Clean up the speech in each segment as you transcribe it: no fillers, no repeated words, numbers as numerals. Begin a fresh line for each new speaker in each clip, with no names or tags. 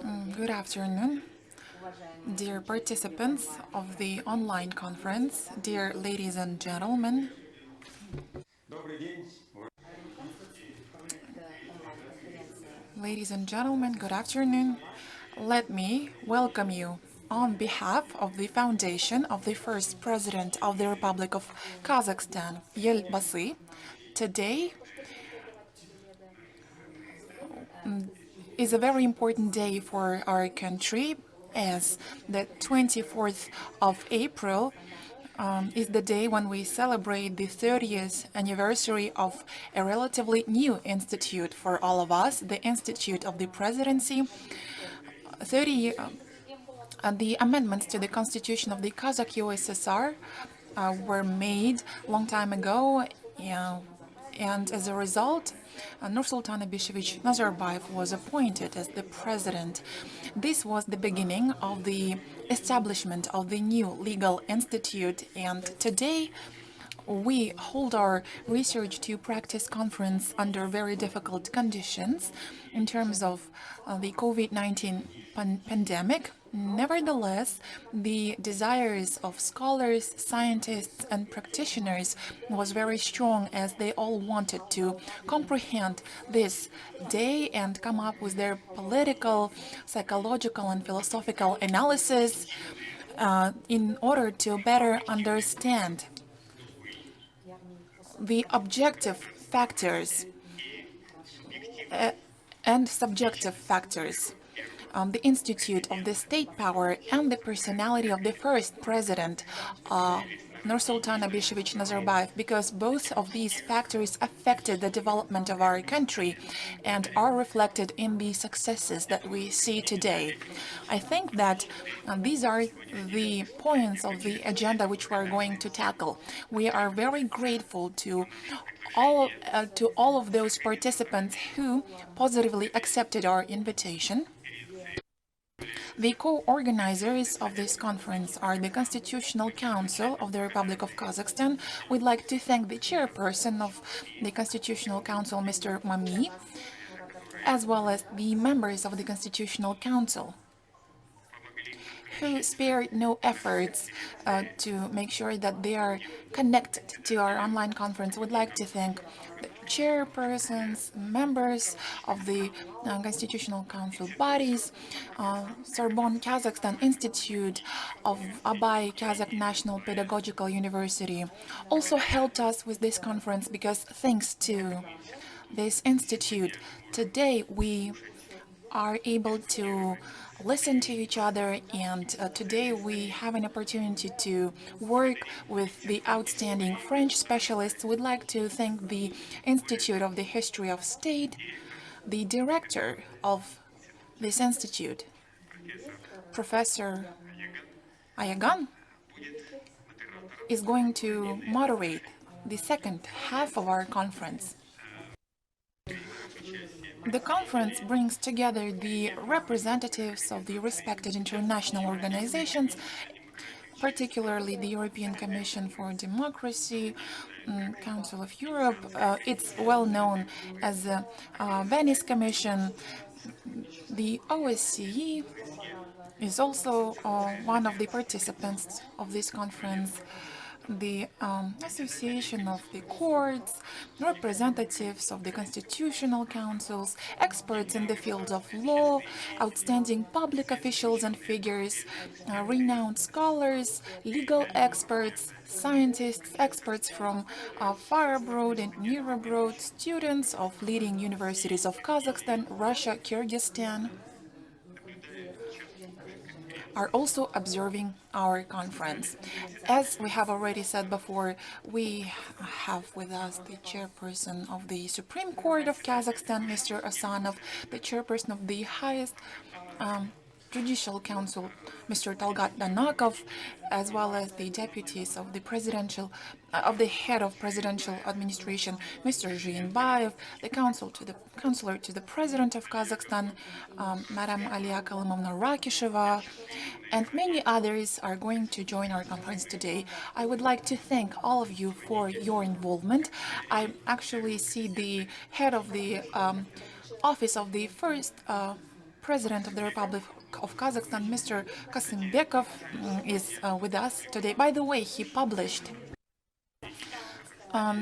Good afternoon, dear participants of the online conference, dear ladies and gentlemen. Ladies and gentlemen, good afternoon. Let me welcome you on behalf of the foundation of the first president of the Republic of Kazakhstan, Елбасы. Today is a very important day for our country, as the 24th of April is the day when we celebrate the 30th anniversary of a relatively new institute for all of us, the Institute of the Presidency. 30 the amendments to the Constitution of the Kazakh USSR were made a long time ago, and as a result, Nursultan Abishevich Nazarbayev was appointed as the president. This was the beginning of the establishment of the new legal institute, and today we hold our research to practice conference under very difficult conditions in terms of the COVID-19 pandemic. Nevertheless, the desires of scholars, scientists, and practitioners was very strong, as they all wanted to comprehend this day and come up with their political, psychological, and philosophical analysis in order to better understand the objective factors and subjective factors, the institute of the state power and the personality of the first president, Nursultan Abishevich Nazarbayev, because both of these factors affected the development of our country and are reflected in the successes that we see today. I think that these are the points of the agenda which we are going to tackle. We are very grateful to all of those participants who positively accepted our invitation. The co-organizers of this conference are the Constitutional Council of the Republic of Kazakhstan. We'd like to thank the chairperson of the Constitutional Council, Mr. Mami, as well as the members of the Constitutional Council, who spared no efforts to make sure that they are connected to our online conference. We'd like to thank the chairpersons, members of the Constitutional Council bodies, Sorbonne Kazakhstan Institute of Abay Kazakh National Pedagogical University also helped us with this conference, because thanks to this institute, today we are able to listen to each other, and today we have an opportunity to work with the outstanding French specialists. We'd like to thank the Institute of the History of State. The director of this institute, Professor Ayagan, is going to moderate the second half of our conference. The conference brings together the representatives of the respected international organizations, particularly the European Commission for Democracy, Council of Europe. It's well known as the Venice Commission. The OSCE is also one of the participants of this conference. The Association of the Courts, representatives of the constitutional councils, experts in the field of law, outstanding public officials and figures, renowned scholars, legal experts, scientists, experts from far abroad and near abroad, students of leading universities of Kazakhstan, Russia, Kyrgyzstan, are also observing our conference. As we have already said before, we have with us the chairperson of the Supreme Court of Kazakhstan, Mr. Asanov, the chairperson of the highest Judicial Council, Mr. Talgat Danakov, as well as the deputies of the head of presidential administration, Mr. Zhiyinbayev, the counselor to the president of Kazakhstan, Madam Aliya Kalimovna Rakisheva, and many others are going to join our conference today. I would like to thank all of you for your involvement. I actually see the head of the office of the first President of the Republic of Kazakhstan, Mr. Kasimbekov, is with us today. By the way, he published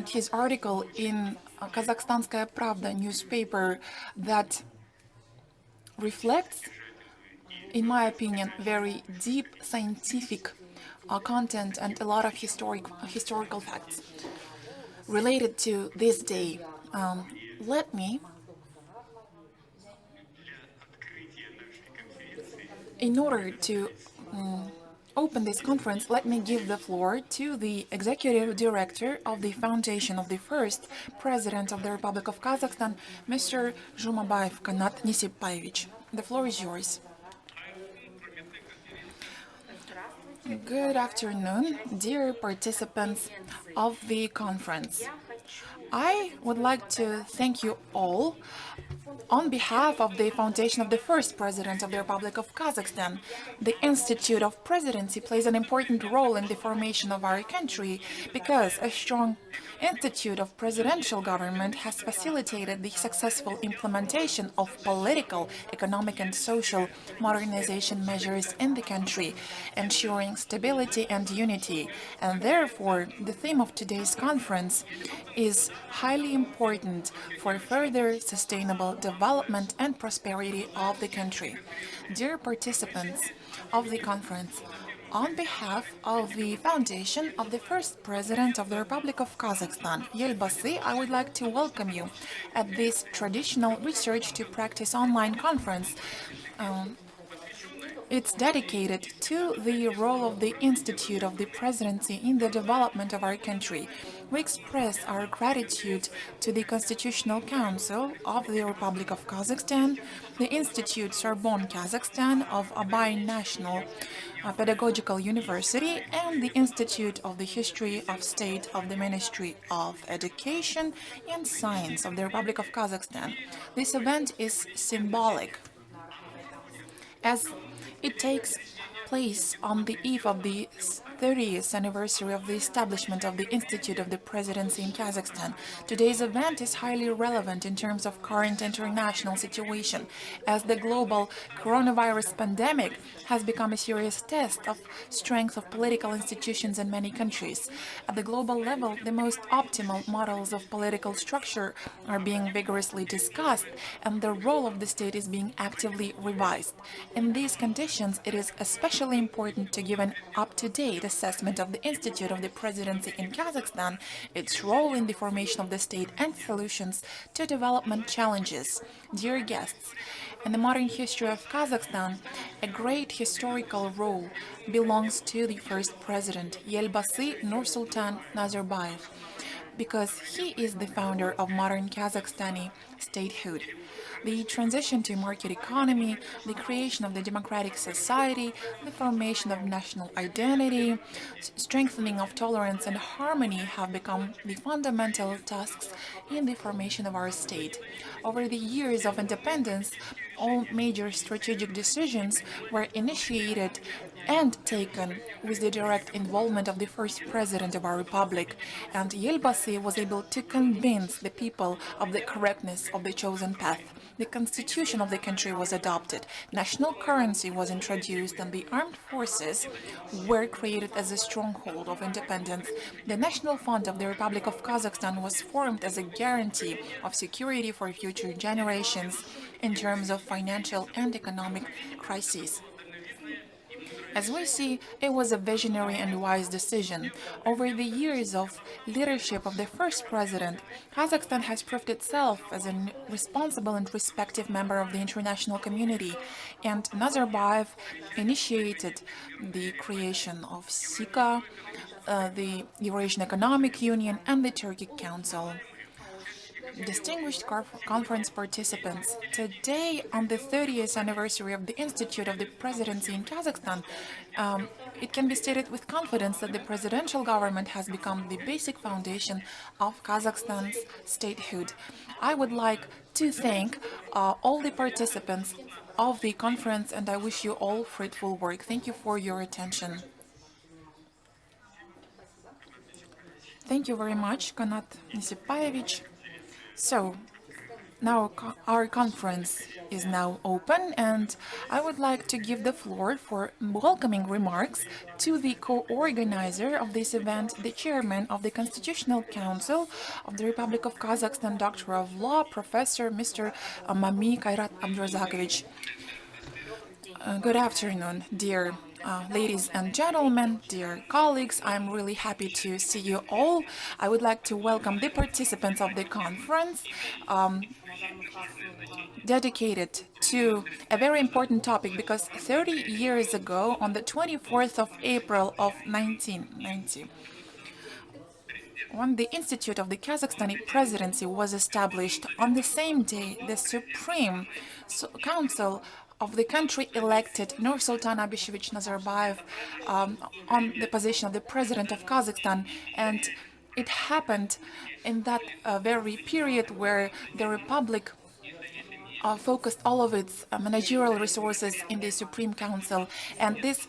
his article in Kazakhstanskaya Pravda newspaper that reflects, in my opinion, very deep scientific content and a lot of historical facts related to this day. Let me, in order to open this conference, let me give the floor to the Executive Director of the Foundation of the first President of the Republic of Kazakhstan, Mr. Zhumabayev Kanat Nisipayevich. The floor is yours. Good afternoon, dear participants of the conference. I would like to thank you all on behalf of the foundation of the first President of the Republic of Kazakhstan. The Institute of Presidency plays an important role in the formation of our country because a strong institute of presidential government has facilitated the successful implementation of political, economic and social modernization measures in the country, ensuring stability and unity. And therefore, the theme of today's conference is highly important for further sustainable development and prosperity of the country. Dear participants of the conference, on behalf of the foundation of the first President of the Republic of Kazakhstan, Yelbasi, I would like to welcome you at this traditional research to practice online conference. It's dedicated to the role of the Institute of the Presidency in the development of our country. We express our gratitude to the Constitutional Council of the Republic of Kazakhstan, the Institute Sorbonne Kazakhstan of Abay National Pedagogical University, and the Institute of the History of State of the Ministry of Education and Science of the Republic of Kazakhstan. This event is symbolic, as it takes place on the eve of the 30th anniversary of the establishment of the Institute of the Presidency in Kazakhstan. Today's event is highly relevant in terms of current international situation, as the global coronavirus pandemic has become a serious test of strength of political institutions in many countries. At the global level, the most optimal models of political structure are being vigorously discussed, and the role of the state is being actively revised. In these conditions, it is especially important to give an up-to-date assessment of the Institute of the Presidency in Kazakhstan, its role in the formation of the state and solutions to development challenges. Dear guests, in the modern history of Kazakhstan, a great historical role belongs to the first president, Yelbasi Nursultan Nazarbayev, because he is the founder of modern Kazakhstani statehood. The transition to market economy, the creation of the democratic society, the formation of national identity, strengthening of tolerance and harmony have become the fundamental tasks in the formation of our state. Over the years of independence, all major strategic decisions were initiated and taken with the direct involvement of the first president of our republic, and Yelbasi was able to convince the people of the correctness of the chosen path. The constitution of the country was adopted, national currency was introduced, and the armed forces were created as a stronghold of independence. The National Fund of the Republic of Kazakhstan was formed as a guarantee of security for future generations in terms of financial and economic crises. As we see, it was a visionary and wise decision. Over the years of leadership of the first president, Kazakhstan has proved itself as a responsible and respected member of the international community, and Nazarbayev initiated the creation of SICA, the Eurasian Economic Union, and the Turkic Council. Distinguished conference participants, today on the 30th anniversary of the Institute of the Presidency in Kazakhstan, it can be stated with confidence that the presidential government has become the basic foundation of Kazakhstan's statehood. I would like to thank all the participants of the conference, and I wish you all fruitful work. Thank you for your attention. Thank you very much, Kanat Nisipayevich. So, Now our conference is now open, and I would like to give the floor for welcoming remarks to the co-organizer of this event, the chairman of the Constitutional Council of the Republic of Kazakhstan, Doctor of Law, Professor Mr. Mami Kairat Abdurzakovich. Good afternoon, dear ladies and gentlemen, dear colleagues. I'm really happy to see you all. I would like to welcome the participants of the conference dedicated to a very important topic because 30 years ago, on the 24th of April of 1990, when the Institute of the Kazakhstani Presidency was established, on the same day, the Supreme Council of the country elected Nursultan Abishevich Nazarbayev on the position of the President of Kazakhstan. And it happened in that very period where the Republic focused all of its managerial resources in the Supreme Council. And this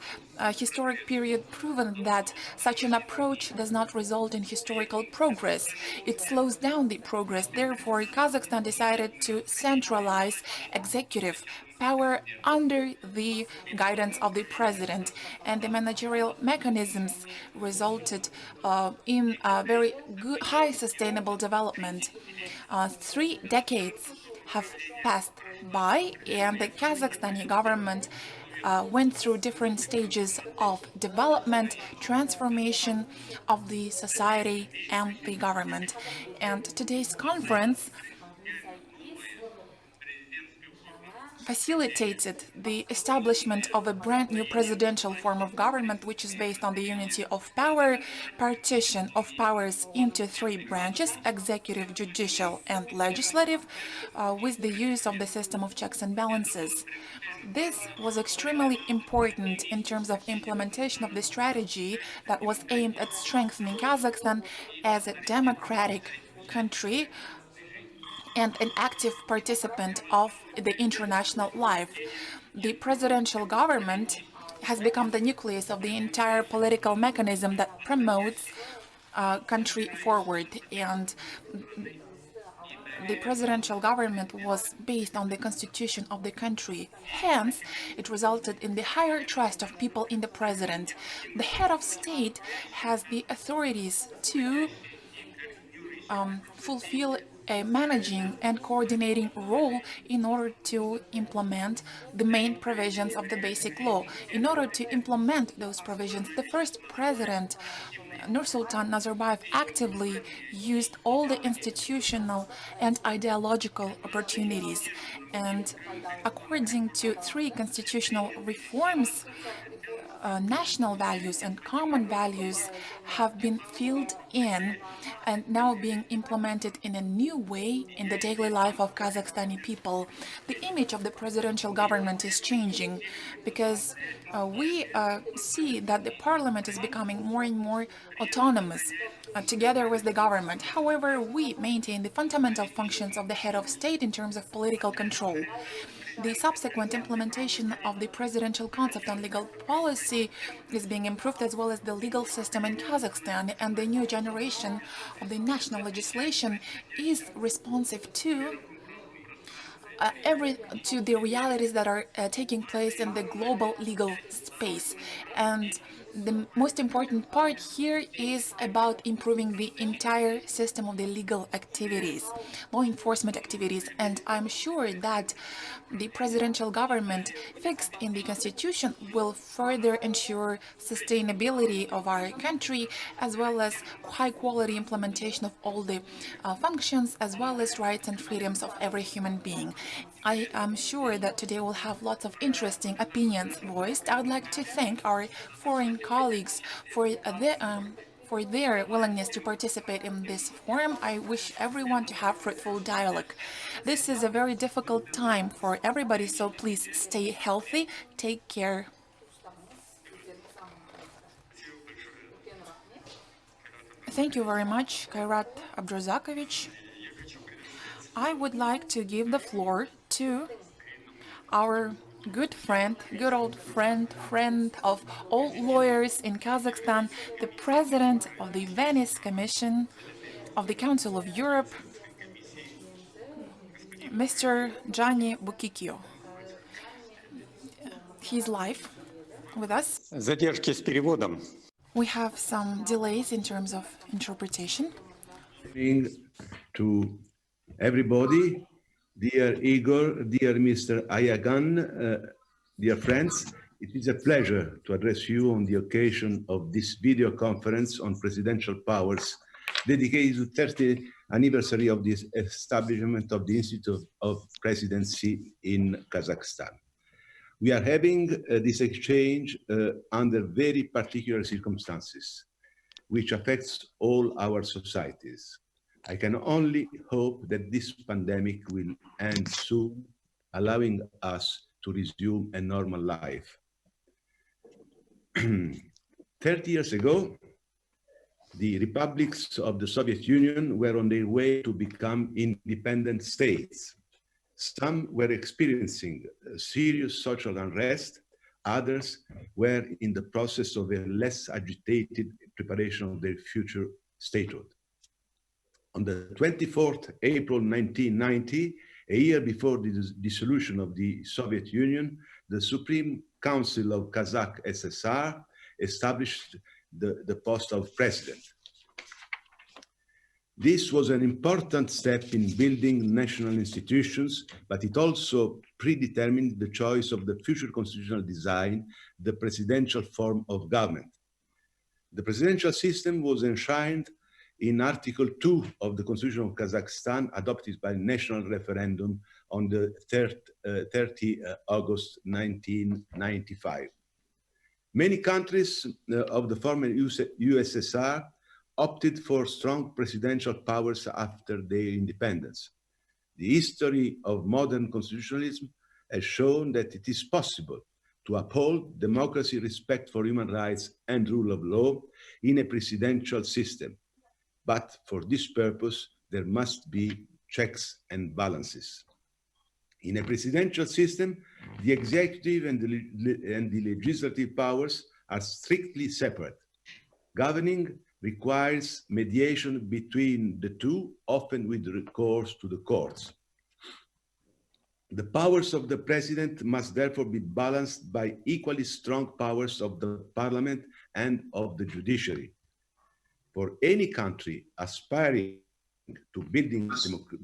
historic period proven that such an approach does not result in historical progress. It slows down the progress. Therefore, Kazakhstan decided to centralize executive power under the guidance of the president, and the managerial mechanisms resulted in a very good, high sustainable development. 3 decades have passed by, and the Kazakhstani government went through different stages of development, transformation of the society and the government. And today's conference facilitated the establishment of a brand new presidential form of government, which is based on the unity of power, partition of powers into 3 branches, executive, judicial, and legislative, with the use of the system of checks and balances. This was extremely important in terms of implementation of the strategy that was aimed at strengthening Kazakhstan as a democratic country and an active participant of the international life. The presidential government has become the nucleus of the entire political mechanism that promotes country forward, and the presidential government was based on the constitution of the country. Hence, it resulted in the higher trust of people in the president. The head of state has the authorities to fulfill a managing and coordinating role in order to implement the main provisions of the basic law. In order to implement those provisions, the first president, Nursultan Nazarbayev, actively used all the institutional and ideological opportunities. And according to 3 constitutional reforms, national values and common values have been filled in and now being implemented in a new way in the daily life of Kazakhstani people. The image of the presidential government is changing because we see that the parliament is becoming more and more autonomous together with the government. However, we maintain the fundamental functions of the head of state in terms of political control. The subsequent implementation of the presidential concept on legal policy is being improved, as well as the legal system in Kazakhstan, and the new generation of the national legislation is responsive to the realities that are taking place in the global legal space. And the most important part here is about improving the entire system of the legal activities, law enforcement activities, and I'm sure that the presidential government fixed in the constitution will further ensure sustainability of our country, as well as high quality implementation of all the functions, as well as rights and freedoms of every human being. I am sure that today we'll have lots of interesting opinions voiced. I would like to thank our foreign colleagues for their willingness to participate in this forum. I wish everyone to have fruitful dialogue. This is a very difficult time for everybody, so please stay healthy, take care. Thank you very much, Kairat Abdurzakovich. I would like to give the floor to our good friend, good old friend of all lawyers in Kazakhstan, the president of the Venice Commission of the Council of Europe, Mr. Gianni Bukikio. He's live with us.
Задержки с переводом.
We have some delays in terms of interpretation.
To everybody, dear Igor, dear Mr. Ayagan, dear friends, it is a pleasure to address you on the occasion of this video conference on presidential powers dedicated to the 30th anniversary of the establishment of the Institute of Presidency in Kazakhstan. We are having this exchange under very particular circumstances, which affects all our societies. I can only hope that this pandemic will end soon, allowing us to resume a normal life. 30 years ago, the republics of the Soviet Union were on their way to become independent states. Some were experiencing serious social unrest, others were in the process of a less agitated preparation of their future statehood. On the 24th April 1990, a year before the dissolution of the Soviet Union, the Supreme Council of Kazakh SSR established the post of president. This was an important step in building national institutions, but it also predetermined the choice of the future constitutional design, the presidential form of government. The presidential system was enshrined in Article 2 of the Constitution of Kazakhstan, adopted by national referendum on the 30 August 1995. Many countries of the former USSR opted for strong presidential powers after their independence. The history of modern constitutionalism has shown that it is possible to uphold democracy, respect for human rights, and rule of law in a presidential system. But for this purpose, there must be checks and balances. In a presidential system, the executive and the legislative powers are strictly separate. Governing requires mediation between the two, often with recourse to the courts. The powers of the president must therefore be balanced by equally strong powers of the parliament and of the judiciary. For any country aspiring to building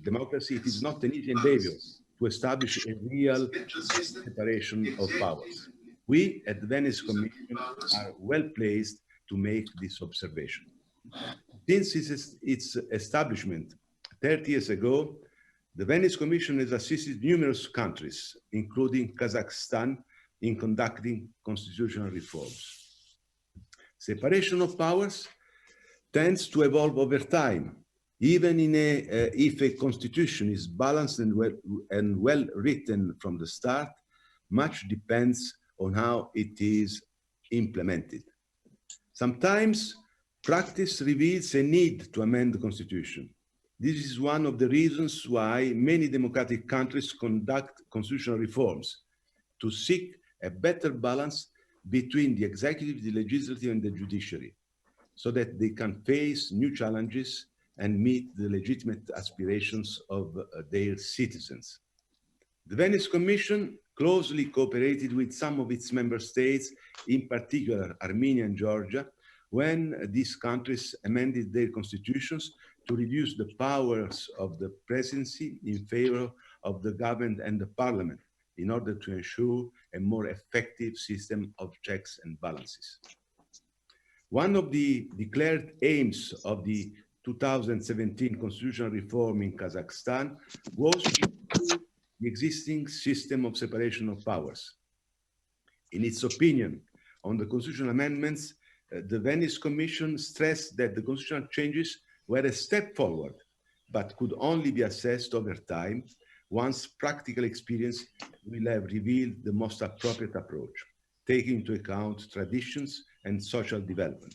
democracy, it is not an easy endeavor to establish a real separation of powers. We at the Venice Commission are well placed to make this observation. Since its establishment 30 years ago, the Venice Commission has assisted numerous countries, including Kazakhstan, in conducting constitutional reforms. Separation of powers tends to evolve over time. Even if a constitution is balanced and well written from the start, much depends on how it is implemented. Sometimes practice reveals a need to amend the constitution. This is one of the reasons why many democratic countries conduct constitutional reforms, to seek a better balance between the executive, the legislative, and the judiciary, so that they can face new challenges and meet the legitimate aspirations of their citizens. The Venice Commission closely cooperated with some of its member states, in particular Armenia and Georgia, when these countries amended their constitutions to reduce the powers of the presidency in favor of the government and the parliament, in order to ensure a more effective system of checks and balances. One of the declared aims of the 2017 constitutional reform in Kazakhstan was to improve the existing system of separation of powers. In its opinion on the constitutional amendments, the Venice Commission stressed that the constitutional changes were a step forward, but could only be assessed over time once practical experience will have revealed the most appropriate approach, taking into account traditions and social development.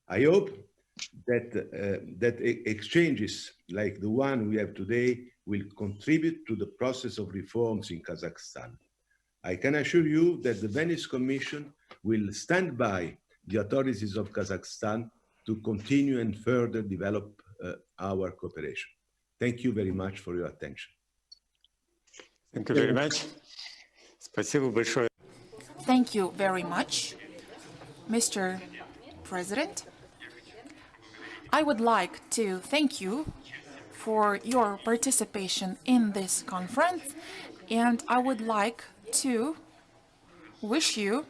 I hope that exchanges like the one we have today will contribute to the process of reforms in Kazakhstan. I can assure you that the Venice Commission will stand by the authorities of Kazakhstan to continue and further develop our cooperation. Thank you very much for your attention.
Thank you very much. Спасибо большое.
Thank you very much, Mr. President. I would like to thank you for your participation in this conference, and I would like to wish you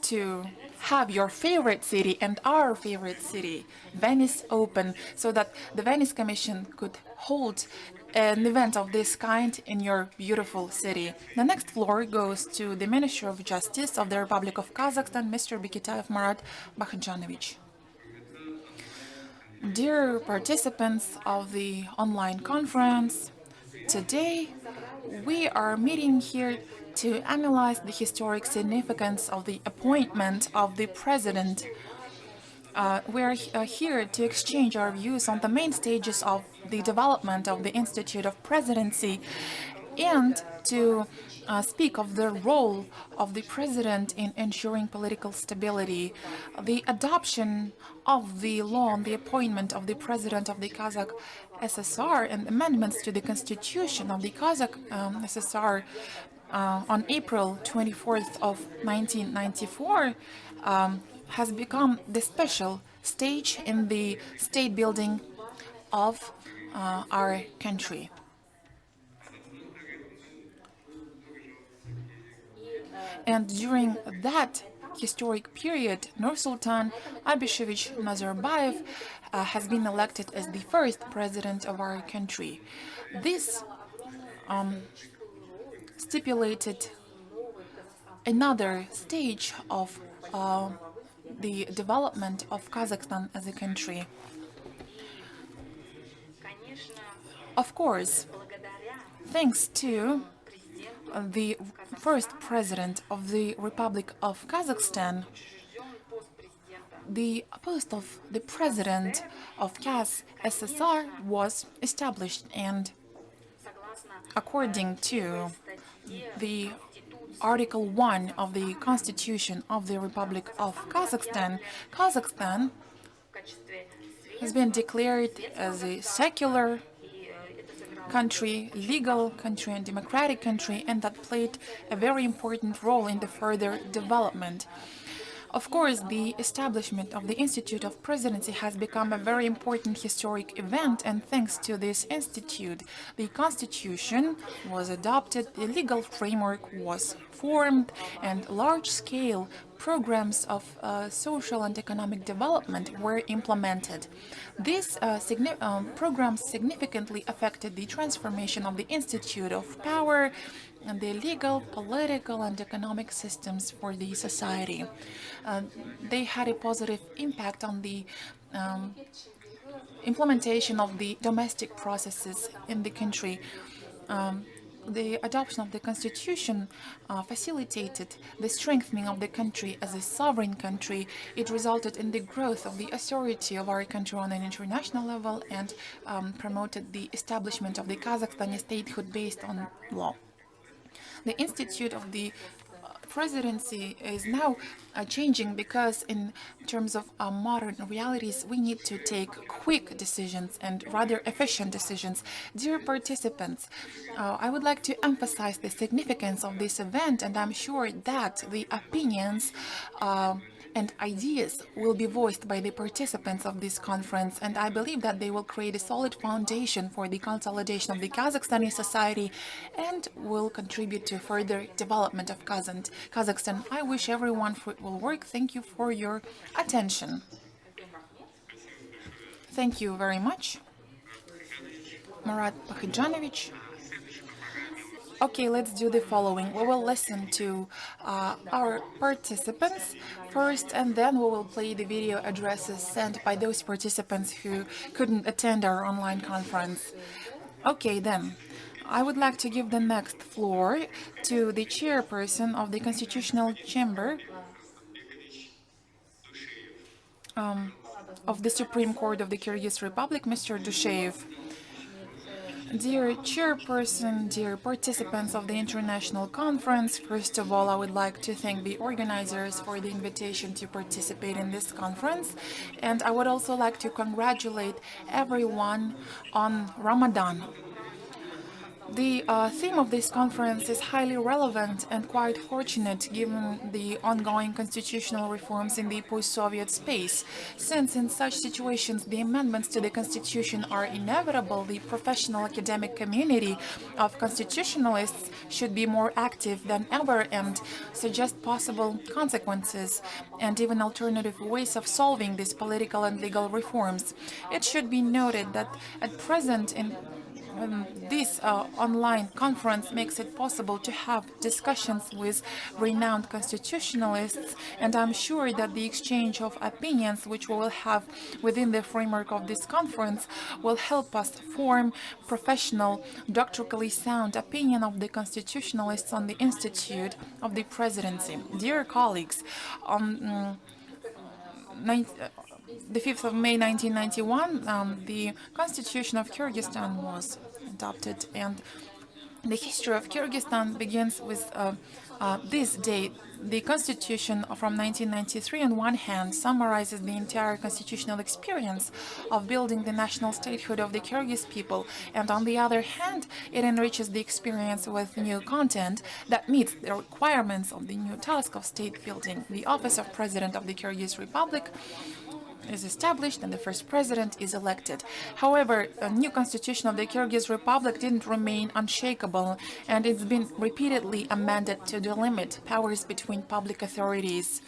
to have your favorite city and our favorite city, Venice, open, so that the Venice Commission could hold an event of this kind in your beautiful city. The next floor goes to the Minister of Justice of the Republic of Kazakhstan, Mr. Beketayev Marat Bakhadjanovich. Dear participants of the online conference, today we are meeting here to analyze the historic significance of the appointment of the president. We are here to exchange our views on the main stages of the development of the Institute of Presidency and to speak of the role of the president in ensuring political stability. The adoption of the law on the appointment of the president of the Kazakh SSR and amendments to the constitution of the Kazakh SSR on April 24th of 1994 has become the special stage in the state building of our country. And during that historic period, Nursultan Abishevich Nazarbayev has been elected as the first president of our country. This stipulated another stage of the development of Kazakhstan as a country. Of course, thanks to the first president of the Republic of Kazakhstan, the post of the president of Kaz SSR was established, and according to the Article 1 of the Constitution of the Republic of Kazakhstan, Kazakhstan has been declared as a secular country, legal country, and democratic country, and that played a very important role in the further development. Of course, the establishment of the Institute of Presidency has become a very important historic event, and thanks to this institute, the Constitution was adopted, the legal framework was formed, and large-scale programs of social and economic development were implemented. These programs significantly affected the transformation of the institute of power and the legal, political, and economic systems for the society. They had a positive impact on the implementation of the domestic processes in the country. The adoption of the constitution facilitated the strengthening of the country as a sovereign country. It resulted in the growth of the authority of our country on an international level and promoted the establishment of the Kazakhstani statehood based on law. The Institute of the Presidency is now changing because in terms of modern realities, we need to take quick decisions and rather efficient decisions. Dear participants, I would like to emphasize the significance of this event, and I'm sure that the opinions and ideas will be voiced by the participants of this conference, and I believe that they will create a solid foundation for the consolidation of the Kazakhstani society and will contribute to further development of Kazakhstan. I wish everyone will work. Thank you for your attention. Thank you very much, Marat Bakhadjanovich. Okay, let's do the following. We will listen to our participants first, and then we will play the video addresses sent by those participants who couldn't attend our online conference. Okay, then. I would like to give the next floor to the chairperson of the Constitutional Chamber of the Supreme Court of the Kyrgyz Republic, Mr. Dusheyev. Dear Chairperson, dear participants of the International Conference, first of all, I would like to thank the organizers for the invitation to participate in this conference. And I would also like to congratulate everyone on Ramadan. The theme of this conference is highly relevant and quite fortunate given the ongoing constitutional reforms in the post-Soviet space. Since in such situations the amendments to the constitution are inevitable, the professional academic community of constitutionalists should be more active than ever and suggest possible consequences and even alternative ways of solving these political and legal reforms. It should be noted that at present this online conference makes it possible to have discussions with renowned constitutionalists, and I'm sure that the exchange of opinions which we will have within the framework of this conference will help us form professional, doctrinally sound opinion of the constitutionalists on the Institute of the Presidency. Dear colleagues, on the 5th of May 1991, the Constitution of Kyrgyzstan was adopted, and the history of Kyrgyzstan begins with this date. The Constitution from 1993, on one hand, summarizes the entire constitutional experience of building the national statehood of the Kyrgyz people, and on the other hand, it enriches the experience with new content that meets the requirements of the new task of state building. The office of President of the Kyrgyz Republic is established and the first president is elected. However, a new constitution of the Kyrgyz Republic didn't remain unshakable, and it's been repeatedly amended to delimit powers between public authorities.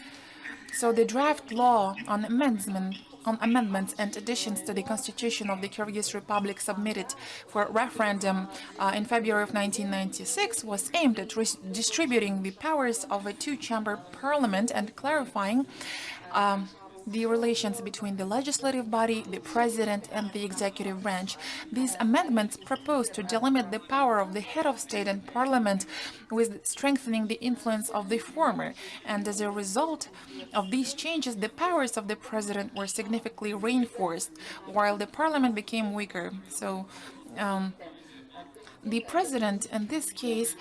So the draft law on amendments and additions to the Constitution of the Kyrgyz Republic submitted for referendum in February of 1996 was aimed at distributing the powers of a two-chamber parliament and clarifying the relations between the legislative body, the president, and the executive branch. These amendments propose to delimit the power of the head of state and parliament with strengthening the influence of the former. And as a result of these changes, the powers of the president were significantly reinforced, while the parliament became weaker. So, the president, in this case,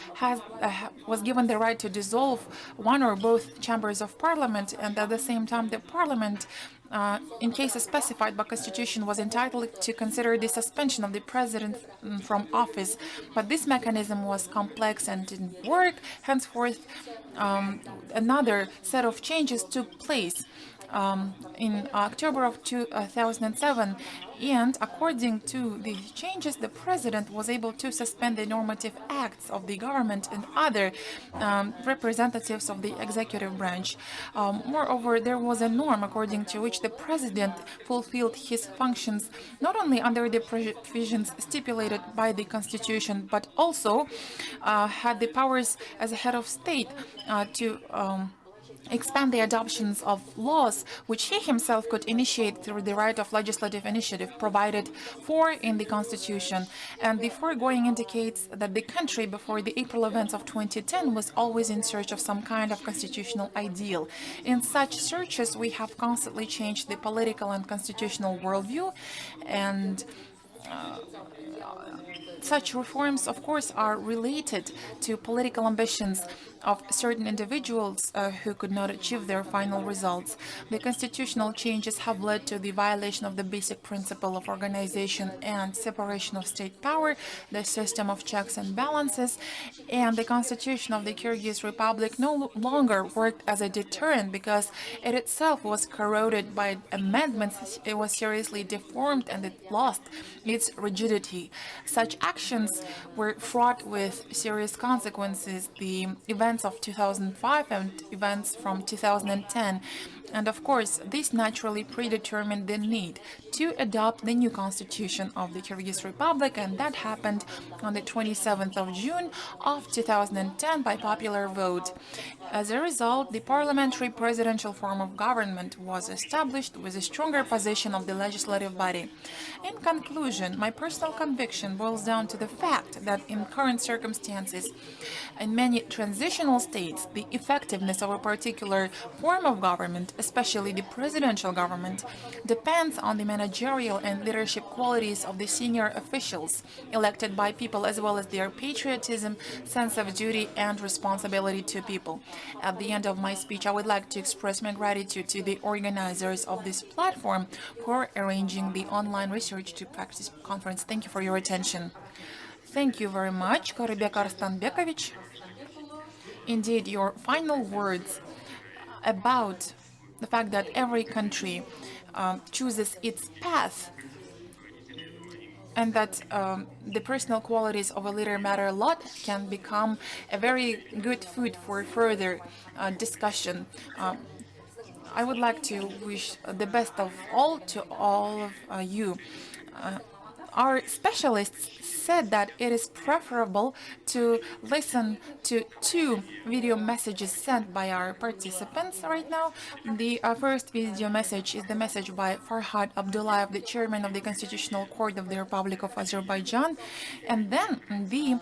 was given the right to dissolve one or both chambers of parliament, and at the same time, the parliament, in cases specified by Constitution, was entitled to consider the suspension of the president from office. But this mechanism was complex and didn't work. Henceforth, another set of changes took place in October of 2007, and according to these changes, the president was able to suspend the normative acts of the government and other representatives of the executive branch. Moreover, there was a norm according to which the president fulfilled his functions not only under the provisions stipulated by the Constitution, but also had the powers as a head of state to expand the adoptions of laws which he himself could initiate through the right of legislative initiative provided for in the Constitution. And the foregoing indicates that the country before the April events of 2010 was always in search of some kind of constitutional ideal. In such searches, we have constantly changed the political and constitutional worldview, and such reforms, of course, are related to political ambitions of certain individuals who could not achieve their final results. The constitutional changes have led to the violation of the basic principle of organization and separation of state power, the system of checks and balances, and the Constitution of the Kyrgyz Republic no longer worked as a deterrent because it itself was corroded by amendments. It was seriously deformed and it lost its rigidity. Such actions were fraught with serious consequences. The events of 2005 and events from 2010. And of course, this naturally predetermined the need to adopt the new constitution of the Kyrgyz Republic, and that happened on the 27th of June of 2010 by popular vote. As a result, the parliamentary presidential form of government was established with a stronger position of the legislative body. In conclusion, my personal conviction boils down to the fact that in current circumstances, in many transition constitutional states, the effectiveness of a particular form of government, especially the presidential government, depends on the managerial and leadership qualities of the senior officials elected by people, as well as their patriotism, sense of duty, and responsibility to people. At the end of my speech, I would like to express my gratitude to the organizers of this platform for arranging the online research to practice conference. Thank you for your attention. Thank you very much, Karabek Arstanbekovich. Indeed, your final words about the fact that every country chooses its path and that the personal qualities of a leader matter a lot can become a very good food for further discussion. I would like to wish the best of all to all of you. Our specialists said that it is preferable to listen to 2 video messages sent by our participants right now. The first video message is the message by Farhad Abdullayev, the chairman of the Constitutional Court of the Republic of Azerbaijan, and then the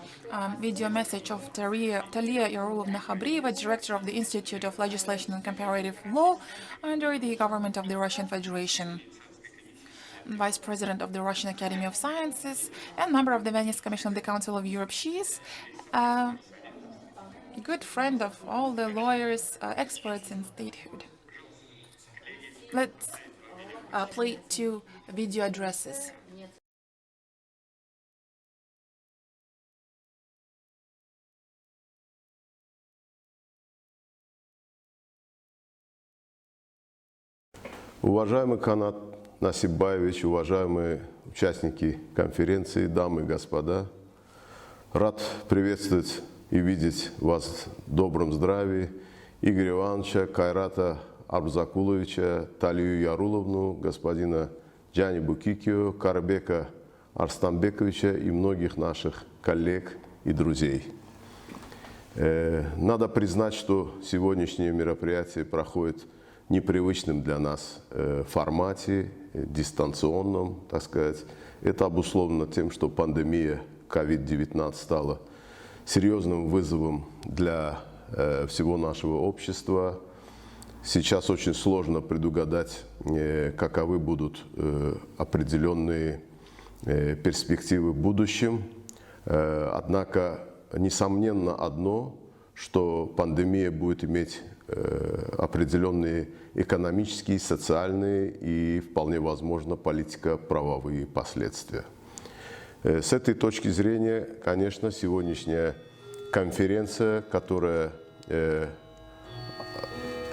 video message of Talia Yarulovna Khabrieva, director of the Institute of Legislation and Comparative Law under the government of the Russian Federation, Vice President of the Russian Academy of Sciences, and member of the Venice Commission of the Council of Europe. She is a good friend of all the lawyers, experts in statehood. Let's play 2 video addresses.
Уважаемый Канат Насибаевич, уважаемые участники конференции, дамы и господа, рад приветствовать и видеть вас в добром здравии Игоря Ивановича, Кайрата Арбзакуловича, Талию Яруловну, господина Джани Букикио, Карабека Арстанбековича и многих наших коллег и друзей. Надо признать, что сегодняшнее мероприятие проходит в непривычном для нас формате, дистанционном, так сказать. Это обусловлено тем, что пандемия COVID-19 стала серьезным вызовом для всего нашего общества. Сейчас очень сложно предугадать, каковы будут определенные перспективы в будущем. Однако, несомненно одно, что пандемия будет иметь определенные экономические, социальные и, вполне возможно, политико-правовые последствия. С этой точки зрения, конечно, сегодняшняя конференция, которая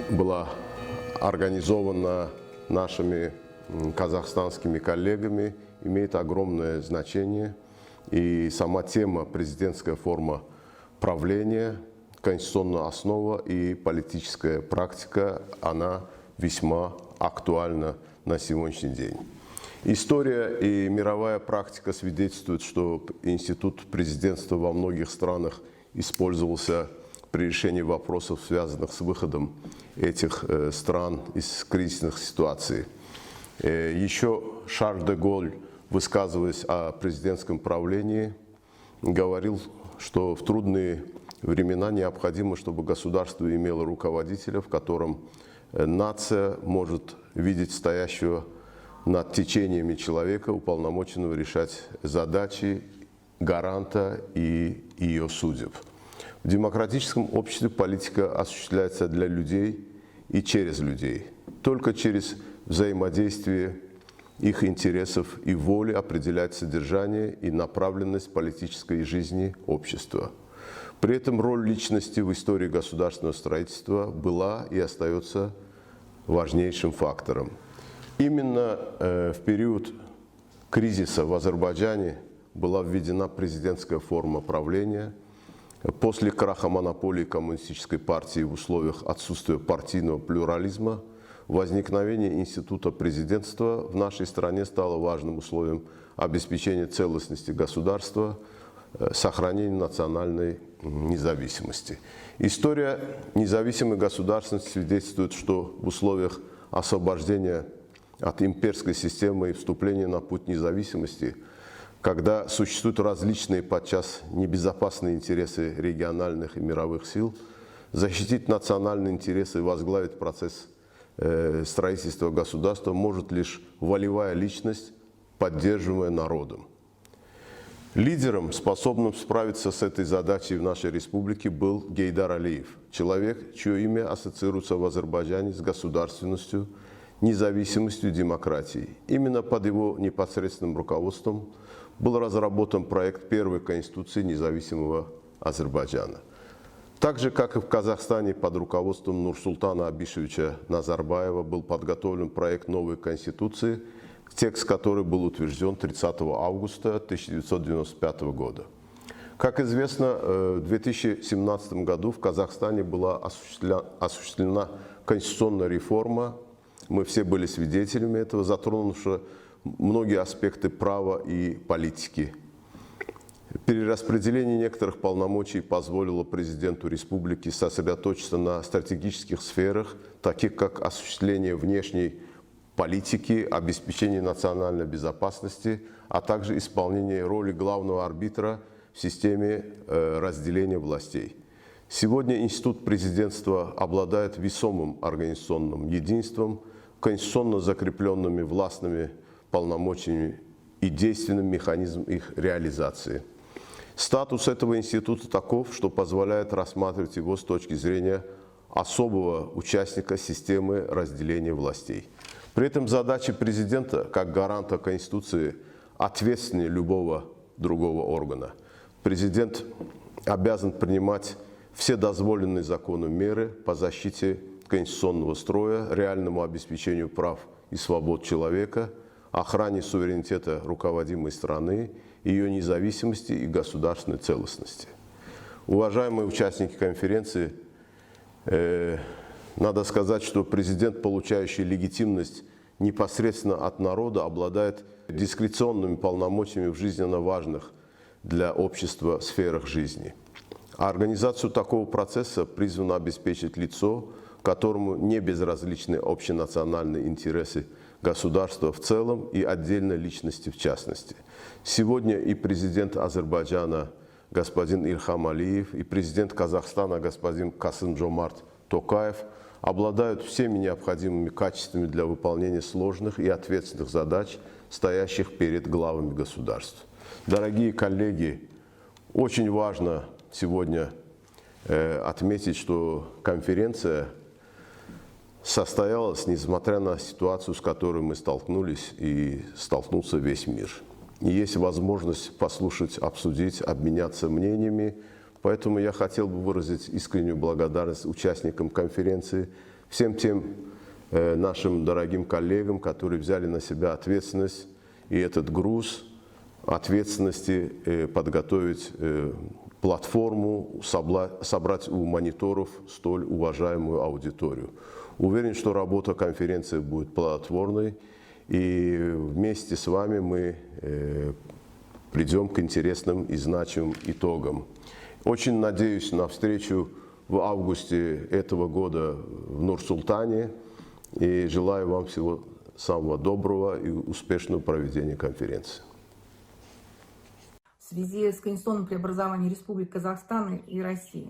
была организована нашими казахстанскими коллегами, имеет огромное значение. И сама тема «Президентская форма правления», конституционная основа и политическая практика, она весьма актуальна на сегодняшний день. История и мировая практика свидетельствуют, что институт президентства во многих странах использовался при решении вопросов, связанных с выходом этих стран из кризисных ситуаций. Еще Шарль де Голль, высказываясь о президентском правлении, говорил, что в трудные времена необходимо, чтобы государство имело руководителя, в котором нация может видеть стоящего над течениями человека, уполномоченного решать задачи гаранта и ее судеб. В демократическом обществе политика осуществляется для людей и через людей. Только через взаимодействие их интересов и воли определять содержание и направленность политической жизни общества. При этом роль личности в истории государственного строительства была и остается важнейшим фактором. Именно в период кризиса в Азербайджане была введена президентская форма правления. После краха монополии коммунистической партии в условиях отсутствия партийного плюрализма возникновение института президентства в нашей стране стало важным условием обеспечения целостности государства, сохранения национальной независимости. История независимой государственности свидетельствует, что в условиях освобождения от имперской системы и вступления на путь независимости когда существуют различные, подчас небезопасные интересы региональных и мировых сил, защитить национальные интересы и возглавить процесс строительства государства может лишь волевая личность, поддерживаемая народом. Лидером, способным справиться с этой задачей в нашей республике, был Гейдар Алиев, человек, чье имя ассоциируется в Азербайджане с государственностью, независимостью и демократией. Именно под его непосредственным руководством был разработан проект первой Конституции независимого Азербайджана. Так же, как и в Казахстане, под руководством Нурсултана Абишевича Назарбаева был подготовлен проект новой Конституции, текст которой был утвержден 30 августа 1995 года. Как известно, в 2017 году в Казахстане была осуществлена конституционная реформа. Мы все были свидетелями этого, затронувшего многие аспекты права и политики. Перераспределение некоторых полномочий позволило президенту республики сосредоточиться на стратегических сферах, таких как осуществление внешней политики, обеспечение национальной безопасности, а также исполнение роли главного арбитра в системе разделения властей. Сегодня институт президентства обладает весомым организационным единством, конституционно закрепленными властными полномочиями и действенным механизмом их реализации. Статус этого института таков, что позволяет рассматривать его с точки зрения особого участника системы разделения властей. При этом задачи президента, как гаранта Конституции, ответственнее любого другого органа. Президент обязан принимать все дозволенные законом меры по защите конституционного строя, реальному обеспечению прав и свобод человека, охране суверенитета руководимой страны, ее независимости и государственной целостности. Уважаемые участники конференции, надо сказать, что президент, получающий легитимность непосредственно от народа, обладает дискреционными полномочиями в жизненно важных для общества сферах жизни. А организацию такого процесса призвано обеспечить лицо, которому не безразличны общенациональные интересы государства в целом и отдельной личности в частности. Сегодня и президент Азербайджана господин Ильхам Алиев, и президент Казахстана господин Касым-Жомарт Токаев обладают всеми необходимыми качествами для выполнения сложных и ответственных задач, стоящих перед главами государств. Дорогие коллеги, очень важно сегодня отметить, что конференция состоялась, несмотря на ситуацию, с которой мы столкнулись и столкнулся весь мир. И есть возможность послушать, обсудить, обменяться мнениями. Поэтому я хотел бы выразить искреннюю благодарность участникам конференции, всем тем нашим дорогим коллегам, которые взяли на себя ответственность и этот груз ответственности подготовить платформу, собрать у мониторов столь уважаемую аудиторию. Уверен, что работа конференции будет плодотворной, и вместе с вами мы придем к интересным и значимым итогам. Очень надеюсь на встречу в августе этого года в Нур-Султане и желаю вам всего самого доброго и успешного проведения конференции.
В связи с конституционным преобразованием Республик Казахстана и России.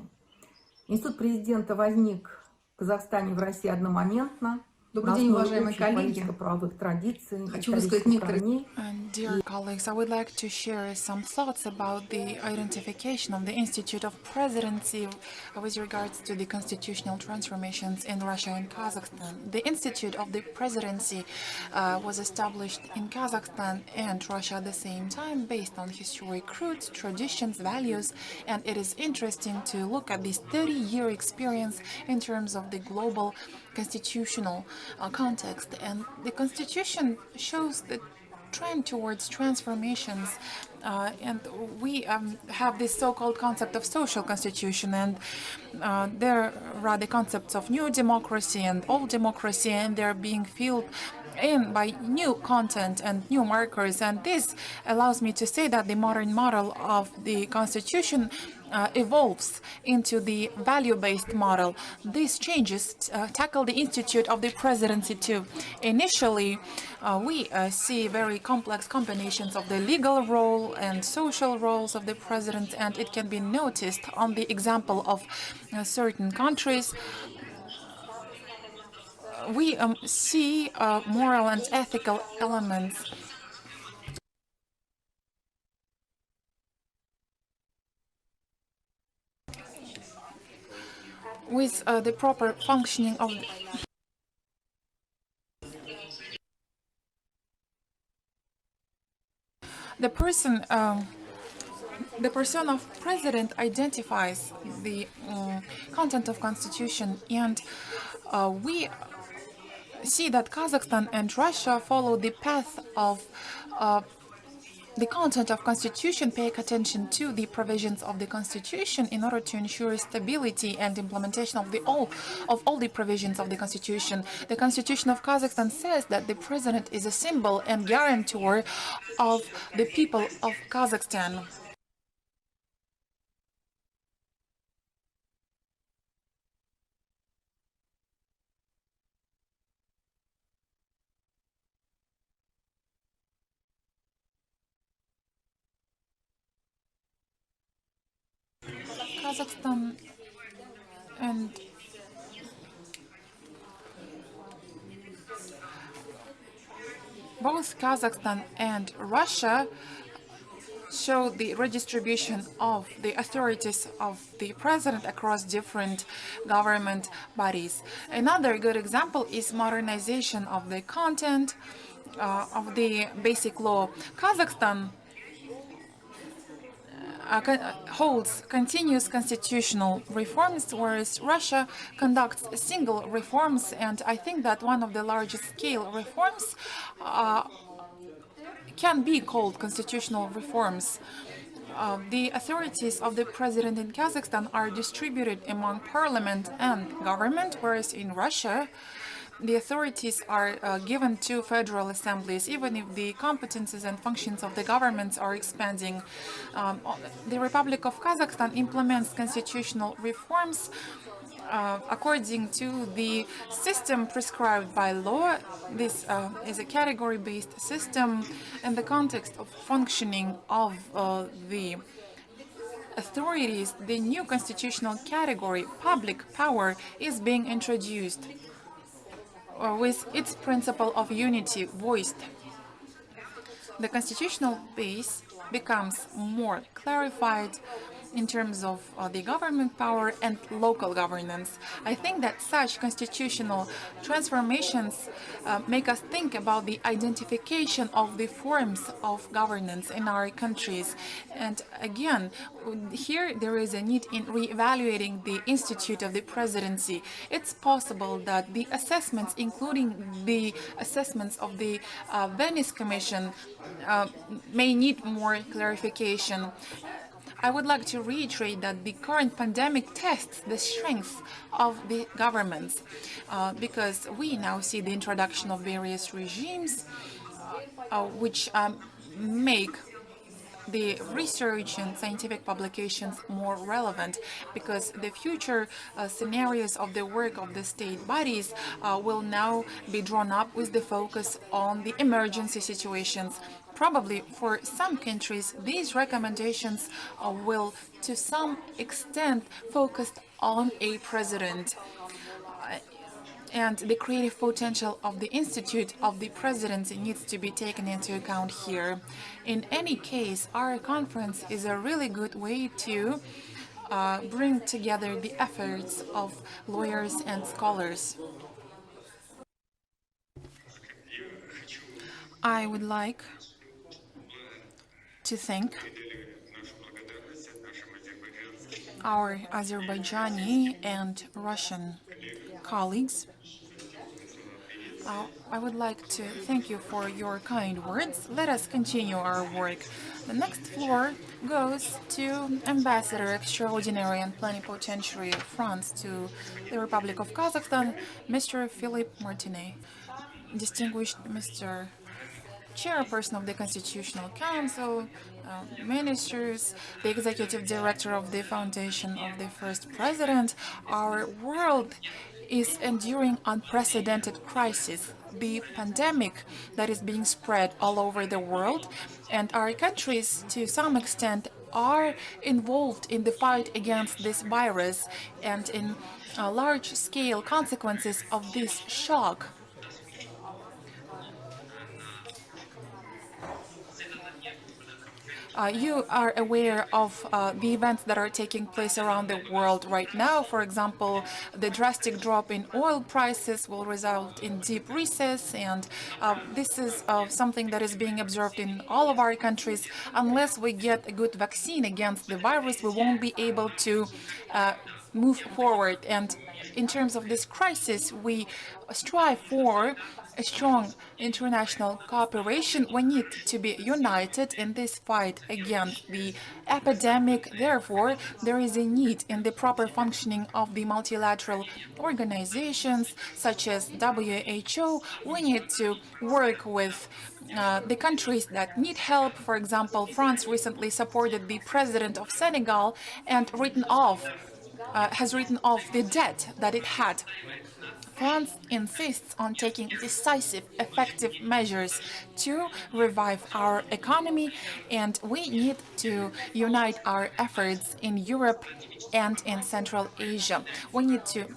Институт президента возник в Казахстане и в России одномоментно.
Добрый день, уважаемые коллеги.
Политико-правовых традиций,
Хочу высказать некоторые...
Dear colleagues, I would like to share some thoughts about the identification of the Institute of Presidency with regards to the constitutional transformations in Russia and Kazakhstan. The Institute of the Presidency was established in Kazakhstan and Russia at the same time based on historic roots, traditions, values, and it is interesting to look at this 30-year experience in terms of the global constitutional context. And the constitution shows the trend towards transformations, and we have this so-called concept of social constitution, and there are the concepts of new democracy and old democracy, and they're being filled in by new content and new markers, and this allows me to say that the modern model of the constitution evolves into the value-based model. These changes tackle the institute of the presidency too. Initially, we see very complex combinations of the legal role and social roles of the president, and it can be noticed on the example of certain countries. We see moral and ethical elements with the proper functioning of the person. The persona of president identifies the content of constitution, and we see that Kazakhstan and Russia follow the path of the content of constitution, pay attention to the provisions of the constitution in order to ensure stability and implementation of all the provisions of the constitution. The Constitution of Kazakhstan says that the president is a symbol and guarantor of the people of Kazakhstan. Kazakhstan and both Kazakhstan and Russia show the redistribution of the authorities of the president across different government bodies. Another good example is modernization of the content of the basic law. Kazakhstan holds continuous constitutional reforms, whereas Russia conducts single reforms, and I think that one of the largest scale reforms can be called constitutional reforms. The authorities of the president in Kazakhstan are distributed among parliament and government, whereas in Russia the authorities are given to federal assemblies, even if the competences and functions of the governments are expanding. The Republic of Kazakhstan implements constitutional reforms according to the system prescribed by law. This is a category-based system. In the context of functioning of the authorities, the new constitutional category, public power, is being introduced with its principle of unity voiced. The constitutional base becomes more clarified in terms of the government power and local governance. I think that such constitutional transformations make us think about the identification of the forms of governance in our countries. And again, here there is a need in re-evaluating the institute of the presidency. It's possible that the assessments, including the assessments of the Venice Commission, may need more clarification. I would like to reiterate that the current pandemic tests the strength of the governments because we now see the introduction of various regimes which make the research and scientific publications more relevant, because the future scenarios of the work of the state bodies will now be drawn up with the focus on the emergency situations. Probably for some countries, these recommendations will, to some extent, focus on a president. And the creative potential of the Institute of the Presidency needs to be taken into account here. In any case, our conference is a really good way to bring together the efforts of lawyers and scholars. I would like to thank our Azerbaijani and Russian colleagues. I would like to thank you for your kind words. Let us continue our work. The next floor goes to Ambassador Extraordinary and Plenipotentiary of France to the Republic of Kazakhstan, Mr. Philippe Martinet. distinguished Mr. Chairperson of the Constitutional Council, ministers, the executive director of the foundation of the first president, our world is enduring unprecedented crisis, the pandemic that is being spread all over the world, and our countries, to some extent, are involved in the fight against this virus and in large-scale consequences of this shock. You are aware of the events that are taking place around the world right now. For example, the drastic drop in oil prices will result in deep recess, and this is something that is being observed in all of our countries. Unless we get a good vaccine against the virus, we won't be able to move forward. And in terms of this crisis, we strive for a strong international cooperation. We need to be united in this fight against the epidemic. Therefore, there is a need in the proper functioning of the multilateral organizations such as WHO. We need to work with the countries that need help. For example, France recently supported the president of Senegal and has written off the debt that it had. France insists on taking decisive, effective measures to revive our economy, and we need to unite our efforts in Europe and in Central Asia. We need to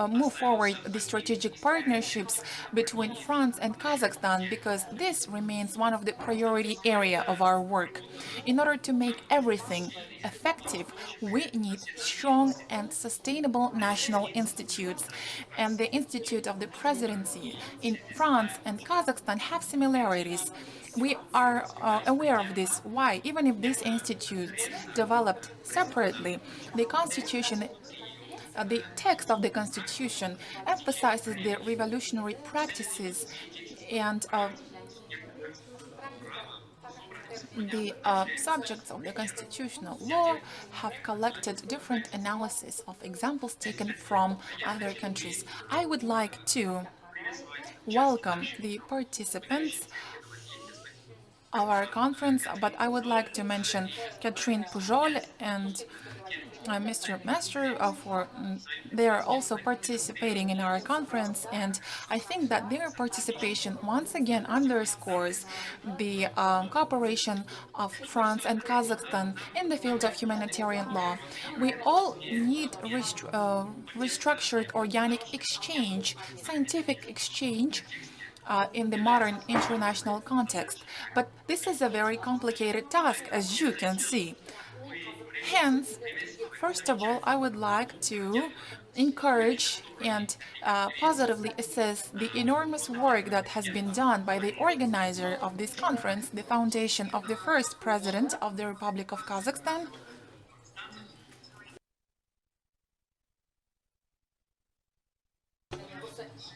move forward the strategic partnerships between France and Kazakhstan, because this remains one of the priority area of our work. In order to make everything effective, we need strong and sustainable national institutes. And the Institute of the Presidency in France and Kazakhstan have similarities. We are aware of this. Why? Even if these institutes developed separately, the Constitution the text of the Constitution emphasizes the revolutionary practices, and the subjects of the constitutional law have collected different analysis of examples taken from other countries. I would like to welcome the participants of our conference, but I would like to mention Catherine Pujol and Mr. Master they are also participating in our conference, and I think that their participation once again underscores the cooperation of France and Kazakhstan in the field of humanitarian law. We all need restructured organic exchange, scientific exchange, in the modern international context. But this is a very complicated task, as you can see. Hence, first of all, I would like to encourage and positively assess the enormous work that has been done by the organizer of this conference, the foundation of the first president of the Republic of Kazakhstan.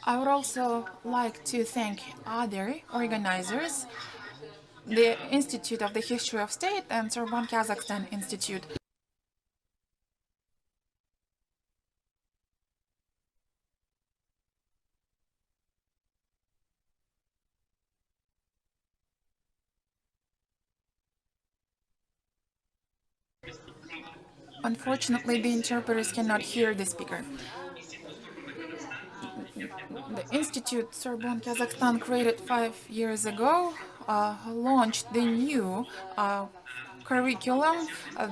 I would also like to thank other organizers, the Institute of the History of State and Sorbonne Kazakhstan Institute. Unfortunately, the interpreters cannot hear the speaker. The Institute Sorbonne Kazakhstan, created 5 years ago, launched the new curriculum,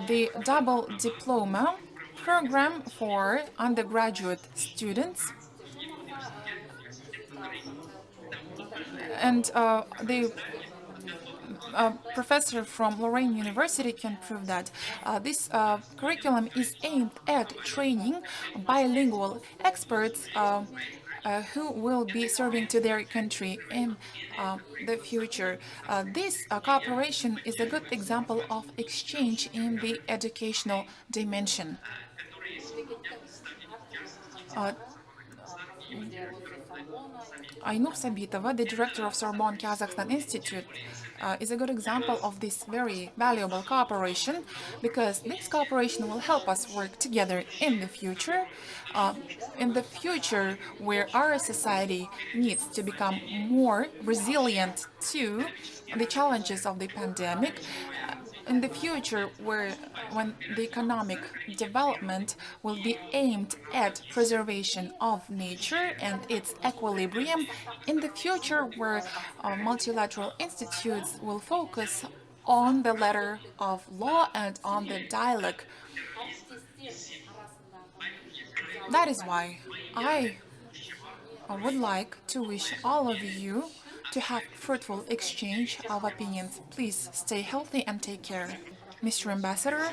the double diploma program for undergraduate students. And the professor from Lorraine University can prove that this curriculum is aimed at training bilingual experts who will be serving to their country in the future. This cooperation is a good example of exchange in the educational dimension. Ainur Sabitova, the director of Sorbonne Kazakhstan Institute, is a good example of this very valuable cooperation, because this cooperation will help us work together uh, in the future where our society needs to become more resilient to the challenges of the pandemic, in the future where when the economic development will be aimed at preservation of nature and its equilibrium, in the future where multilateral institutes will focus on the letter of law and on the dialogue. That is why I would like to wish all of you to have fruitful exchange of opinions. Please stay healthy and take care. Mr. Ambassador,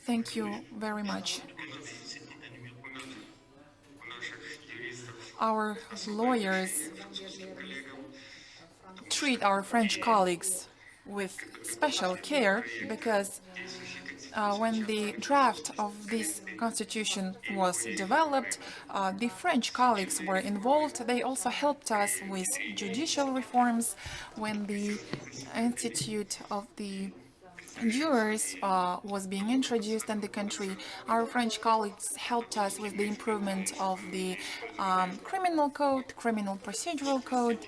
thank you very much. Our lawyers treat our French colleagues with special care because when the draft of this constitution was developed, the French colleagues were involved. They also helped us with judicial reforms when the Institute of the Jurors was being introduced in the country. Our French colleagues helped us with the improvement of the criminal code, criminal procedural code.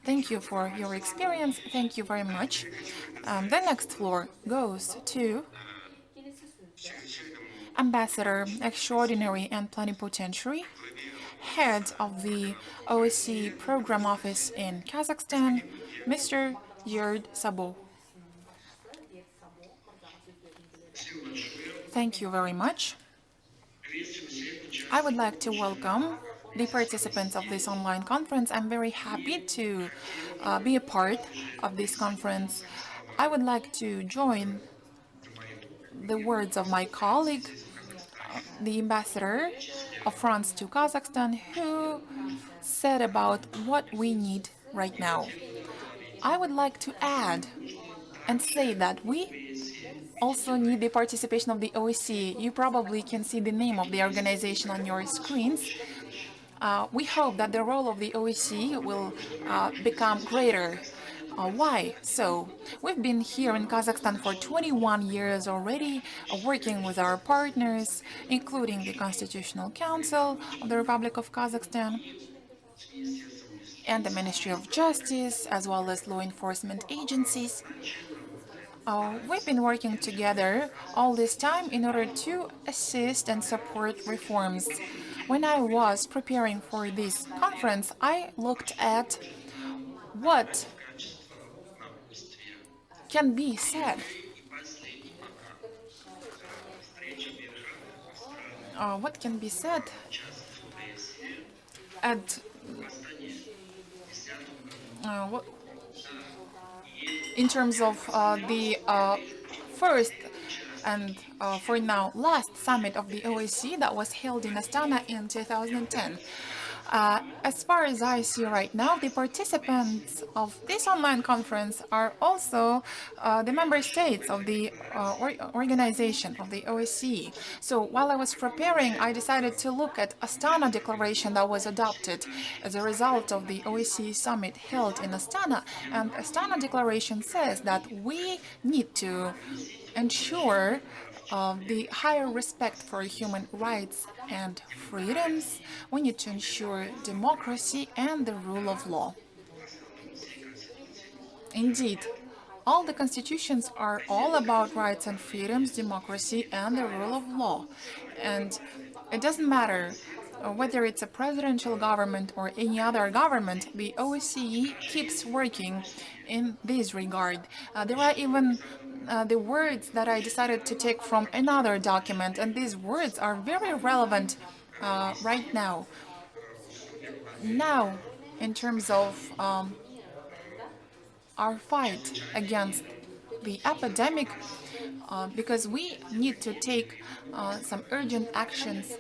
Thank you for your experience. Thank you very much. The next floor goes to Ambassador Extraordinary and Plenipotentiary, Head of the OSCE Program Office in Kazakhstan, Mr. Yerd Sabo. Thank you very much. I would like to welcome the participants of this online conference. I'm very happy to be a part of this conference. I would like to join the words of my colleague, the ambassador of France to Kazakhstan, who said about what we need right now. I would like to add and say that we also need the participation of the OSCE. You probably can see the name of the organization on your screens. We hope that the role of the OSCE will become greater. Why? So, we've been here in Kazakhstan for 21 years already, working with our partners, including the Constitutional Council of the Republic of Kazakhstan and the Ministry of Justice, as well as law enforcement agencies. We've been working together all this time in order to assist and support reforms. When I was preparing for this conference, I looked at what can be said. What can be said at in terms of the first and for now last summit of the OSCE that was held in Astana in 2010. As far as I see right now, the participants of this online conference are also the member states of the organization of the OSCE. So while I was preparing, I decided to look at Astana Declaration that was adopted as a result of the OSCE summit held in Astana. And Astana Declaration says that we need to ensure the higher respect for human rights and freedoms. We need to ensure democracy and the rule of law. Indeed, all the constitutions are all about rights and freedoms, democracy, and the rule of law. And it doesn't matter whether it's a presidential government or any other government, the OSCE keeps working in this regard. There are even the words that I decided to take from another document, and these words are very relevant right now. Now, in terms of our fight against the epidemic, because we need to take some urgent actions.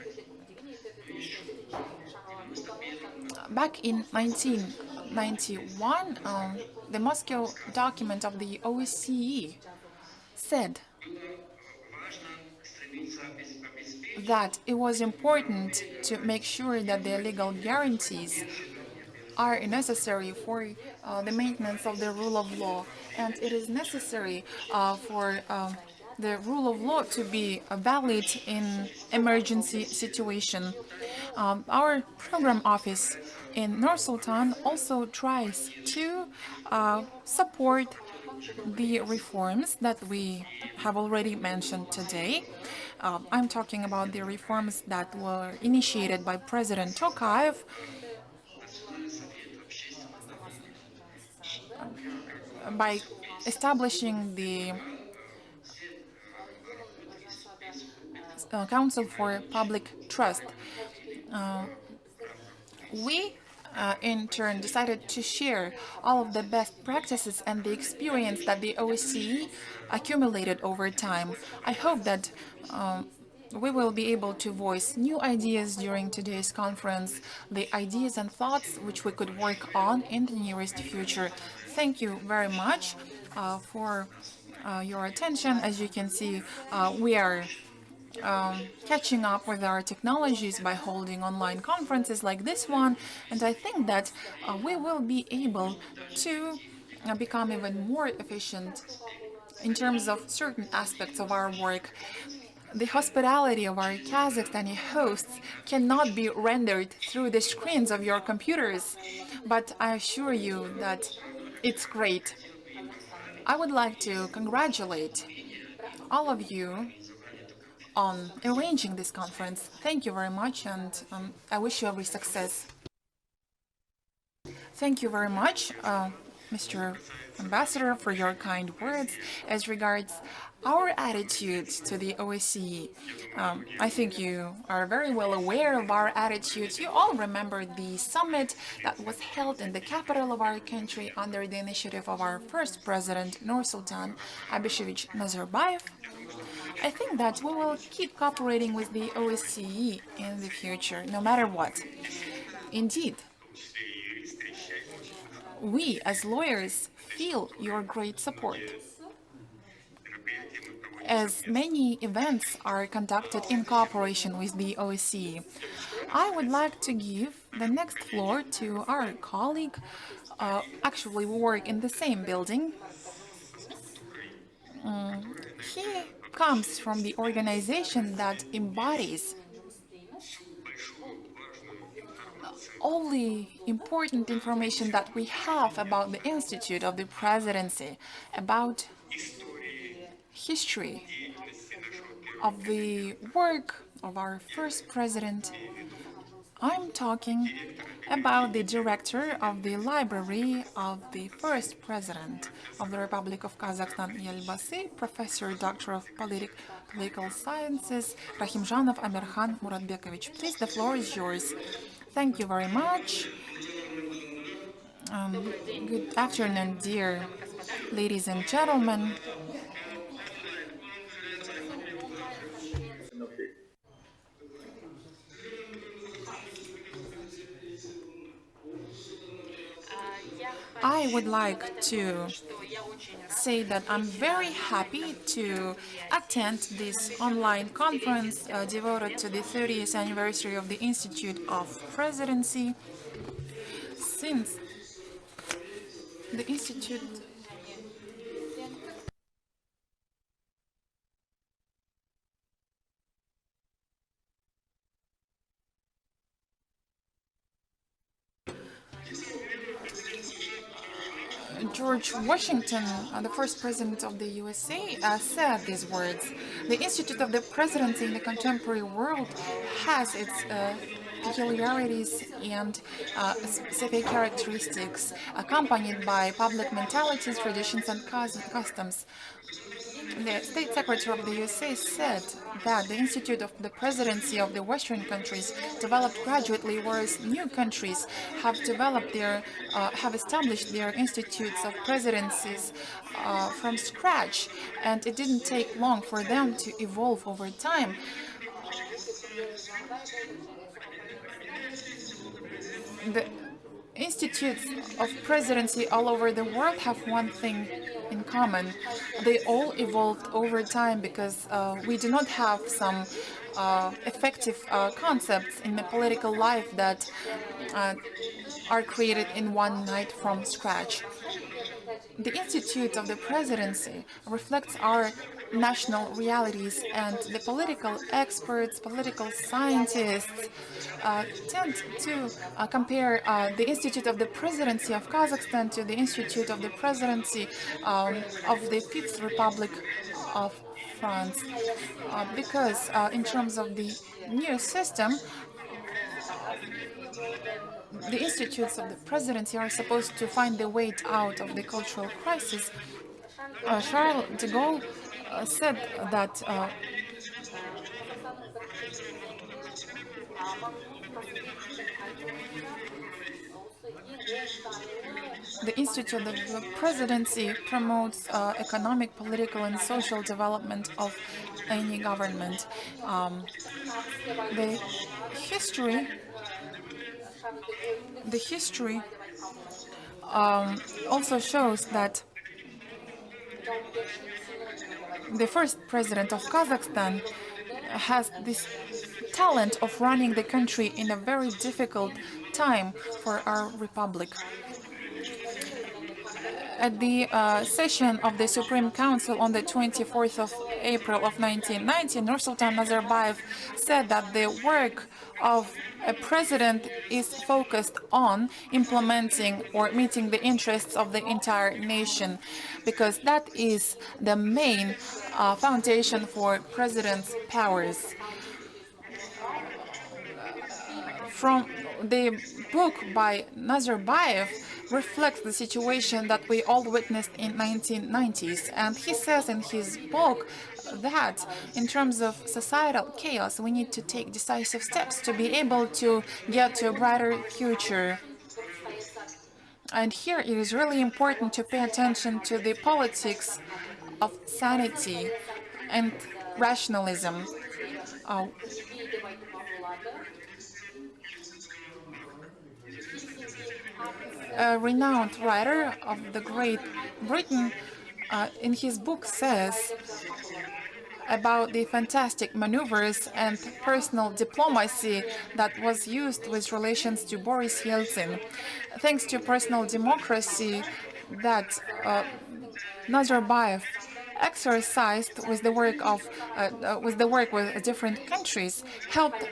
Back in 1991, the Moscow document of the OSCE said that it was important to make sure that the legal guarantees are necessary for the maintenance of the rule of law, and it is necessary for the rule of law to be valid in emergency situation. Our program office in Nur Sultan also tries to support the reforms that we have already mentioned today. I'm talking about the reforms that were initiated by President Tokayev by establishing the Council for Public Trust. We, in turn, decided to share all of the best practices and the experience that the OSCE accumulated over time. I hope that we will be able to voice new ideas during today's conference, the ideas and thoughts which we could work on in the nearest future. Thank you very much for your attention. As you can see, we are catching up with our technologies by holding online conferences like this one, and I think that we will be able to become even more efficient in terms of certain aspects of our work. The hospitality of our Kazakhstani hosts cannot be rendered through the screens of your computers, but I assure you that it's great. I would like to congratulate all of you on arranging this conference. Thank you very much, and I wish you every success. Thank you very much, Mr. Ambassador, for your kind words. As regards our attitude to the OSCE, I think you are very well aware of our attitudes. You all remember the summit that was held in the capital of our country under the initiative of our first president, Nursultan Abishevich Nazarbayev. I think that we will keep cooperating with the OSCE in the future, no matter what. Indeed, we as lawyers feel your great support, as many events are conducted in cooperation with the OSCE. I would like to give the next floor to our colleague. Actually, we work in the same building. He comes from the organization that embodies all the important information that we have about the Institute of the Presidency, about history of the work of our first president. I'm talking about the director of the library of the first president of the Republic of Kazakhstan, Yelbasi, Professor Doctor of Political Sciences, Rahimjanov Amirkhan Muratbekovich. Please, the floor is yours. Thank you very much. Good afternoon, dear ladies and gentlemen. I would like to say that I'm very happy to attend this online conference devoted to the 30th anniversary of the Institute of Presidency. Since the Institute George Washington, the first president of the USA, said these words: "The Institute of the Presidency in the contemporary world has its peculiarities and specific characteristics, accompanied by public mentalities, traditions, and customs." The State Secretary of the USA said that the Institute of the Presidency of the Western countries developed gradually, whereas new countries have established their institutes of presidencies from scratch, and it didn't take long for them to evolve over time. The institutes of presidency all over the world have one thing in common. They all evolved over time because we do not have some effective concepts in the political life that are created in one night from scratch. The Institute of the Presidency reflects our national realities, and the political experts, political scientists tend to compare the Institute of the Presidency of Kazakhstan to the Institute of the Presidency of the Fifth Republic of France, because in terms of the new system, the institutes of the presidency are supposed to find the way out of the cultural crisis. Charles de Gaulle said that the Institute of the Presidency promotes economic, political, and social development of any government. The history, the history also shows that the first president of Kazakhstan has this talent of running the country in a very difficult time for our republic. At the session of the Supreme Council on the 24th of April of 1990, Nursultan Nazarbayev said that the work of a president is focused on implementing or meeting the interests of the entire nation, because that is the main foundation for president's powers. From the book by Nazarbayev reflects the situation that we all witnessed in 1990s, and he says in his book that in terms of societal chaos we need to take decisive steps to be able to get to a brighter future. And here it is really important to pay attention to the politics of sanity and rationalism. A renowned writer of the Great Britain in his book says about the fantastic maneuvers and personal diplomacy that was used with relations to Boris Yeltsin. Thanks to personal democracy that Nazarbayev exercised with the work with different countries, helped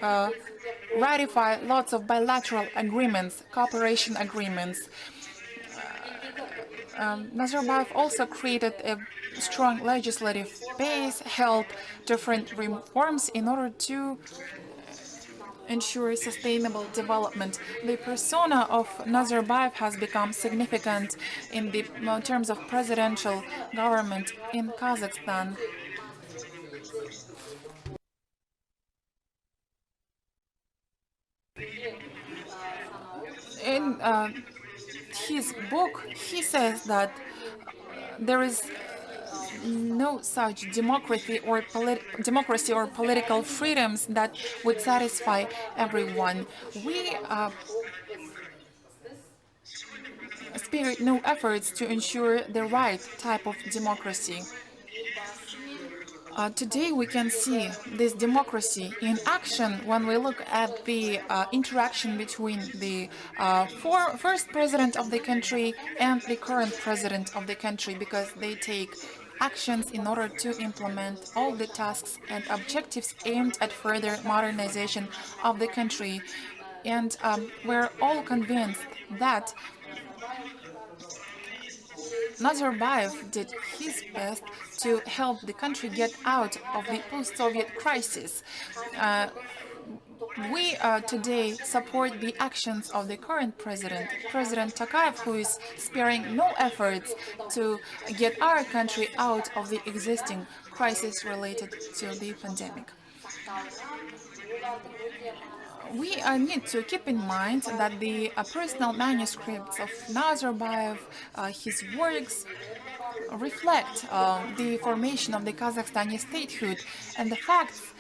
ratify lots of bilateral agreements, cooperation agreements. Nazarbayev also created a strong legislative base, held different reforms in order to ensure sustainable development. The persona of Nazarbayev has become significant in the terms of presidential government in Kazakhstan. In his book, he says that there is no such democracy or political freedoms that would satisfy everyone. We spared no efforts to ensure the right type of democracy. Today we can see this democracy in action when we look at the interaction between the first president of the country and the current president of the country, because they take actions in order to implement all the tasks and objectives aimed at further modernization of the country. And we're all convinced that Nazarbayev did his best to help the country get out of the post-Soviet crisis. We today support the actions of the current president, President Tokayev, who is sparing no efforts to get our country out of the existing crisis related to the pandemic. We need to keep in mind that the personal manuscripts of Nazarbayev, his works, reflect the formation of the Kazakhstani statehood, and the facts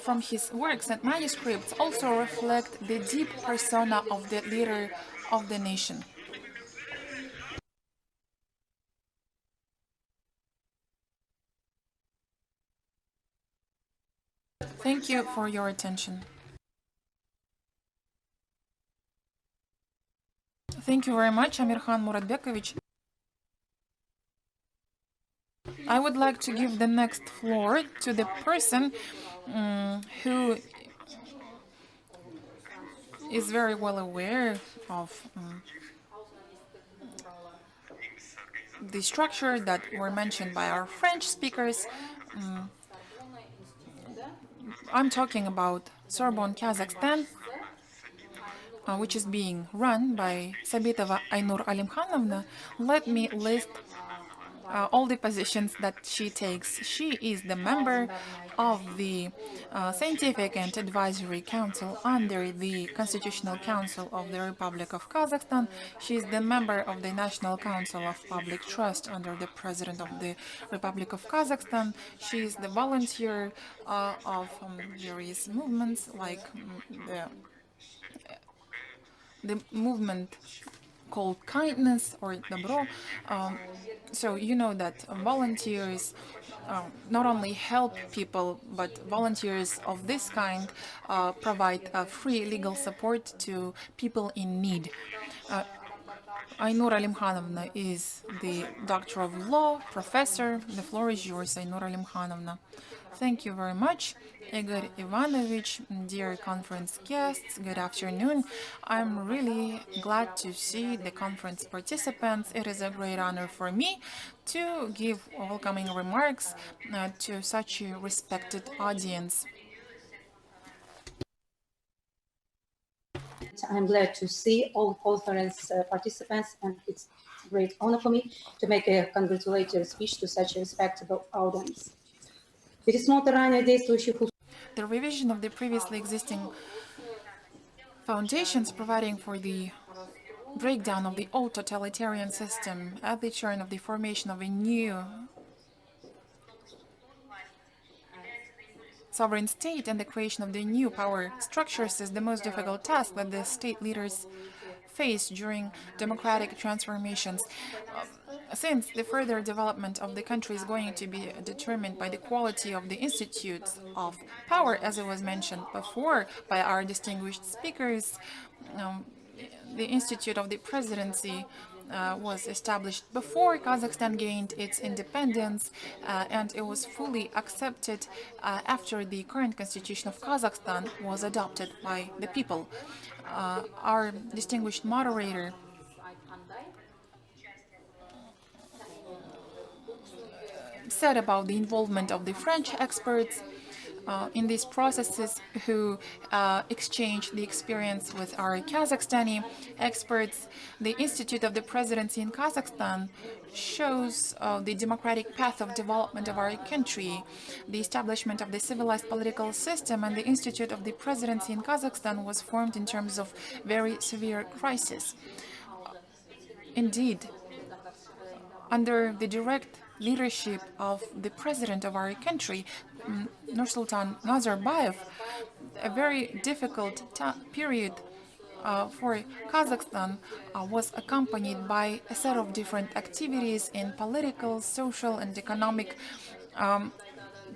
from his works and manuscripts also reflect the deep persona of the leader of the nation. Thank you for your attention. Thank you very much, Amirkhan Muratbekovich. I would like to give the next floor to the person who is very well aware of the structure that were mentioned by our French speakers. I'm talking about Sorbonne, Kazakhstan, which is being run by Sabitova Aynur Alimkhanovna. Let me list all the positions that she takes. She is the member of the Scientific and Advisory Council under the Constitutional Council of the Republic of Kazakhstan. She is the member of the National Council of Public Trust under the President of the Republic of Kazakhstan. She is the volunteer of various movements like the movement called kindness or dobro. So you know that volunteers not only help people, but volunteers of this kind provide free legal support to people in need. Aynur Alimkhanovna is the Doctor of Law, professor. The floor is yours, Aynur Alimkhanovna. Thank you very much, Igor Ivanovich, dear conference guests, good afternoon. I'm really glad to see the conference participants. It is a great honor for me to give welcoming remarks to such a respected audience.
I'm glad to see all conference participants, and it's a great honor for me to make a congratulatory speech to such a respectable audience.
The revision of the previously existing foundations providing for the breakdown of the old totalitarian system at the turn of the formation of a new sovereign state and the creation of the new power structures is the most difficult task that the state leaders face during democratic transformations. Since the further development of the country is going to be determined by the quality of the institutes of power, as it was mentioned before by our distinguished speakers, the Institute of the Presidency was established before Kazakhstan gained its independence, and it was fully accepted after the current Constitution of Kazakhstan was adopted by the people. Our distinguished moderator said about the involvement of the French experts in these processes who exchanged the experience with our Kazakhstani experts. The Institute of the Presidency in Kazakhstan shows the democratic path of development of our country. The establishment of the civilized political system and the Institute of the Presidency in Kazakhstan was formed in terms of very severe crisis. Indeed, under the direct leadership of the president of our country, Nursultan Nazarbayev, a very difficult period for Kazakhstan was accompanied by a set of different activities in political, social, and economic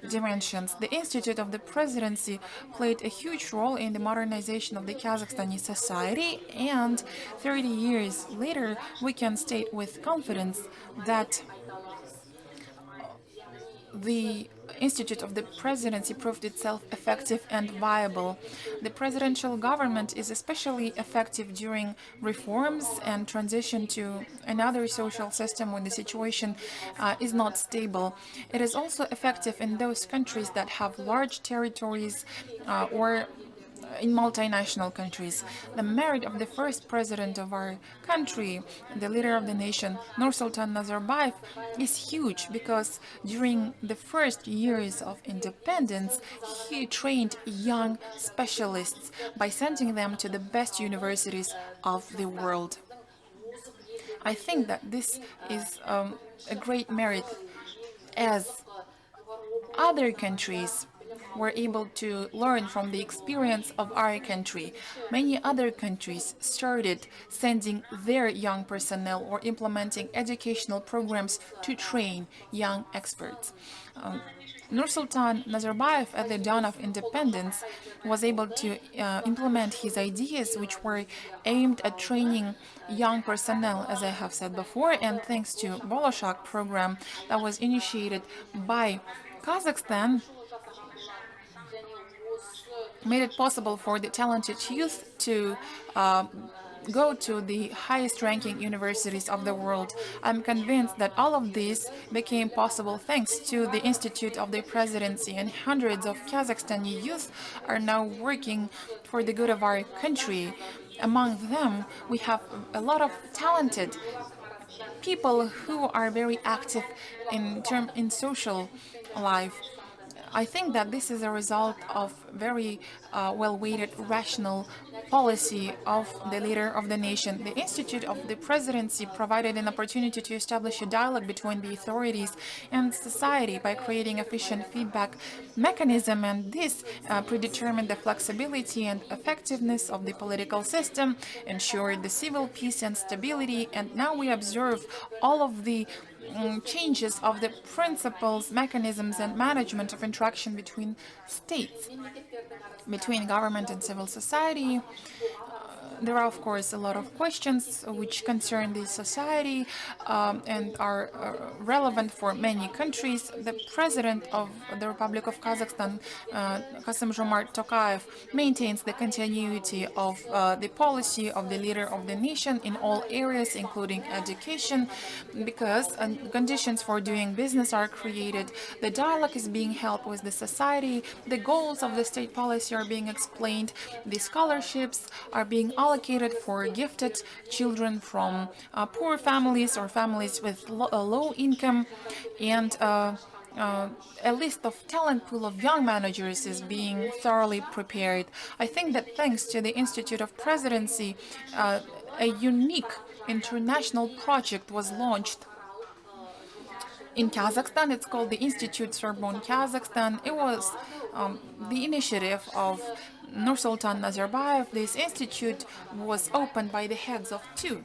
dimensions. The Institute of the Presidency played a huge role in the modernization of the Kazakhstani society, and 30 years later, we can state with confidence that the Institute of the Presidency proved itself effective and viable. The presidential government is especially effective during reforms and transition to another social system when the situation is not stable. It is also effective in those countries that have large territories or in multinational countries. The merit of the first president of our country, the leader of the nation, Nursultan Nazarbayev, is huge because during the first years of independence, he trained young specialists by sending them to the best universities of the world. I think that this is a great merit, as other countries were able to learn from the experience of our country. Many other countries started sending their young personnel or implementing educational programs to train young experts. Nursultan Nazarbayev, at the dawn of independence, was able to implement his ideas, which were aimed at training young personnel, as I have said before, and thanks to Boloshak program that was initiated by Kazakhstan, made it possible for the talented youth to go to the highest ranking universities of the world. I'm convinced that all of this became possible thanks to the Institute of the Presidency, and hundreds of Kazakhstani youth are now working for the good of our country. Among them, we have a lot of talented people who are very active in social life. I think that this is a result of very well-weighted, rational policy of the leader of the nation. The Institute of the Presidency provided an opportunity to establish a dialogue between the authorities and society by creating efficient feedback mechanism, and this predetermined the flexibility and effectiveness of the political system, ensured the civil peace and stability, and now we observe all of the changes of the principles, mechanisms, and management of interaction between states, between government and civil society. There are, of course, a lot of questions which concern the society and are relevant for many countries. The President of the Republic of Kazakhstan, Kassym-Jomart Tokayev, maintains the continuity of the policy of the leader of the nation in all areas, including education, because conditions for doing business are created. The dialogue is being held with the society. The goals of the state policy are being explained. The scholarships are being allocated for gifted children from poor families or families with low income, and a list of talent pool of young managers is being thoroughly prepared. I think that thanks to the Institute of Presidency, a unique international project was launched in Kazakhstan. It's called the Institute Sorbonne Kazakhstan. It was the initiative of Nursultan Nazarbayev. This institute was opened by the heads of two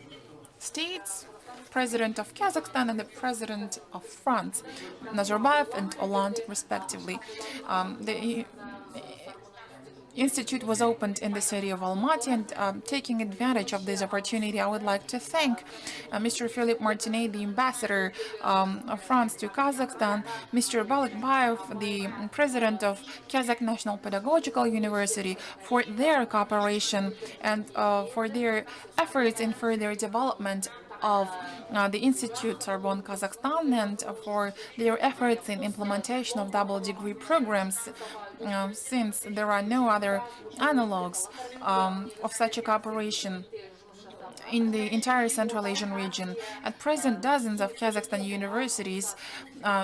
states, President of Kazakhstan and the President of France, Nazarbayev and Hollande, respectively. The Institute was opened in the city of Almaty, and taking advantage of this opportunity, I would like to thank Mr. Philippe Martinet, the ambassador of France to Kazakhstan, Mr. Balikbayev, the president of Kazakh National Pedagogical University, for their cooperation and for their efforts in further development of the Institute Sorbonne Kazakhstan, and for their efforts in implementation of double degree programs, since there are no other analogues of such a cooperation in the entire Central Asian region. At present, dozens of Kazakhstan universities,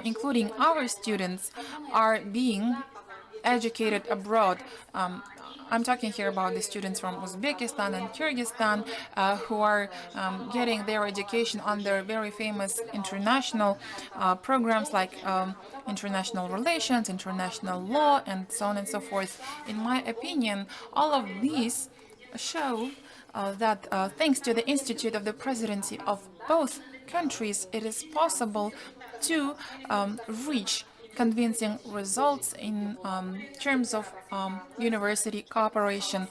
including our students, are being educated abroad. I'm talking here about the students from Uzbekistan and Kyrgyzstan who are getting their education under very famous international programs like international relations, international law, and so on and so forth. In my opinion, all of these show that thanks to the Institute of the Presidency of both countries, it is possible to reach convincing results in terms of university cooperation.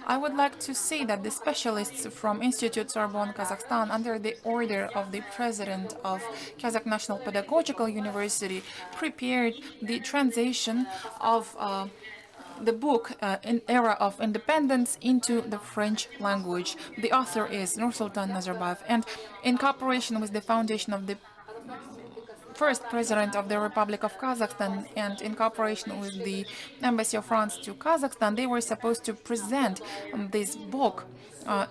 I would like to say that the specialists from Institute Sorbonne Kazakhstan, under the order of the president of Kazakh National Pedagogical University, prepared the translation of the book in Era of Independence into the French language. The author is Nursultan Nazarbayev, and in cooperation with the foundation of the first president of the Republic of Kazakhstan and in cooperation with the Embassy of France to Kazakhstan, they were supposed to present this book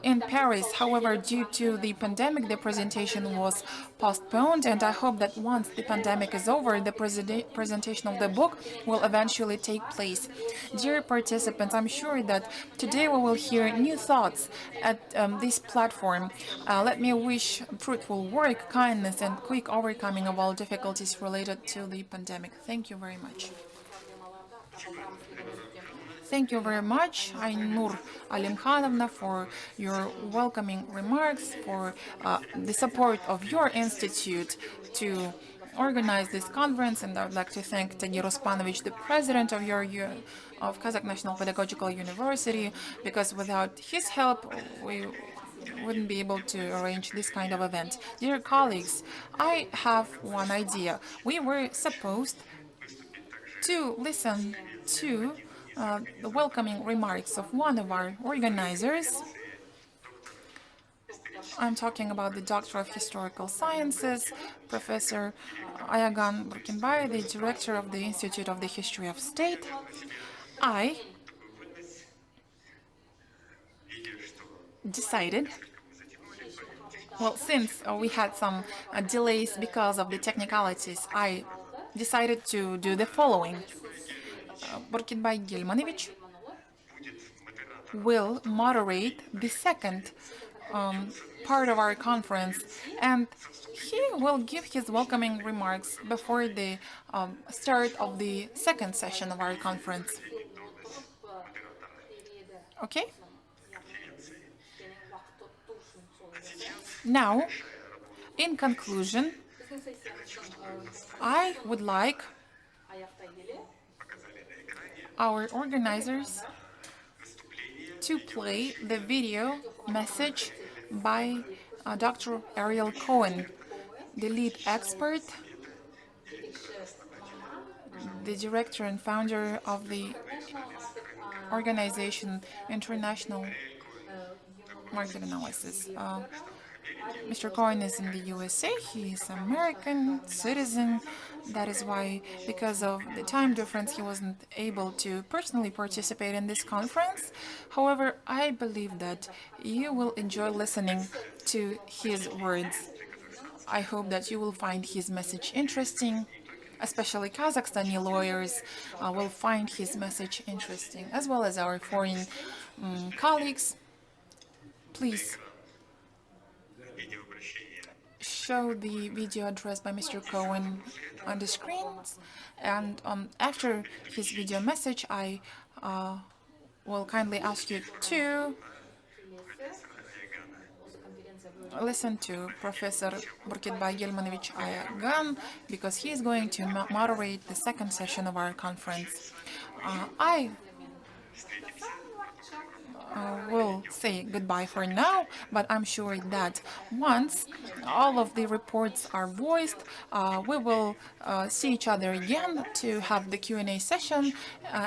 in Paris. However, due to the pandemic, the presentation was postponed, and I hope that once the pandemic is over, the presentation of the book will eventually take place. Dear participants, I'm sure that today we will hear new thoughts at this platform. Let me wish fruitful work, kindness, and quick overcoming of all difficulties related to the pandemic. Thank you very much. Thank you very much, Aynur Alimkhanovna, for your welcoming remarks, for the support of your institute to organize this conference. And I would like to thank Tagir Ospanovich, the president of of Kazakh National Pedagogical University, because without his help, we wouldn't be able to arrange this kind of event. Dear colleagues, I have one idea. We were supposed to listen to the welcoming remarks of one of our organizers. I'm talking about the Doctor of Historical Sciences, Professor Ayagan Burkinbay, the director of the Institute of the History of State. I decided, well, since we had some delays because of the technicalities, I decided to do the following. Burkinbay Gelmanovich will moderate the second part of our conference, and he will give his welcoming remarks before the start of the second session of our conference. Okay? Now, in conclusion, I would like our organizers to play the video message by Dr. Ariel Cohen, the lead expert, the director and founder of the organization International Market Analysis. Mr. Cohen is in the USA. He is American citizen. That is why, because of the time difference, he wasn't able to personally participate in this conference. However, I believe that you will enjoy listening to his words. I hope that you will find his message interesting. Especially Kazakhstani lawyers will find his message interesting, as well as our foreign colleagues. Please show the video addressed by Mr. Cohen on the screens, and after his video message, I will kindly ask you to listen to Professor Burkinbay Gelmanovich Ayagan, because he is going to moderate the second session of our conference. I will say goodbye for now, but I'm sure that once all of the reports are voiced, we will see each other again to have the Q&A session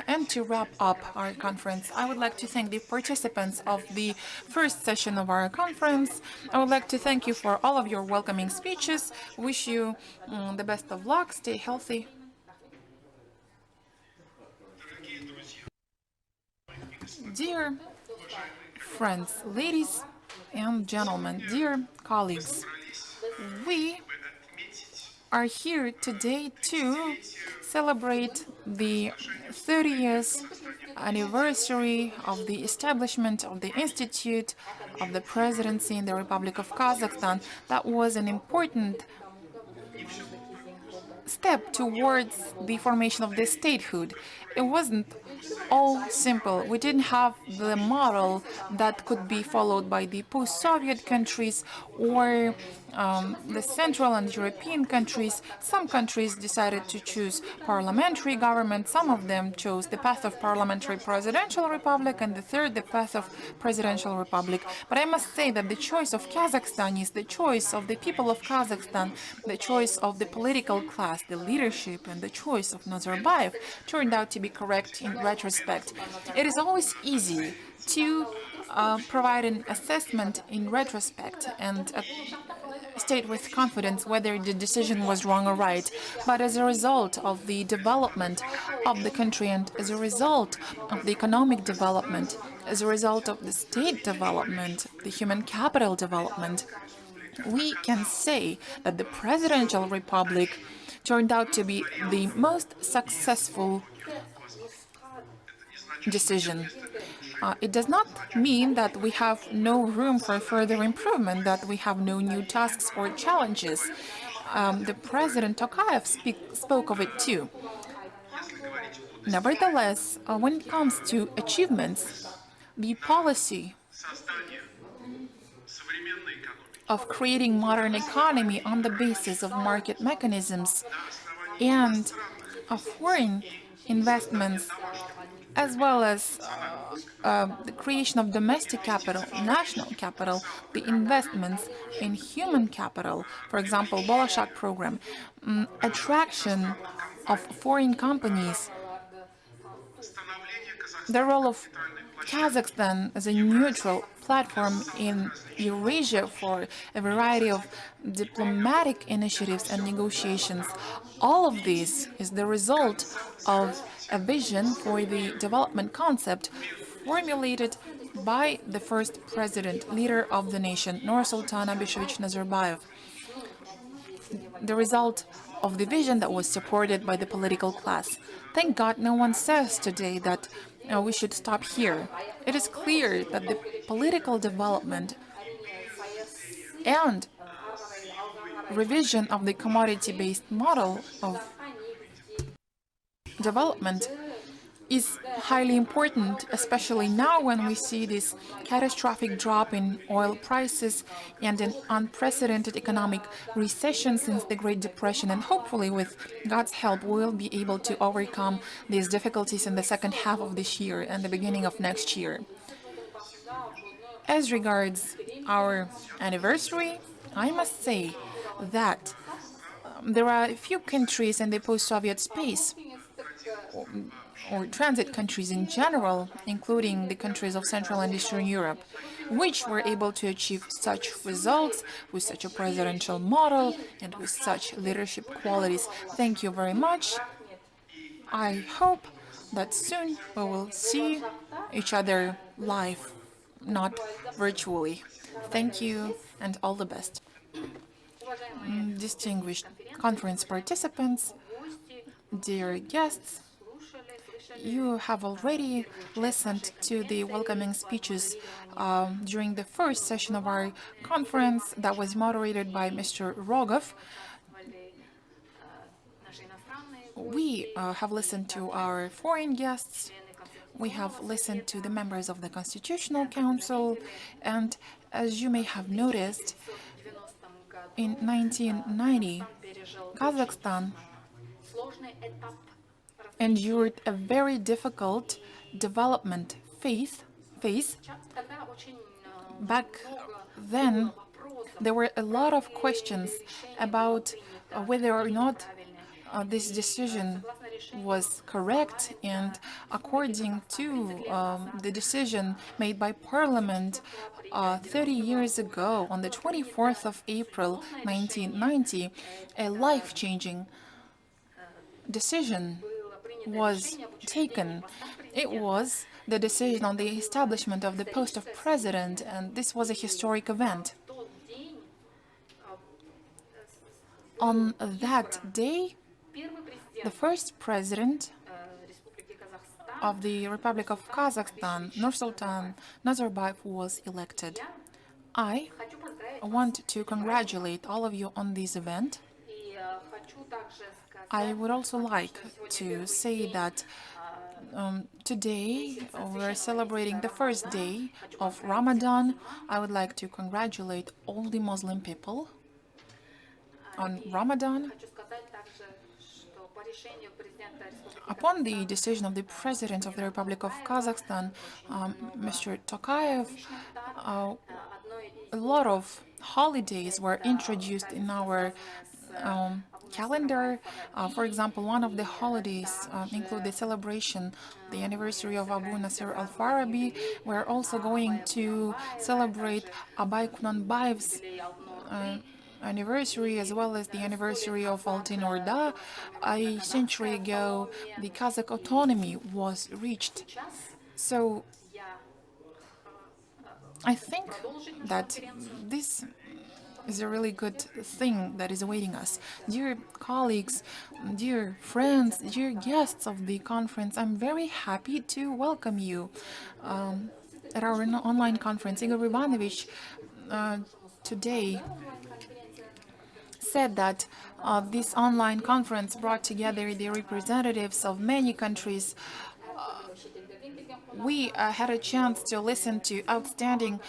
and to wrap up our conference. I would like to thank the participants of the first session of our conference. I would like to thank you for all of your welcoming speeches. Wish you the best of luck. Stay healthy. Dear friends, ladies and gentlemen, dear colleagues, we are here today to celebrate the 30th anniversary of the establishment of the Institute of the Presidency in the Republic of Kazakhstan. That was an important step towards the formation of this statehood. It wasn't all simple. We didn't have the model that could be followed by the post-Soviet countries or the Central and European countries. Some countries decided to choose parliamentary government. Some of them chose the path of parliamentary presidential republic, and the third, the path of presidential republic. But I must say that the choice of Kazakhstan is the choice of the people of Kazakhstan, the choice of the political class, the leadership, and the choice of Nazarbayev turned out to be correct in retrospect. It is always easy to provide an assessment in retrospect and state with confidence whether the decision was wrong or right. But as a result of the development of the country, and as a result of the economic development, as a result of the state development, the human capital development, we can say that the presidential republic turned out to be the most successful decision. It does not mean that we have no room for further improvement, that we have no new tasks or challenges. The President Tokayev spoke of it too. Nevertheless, when it comes to achievements, the policy of creating modern economy on the basis of market mechanisms and of foreign investments, as well as the creation of domestic capital, national capital, the investments in human capital, for example, Bolashak program, attraction of foreign companies, the role of Kazakhstan as a neutral platform in Eurasia for a variety of diplomatic initiatives and negotiations. All of this is the result of a vision for the development concept formulated by the first president, leader of the nation, Nursultan Abishevich Nazarbayev. The result of the vision that was supported by the political class. Thank God no one says today that we should stop here. It is clear that the political development and revision of the commodity-based model of development is highly important, especially now when we see this catastrophic drop in oil prices and an unprecedented economic recession since the Great Depression. And hopefully, with God's help, we'll be able to overcome these difficulties in the second half of this year and the beginning of next year. As regards our anniversary, I must say that there are a few countries in the post-Soviet space, or transit countries in general, including the countries of Central and Eastern Europe, which were able to achieve such results with such a presidential model and with such leadership qualities. Thank you very much. I hope that soon we will see each other live, not virtually. Thank you and all the best. Distinguished conference participants, dear guests, you have already listened to the welcoming speeches during the first session of our conference that was moderated by Mr. Rogov. We have listened to our foreign guests, we have listened to the members of the Constitutional Council, and as you may have noticed, in 1990, Kazakhstan endured a very difficult development phase. Back then, there were a lot of questions about whether or not this decision was correct, and according to the decision made by Parliament 30 years ago, on the 24th of April 1990, a life-changing decision was taken. It was the decision on the establishment of the post of president, and this was a historic event. On that day, the first president of the Republic of Kazakhstan, Nursultan Nazarbayev, was elected. I want to congratulate all of you on this event. I would also like to say that today we're celebrating the first day of Ramadan. I would like to congratulate all the Muslim people on Ramadan. Upon the decision of the President of the Republic of Kazakhstan, Mr. Tokayev, a lot of holidays were introduced in our calendar. For example, one of the holidays include the celebration, the anniversary of Abu Nasir al-Farabi. We're also going to celebrate Abay Kunanbayev's anniversary, as well as the anniversary of Altyn Orda. A century ago, the Kazakh autonomy was reached. So I think that this is a really good thing that is awaiting us. Dear colleagues, dear friends, dear guests of the conference, I'm very happy to welcome you at our online conference. Igor Ivanovich today said that this online conference brought together the representatives of many countries. We had a chance to listen to outstanding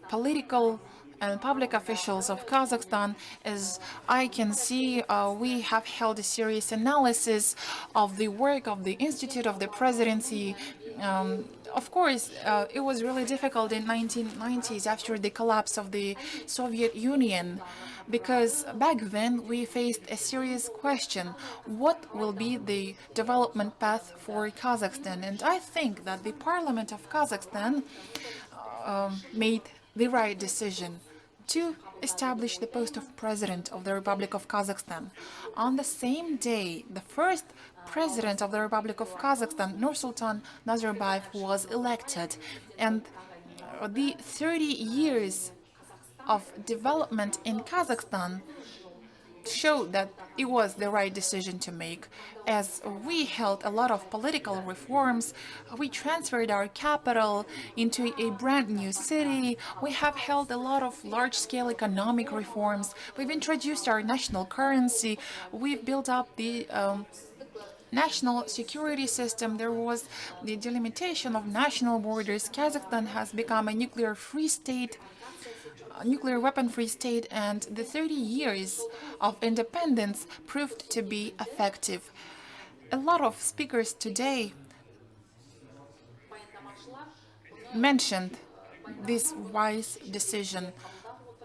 political and public officials of Kazakhstan. As I can see, we have held a serious analysis of the work of the Institute of the Presidency. Of course, it was really difficult in 1990s after the collapse of the Soviet Union, because back then we faced a serious question: what will be the development path for Kazakhstan? And I think that the Parliament of Kazakhstan made the right decision to establish the post of President of the Republic of Kazakhstan. On the same day, the first President of the Republic of Kazakhstan, Nursultan Nazarbayev, was elected. And the 30 years of development in Kazakhstan showed that it was the right decision to make, as we held a lot of political reforms. We transferred our capital into a brand new city. We have held a lot of large-scale economic reforms. We've introduced our national currency. We've built up the national security system. There was the delimitation of national borders. Kazakhstan has become a nuclear-free state, nuclear weapon-free state, and the 30 years of independence proved to be effective. A lot of speakers today mentioned this wise decision.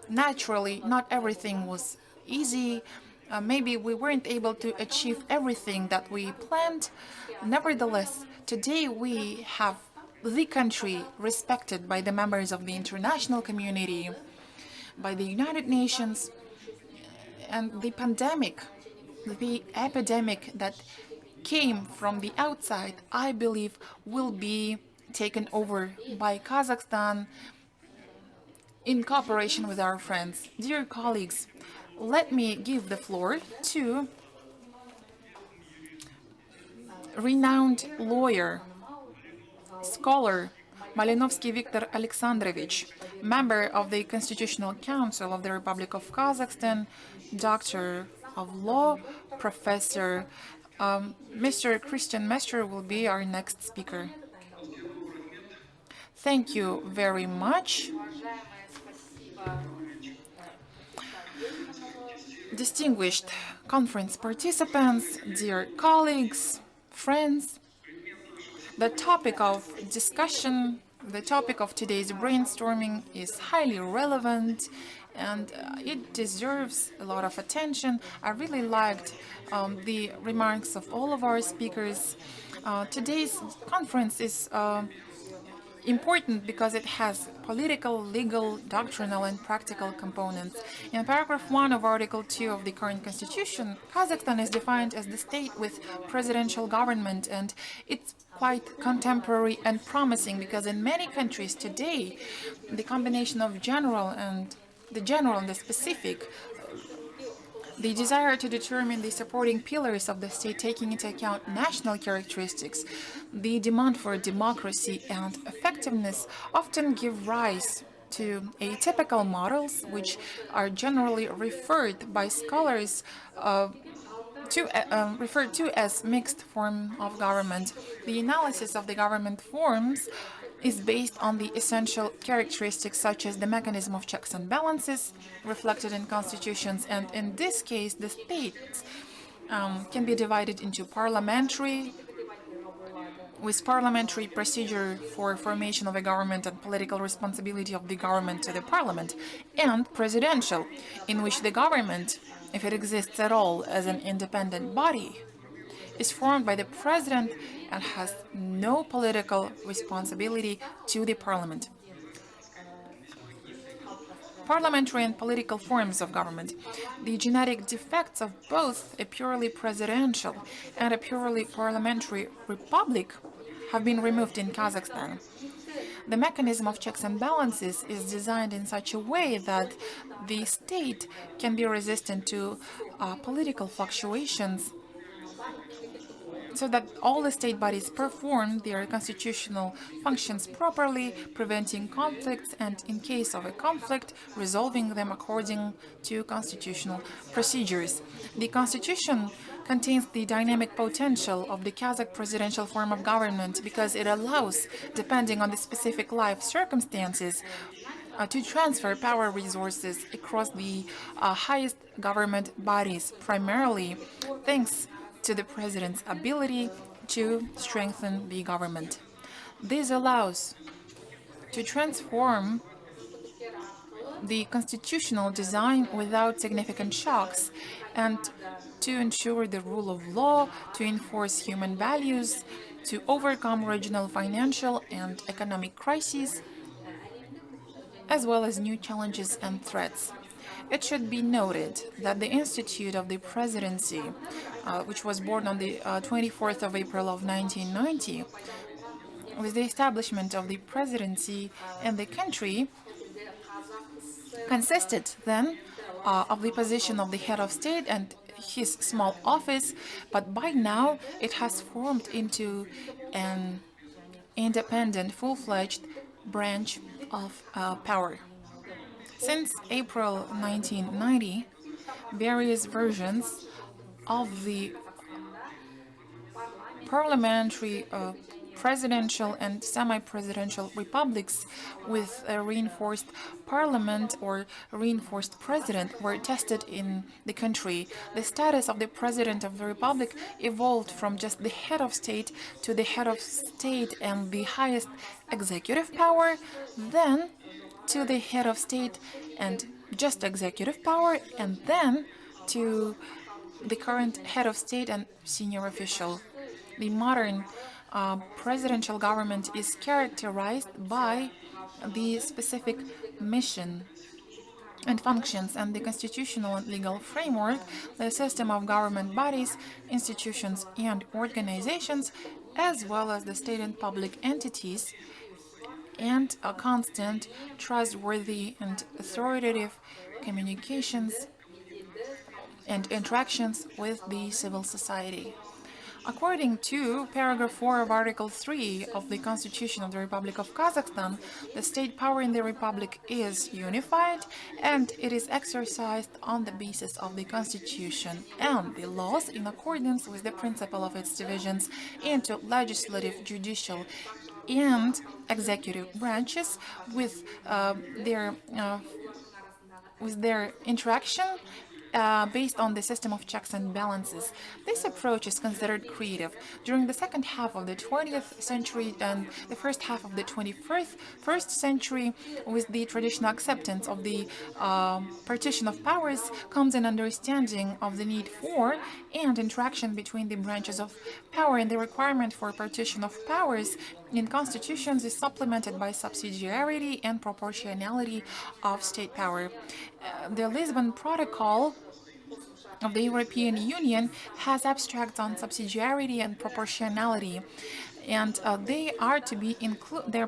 Naturally, not everything was easy. Maybe we weren't able to achieve everything that we planned. Nevertheless, today we have the country respected by the members of the international community, by the United Nations, and the pandemic, the epidemic that came from the outside, I believe, will be taken over by Kazakhstan in cooperation with our friends. Dear colleagues, let me give the floor to renowned lawyer, scholar, Malinovsky Viktor Alexandrovich, member of the Constitutional Council of the Republic of Kazakhstan, Doctor of Law, Professor. Mr. Christian Messer will be our next speaker. Thank you very much. Distinguished conference participants, dear colleagues, friends, the topic of discussion, the topic of today's brainstorming is highly relevant, and it deserves a lot of attention. I really liked the remarks of all of our speakers. Today's conference is important because it has political, legal, doctrinal, and practical components. In paragraph 1 of Article 2 of the current constitution, Kazakhstan is defined as the state with presidential government, and it's quite contemporary and promising, because in many countries today, the combination of general and the specific, the desire to determine the supporting pillars of the state, taking into account national characteristics, the demand for democracy and effectiveness, often give rise to atypical models, which are generally referred by scholars referred to as mixed form of government. The analysis of the government forms is based on the essential characteristics such as the mechanism of checks and balances reflected in constitutions, and in this case the states can be divided into parliamentary, with parliamentary procedure for formation of a government and political responsibility of the government to the parliament, and presidential, in which the government, if it exists at all as an independent body, is formed by the president and has no political responsibility to the parliament. Parliamentary and political forms of government. The genetic defects of both a purely presidential and a purely parliamentary republic have been removed in Kazakhstan. The mechanism of checks and balances is designed in such a way that the state can be resistant to political fluctuations, so that all the state bodies perform their constitutional functions properly, preventing conflicts and, in case of a conflict, resolving them according to constitutional procedures. The constitution contains the dynamic potential of the Kazakh presidential form of government because it allows, depending on the specific life circumstances, to transfer power resources across the highest government bodies, primarily thanks to the president's ability to strengthen the government. This allows to transform the constitutional design without significant shocks and to ensure the rule of law, to enforce human values, to overcome regional financial and economic crises, as well as new challenges and threats. It should be noted that the Institute of the Presidency, which was born on the 24th of April of 1990, with the establishment of the presidency in the country, consisted then of the position of the head of state and his small office, but by now it has formed into an independent, full-fledged branch of power. Since April 1990, various versions of the parliamentary, presidential and semi-presidential republics with a reinforced parliament or reinforced president were tested in the country. The status of the president of the republic evolved from just the head of state to the head of state and the highest executive power, then to the head of state and just executive power, and then to the current head of state and senior official. The modern presidential government is characterized by the specific mission and functions and the constitutional and legal framework, the system of government bodies, institutions and organizations, as well as the state and public entities, and a constant, trustworthy and authoritative communications and interactions with the civil society. According to paragraph 4 of Article 3 of the Constitution of the Republic of Kazakhstan, the state power in the Republic is unified and it is exercised on the basis of the Constitution and the laws in accordance with the principle of its divisions into legislative, judicial, and executive branches with their interaction based on the system of checks and balances. This approach is considered creative. During the second half of the 20th century and the first half of the 21st century, with the traditional acceptance of the partition of powers, comes an understanding of the need for and interaction between the branches of power, and the requirement for partition of powers in constitutions is supplemented by subsidiarity and proportionality of state power. The Lisbon Protocol of the European Union has abstracts on subsidiarity and proportionality, and they are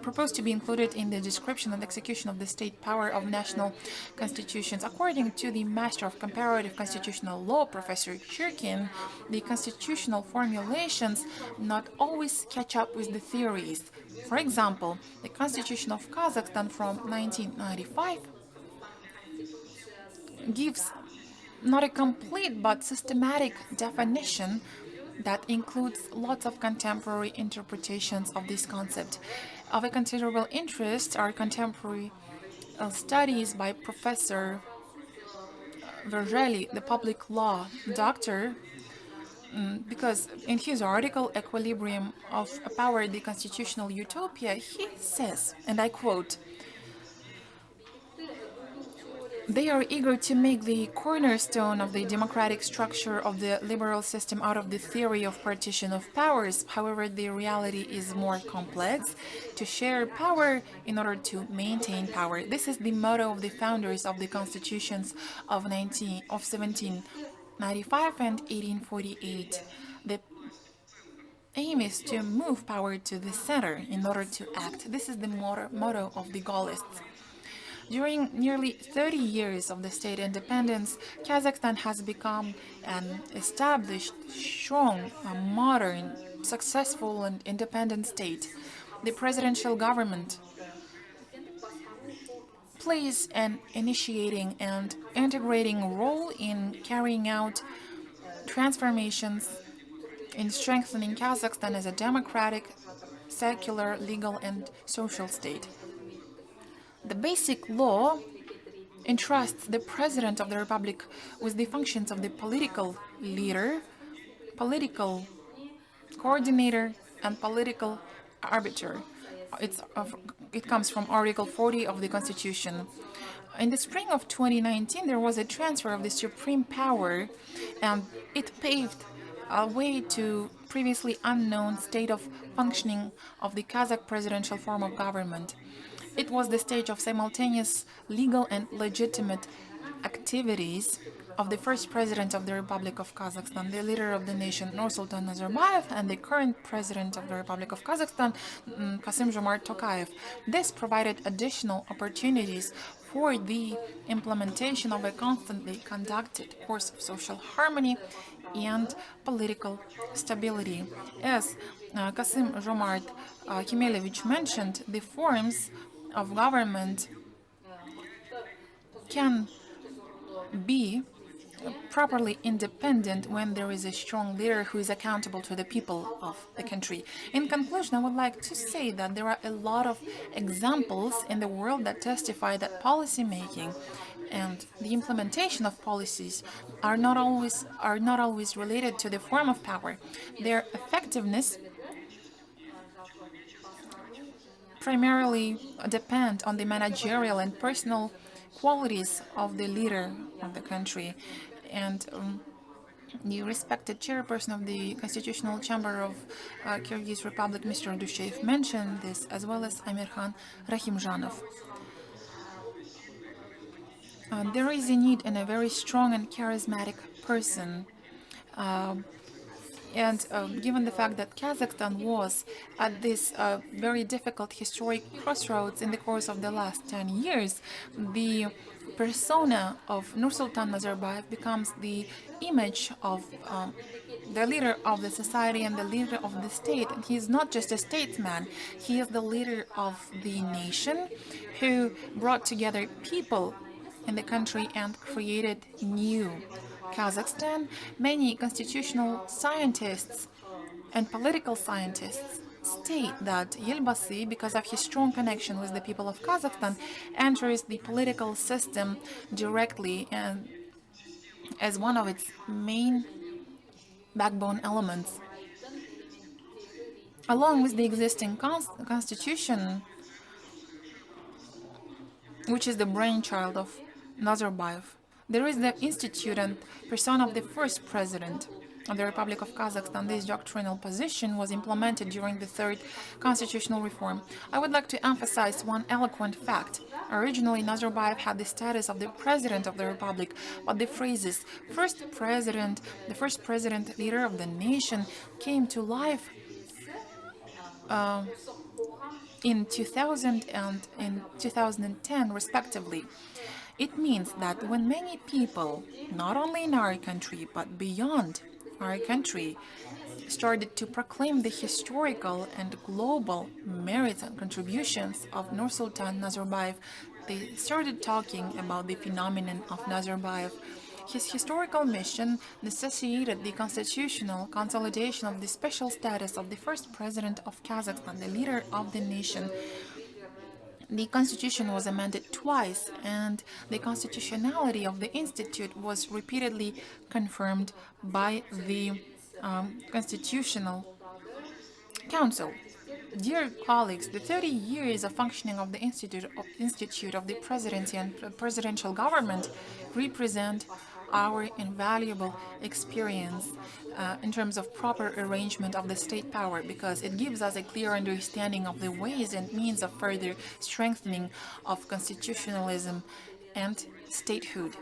proposed to be included in the description and execution of the state power of national constitutions. According to the Master of Comparative Constitutional Law, Professor Chirkin, the constitutional formulations not always catch up with the theories. For example, the Constitution of Kazakhstan from 1995 gives not a complete but systematic definition that includes lots of contemporary interpretations of this concept. Of a considerable interest are contemporary studies by Professor Vergeli, the public law doctor, because in his article, Equilibrium of Power, the Constitutional Utopia, he says, and I quote, "They are eager to make the cornerstone of the democratic structure of the liberal system out of the theory of partition of powers. However, the reality is more complex: to share power in order to maintain power." This is the motto of the founders of the constitutions of 1795 and 1848. The aim is to move power to the center in order to act. This is the motto of the Gaullists. During nearly 30 years of the state independence, Kazakhstan has become an established, strong, modern, successful, and independent state. The presidential government plays an initiating and integrating role in carrying out transformations in strengthening Kazakhstan as a democratic, secular, legal, and social state. The basic law entrusts the President of the Republic with the functions of the political leader, political coordinator, and political arbiter. It comes from Article 40 of the Constitution. In the spring of 2019, there was a transfer of the supreme power, and it paved a way to previously unknown state of functioning of the Kazakh presidential form of government. It was the stage of simultaneous legal and legitimate activities of the first president of the Republic of Kazakhstan, the leader of the nation, Nursultan Nazarbayev, and the current president of the Republic of Kazakhstan, Kassym-Jomart Tokayev. This provided additional opportunities for the implementation of a constantly conducted course of social harmony and political stability. As Kassym-Jomart Kemelyevich mentioned, the forms of government can be properly independent when there is a strong leader who is accountable to the people of the country. In conclusion, I would like to say that there are a lot of examples in the world that testify that policy making and the implementation of policies are not always related to the form of power. Their effectiveness primarily depend on the managerial and personal qualities of the leader of the country. And the respected chairperson of the Constitutional Chamber of Kyrgyz Republic, Mr. Dushev, mentioned this, as well as Amirkhan Rahimjanov. There is a need in a very strong and charismatic person. Given the fact that Kazakhstan was at this very difficult historic crossroads in the course of the last 10 years, the persona of Nursultan Nazarbayev becomes the image of the leader of the society and the leader of the state. And he is not just a statesman, he is the leader of the nation who brought together people in the country and created new Kazakhstan. Many constitutional scientists and political scientists state that Yelbasi, because of his strong connection with the people of Kazakhstan, enters the political system directly and as one of its main backbone elements. Along with the existing constitution, which is the brainchild of Nazarbayev, there is the institute and persona of the first president of the Republic of Kazakhstan. This doctrinal position was implemented during the third constitutional reform. I would like to emphasize one eloquent fact. Originally, Nazarbayev had the status of the president of the Republic, but the phrases first president, the first president, leader of the nation came to life in 2000 and in 2010, respectively. It means that when many people, not only in our country, but beyond our country, started to proclaim the historical and global merits and contributions of Nursultan Nazarbayev, they started talking about the phenomenon of Nazarbayev. His historical mission necessitated the constitutional consolidation of the special status of the first president of Kazakhstan, the leader of the nation. The constitution was amended twice, and the constitutionality of the institute was repeatedly confirmed by the Constitutional Council. Dear colleagues, the 30 years of functioning of the Institute of the Presidency and Presidential Government represent our invaluable experience in terms of proper arrangement of the state power, because it gives us a clear understanding of the ways and means of further strengthening of constitutionalism and statehood.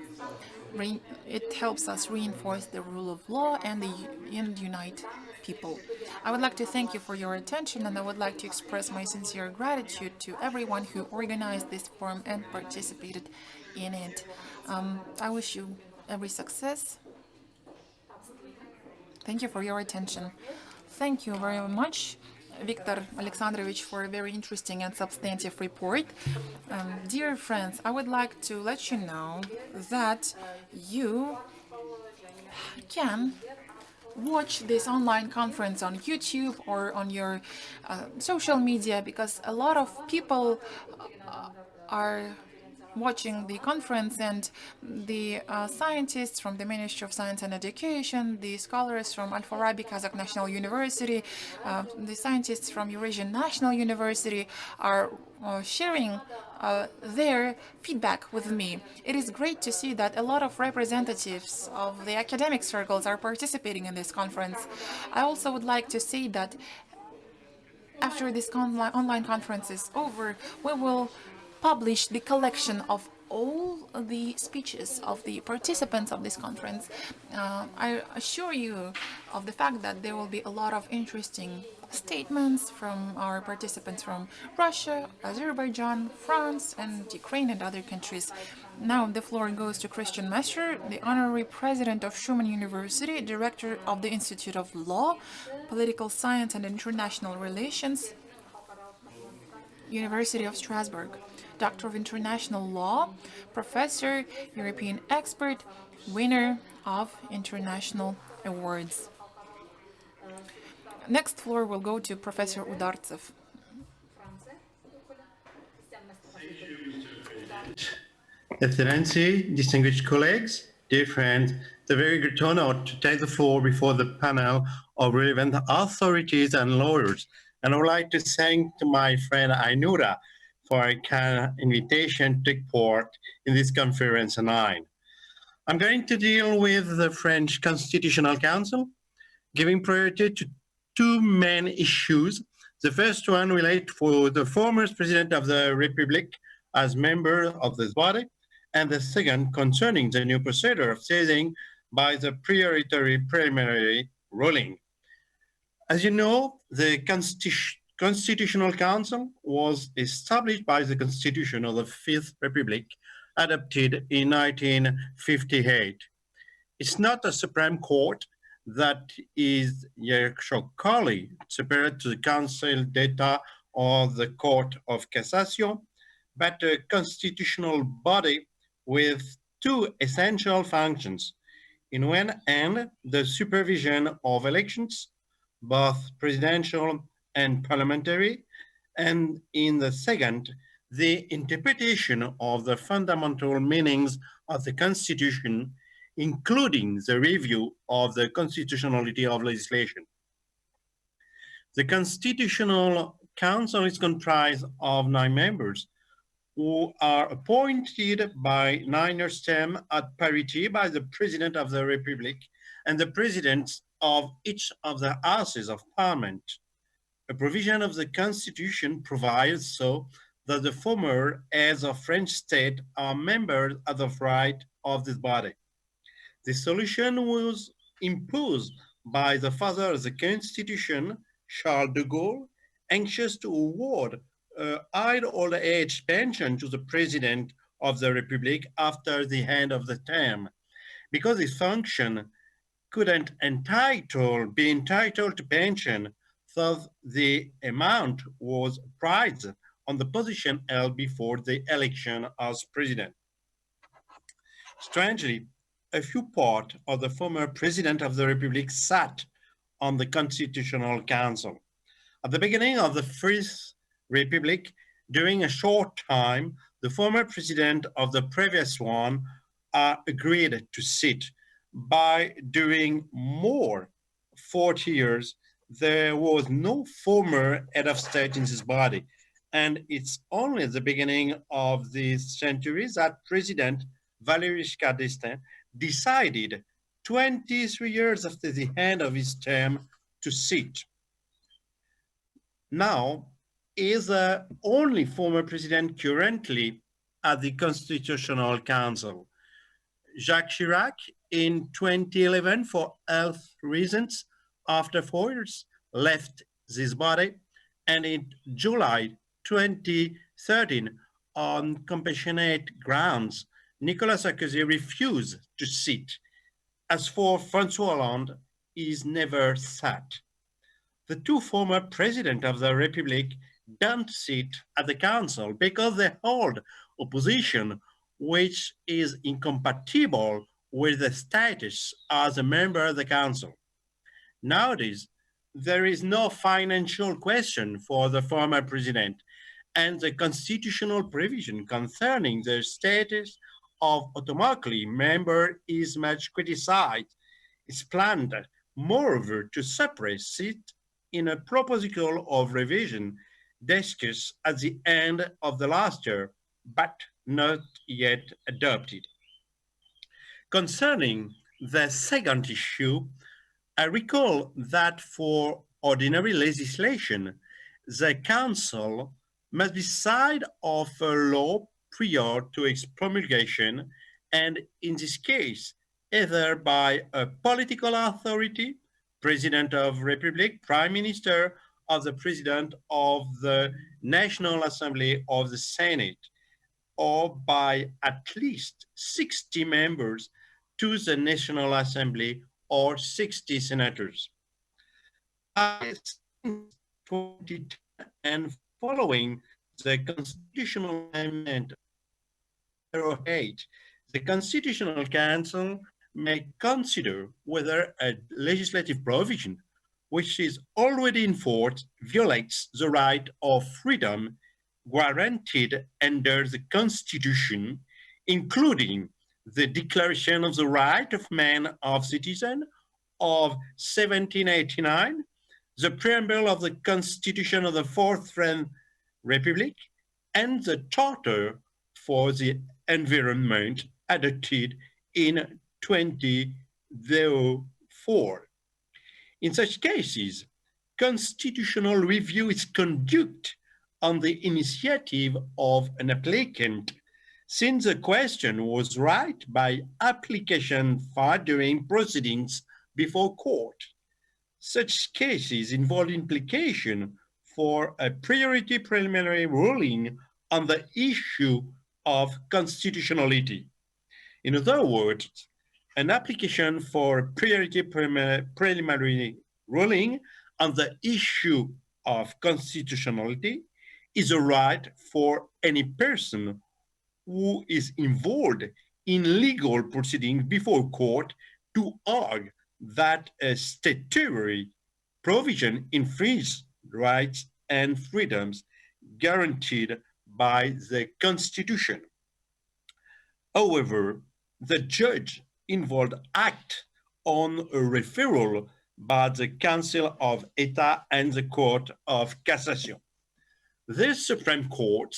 It helps us reinforce the rule of law and unite people. I would like to thank you for your attention, and I would like to express my sincere gratitude to everyone who organized this forum and participated in it. I wish you every success. Thank you for your attention. Thank you very much, Viktor Alexandrovich, for a very interesting and substantive report. Dear friends, I would like to let you know that you can watch this online conference on YouTube or on your social media, because a lot of people are watching the conference, and the scientists from the Ministry of Science and Education, the scholars from Al-Farabi Kazakh National University, the scientists from Eurasian National University are sharing their feedback with me. It is great to see that a lot of representatives of the academic circles are participating in this conference. I also would like to say that after this online conference is over, we will publish the collection of all the speeches of the participants of this conference. I assure you of the fact that there will be a lot of interesting statements from our participants from Russia, Azerbaijan, France, and Ukraine and other countries. Now the floor goes to Christian Messer, the Honorary President of Schumann University, Director of the Institute of Law, Political Science and International Relations, University of Strasbourg, Doctor of International Law, Professor, European expert, winner of international awards. Next floor will go to Professor Udartsev.
Excellency, distinguished colleagues, dear friends, it's a very great honor to take the floor before the panel of relevant authorities and lawyers. And I would like to thank my friend Ainura for a kind invitation to take part in this conference tonight. I'm going to deal with the French Constitutional Council, giving priority to two main issues. The first one relates to the former President of the Republic as member of this body, and the second concerning the new procedure of seizing by the priority preliminary ruling. As you know, the Constitutional Council was established by the Constitution of the Fifth Republic, adopted in 1958. It's not a Supreme Court that is hierarchically superior to the Council d'État or the Court of Cassation, but a constitutional body with two essential functions. In one hand, the supervision of elections, both presidential and parliamentary, and in the second, the interpretation of the fundamental meanings of the Constitution, including the review of the constitutionality of legislation. The Constitutional Council is comprised of 9 members who are appointed by 9-year term at parity by the President of the Republic and the Presidents of each of the Houses of Parliament. A provision of the Constitution provides so that the former heads of French state are members of right of this body. This solution was imposed by the father of the Constitution, Charles de Gaulle, anxious to award a high old age pension to the President of the Republic after the end of the term, because his function couldn't be entitled to pension, thus the amount was prized on the position held before the election as president. Strangely, a few part of the former President of the Republic sat on the Constitutional Council. At the beginning of the First Republic, during a short time, the former President of the previous one agreed to sit. By doing more 40 years, there was no former head of state in this body. And it's only at the beginning of this century that President Valéry Giscard d'Estaing decided 23 years after the end of his term to sit. Now, he is the only former president currently at the Constitutional Council. Jacques Chirac, in 2011, for health reasons, after 4 years, left this body, and in July 2013, on compassionate grounds, Nicolas Sarkozy refused to sit. As for François Hollande, he is never sat. The two former presidents of the Republic don't sit at the Council because they hold a position which is incompatible with the status as a member of the Council. Nowadays, there is no financial question for the former president, and the constitutional provision concerning the status of automatically member is much criticized. It's planned, moreover, to suppress it in a proposal of revision discussed at the end of the last year, but not yet adopted. Concerning the second issue, I recall that for ordinary legislation, the Council must decide of a law prior to its promulgation, and in this case, either by a political authority, President of Republic, Prime Minister, or the President of the National Assembly of the Senate, or by at least 60 members to the National Assembly or 60 senators. Since 2010 and following the constitutional amendment 08, the Constitutional Council may consider whether a legislative provision which is already in force violates the right of freedom guaranteed under the Constitution, including the Declaration of the Right of Man of Citizen of 1789, the preamble of the Constitution of the Fourth French Republic, and the Charter for the Environment adopted in 2004. In such cases, constitutional review is conducted on the initiative of an applicant, since the question was raised by application filed during proceedings before court. Such cases involve implication for a priority preliminary ruling on the issue of constitutionality. In other words, an application for a priority preliminary ruling on the issue of constitutionality is a right for any person who is involved in legal proceedings before court to argue that a statutory provision infringes rights and freedoms guaranteed by the Constitution. However, the judge involved act on a referral by the Council of État and the Court of Cassation. The Supreme Court,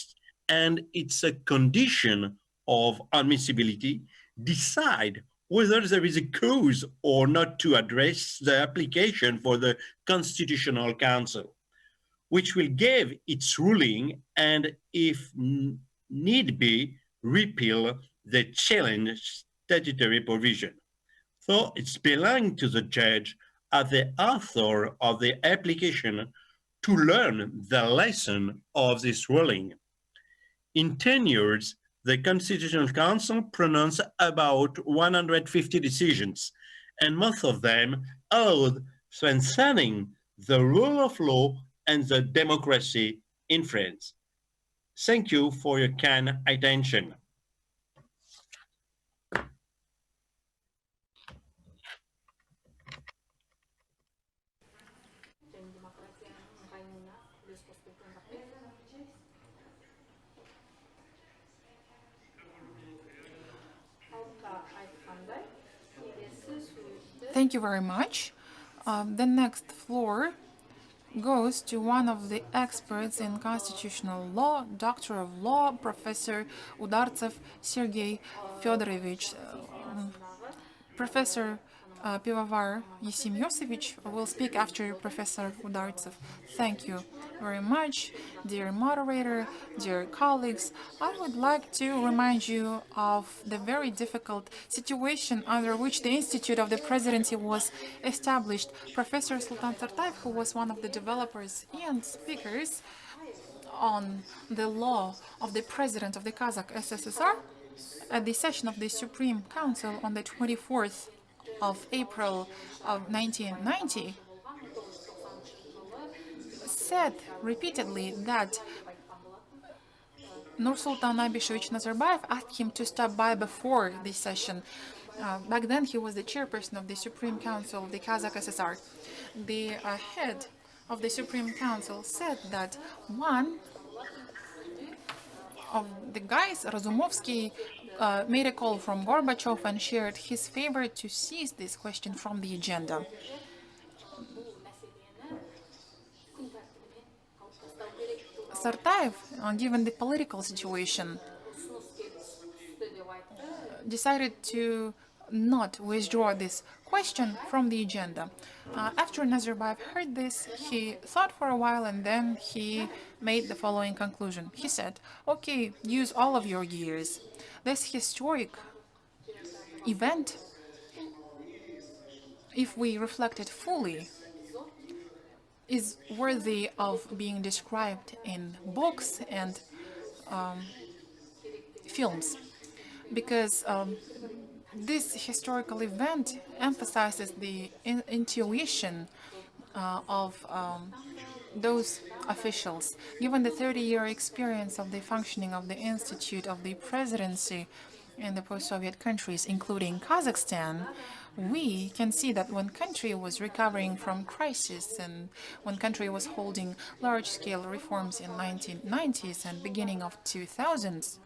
and it's a condition of admissibility, decide whether there is a cause or not to address the application for the Constitutional Council, which will give its ruling and, if need be, repeal the challenged statutory provision. So it's belonging to the judge as the author of the application to learn the lesson of this ruling. In 10 years, the Constitutional Council pronounced about 150 decisions, and most of them allowed strengthening the rule of law and the democracy in France. Thank you for your kind attention.
Thank you very much. The next floor goes to one of the experts in constitutional law, Doctor of Law, Professor Udartsev Sergei Fyodorovich. Professor Pivovar Yesim will speak after Professor Udartsev. Thank you very much, dear moderator, dear colleagues. I would like to remind you of the very difficult situation under which the Institute of the Presidency was established. Professor Sultan Sartayev, who was one of the developers and speakers on the law of the President of the Kazakh SSR, at the session of the Supreme Council on the 24th of April of 1990, said repeatedly that Nursultan Abishevich Nazarbayev asked him to stop by before the session. Back then, he was the chairperson of the Supreme Council of the Kazakh SSR. The head of the Supreme Council said that one of the guys, Razumovsky, made a call from Gorbachev and shared his favor to seize this question from the agenda. Sartayev, given the political situation, decided to not withdraw this question from the agenda. After Nazarbayev heard this, he thought for a while and then he made the following conclusion. He said, okay, use all of your gears. This historic event, if we reflect it fully, is worthy of being described in books and films, because this historical event emphasizes the intuition of those officials. Given the 30-year experience of the functioning of the Institute of the Presidency in the post-Soviet countries, including Kazakhstan, we can see that when country was recovering from crisis and when country was holding large-scale reforms in 1990s and beginning of 2000s,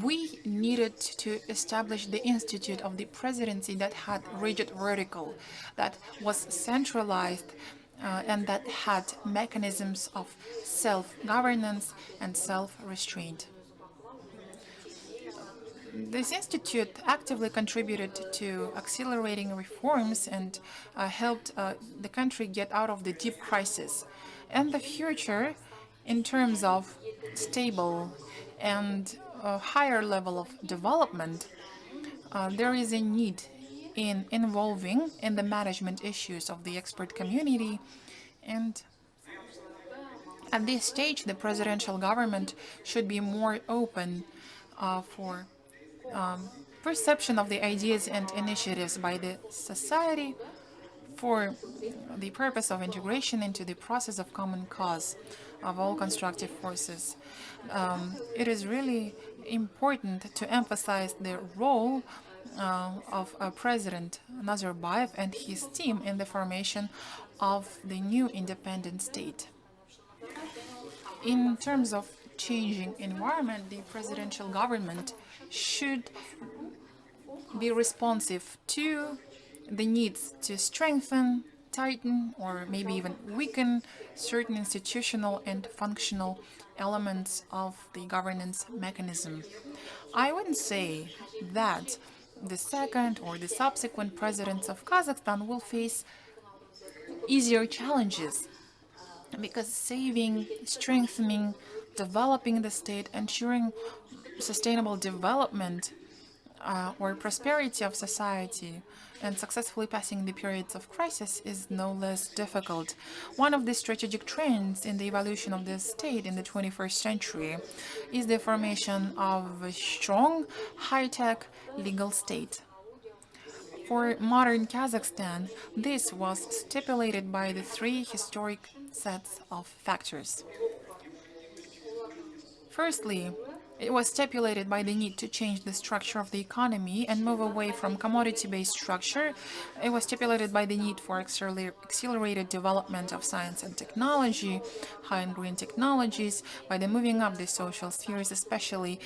we needed to establish the Institute of the Presidency that had rigid vertical, that was centralized, and that had mechanisms of self-governance and self-restraint. This institute actively contributed to accelerating reforms and helped the country get out of the deep crisis. And the future, in terms of stable and a higher level of development, there is a need in involving in the management issues of the expert community. And at this stage, the presidential government should be more open for perception of the ideas and initiatives by the society for the purpose of integration into the process of common cause of all constructive forces. It is really important to emphasize the role of President Nazarbayev and his team in the formation of the new independent state. In terms of changing environment, the presidential government should be responsive to the needs to strengthen, tighten, or maybe even weaken certain institutional and functional elements of the governance mechanism. I wouldn't say that the second or the subsequent presidents of Kazakhstan will face easier challenges, because saving, strengthening, developing the state, ensuring sustainable development or prosperity of society, and successfully passing the periods of crisis is no less difficult. One of the strategic trends in the evolution of the state in the 21st century is the formation of a strong, high-tech legal state. For modern Kazakhstan, this was stipulated by the three historic sets of factors. Firstly, it was stipulated by the need to change the structure of the economy and move away from commodity-based structure. It was stipulated by the need for accelerated development of science and technology, high and green technologies, by the moving up the social spheres, especially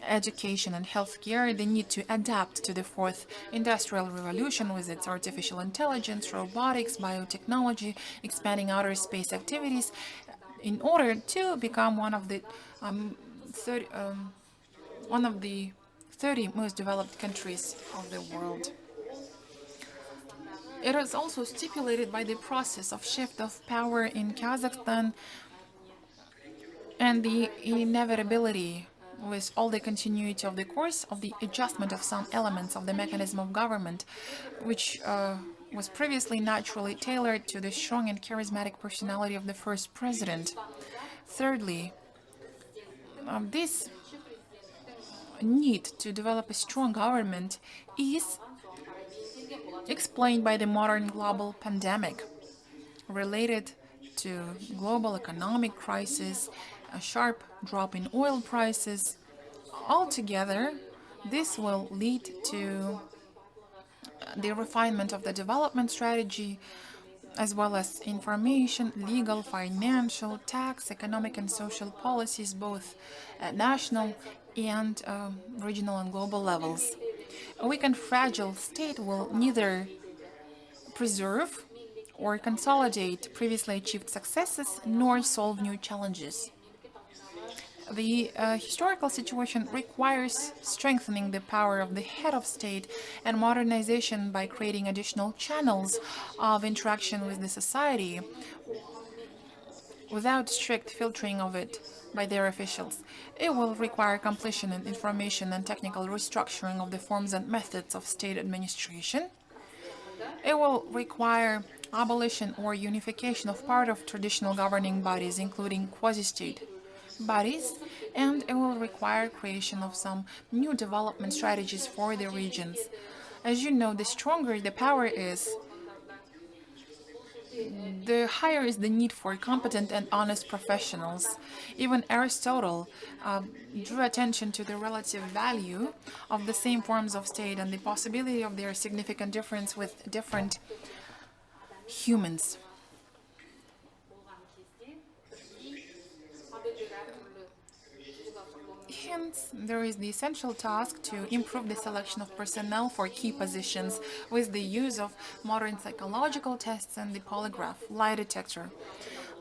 education and healthcare, the need to adapt to the fourth industrial revolution with its artificial intelligence, robotics, biotechnology, expanding outer space activities, in order to become one of the 30 most developed countries of the world. It is also stipulated by the process of shift of power in Kazakhstan and the inevitability with all the continuity of the course of the adjustment of some elements of the mechanism of government, which was previously naturally tailored to the strong and charismatic personality of the first president. Thirdly, this need to develop a strong government is explained by the modern global pandemic related to global economic crisis, a sharp drop in oil prices. Altogether, this will lead to the refinement of the development strategy, as well as information, legal, financial, tax, economic and social policies, both at national and regional and global levels. A weak and fragile state will neither preserve or consolidate previously achieved successes nor solve new challenges. The historical situation requires strengthening the power of the head of state and modernization by creating additional channels of interaction with the society without strict filtering of it by their officials. It will require completion and information and technical restructuring of the forms and methods of state administration. It will require abolition or unification of part of traditional governing bodies, including quasi-state bodies, and it will require creation of some new development strategies for the regions. As you know, the stronger the power is, the higher is the need for competent and honest professionals. Even Aristotle drew attention to the relative value of the same forms of state and the possibility of their significant difference with different humans. Hence, there is the essential task to improve the selection of personnel for key positions with the use of modern psychological tests and the polygraph lie detector.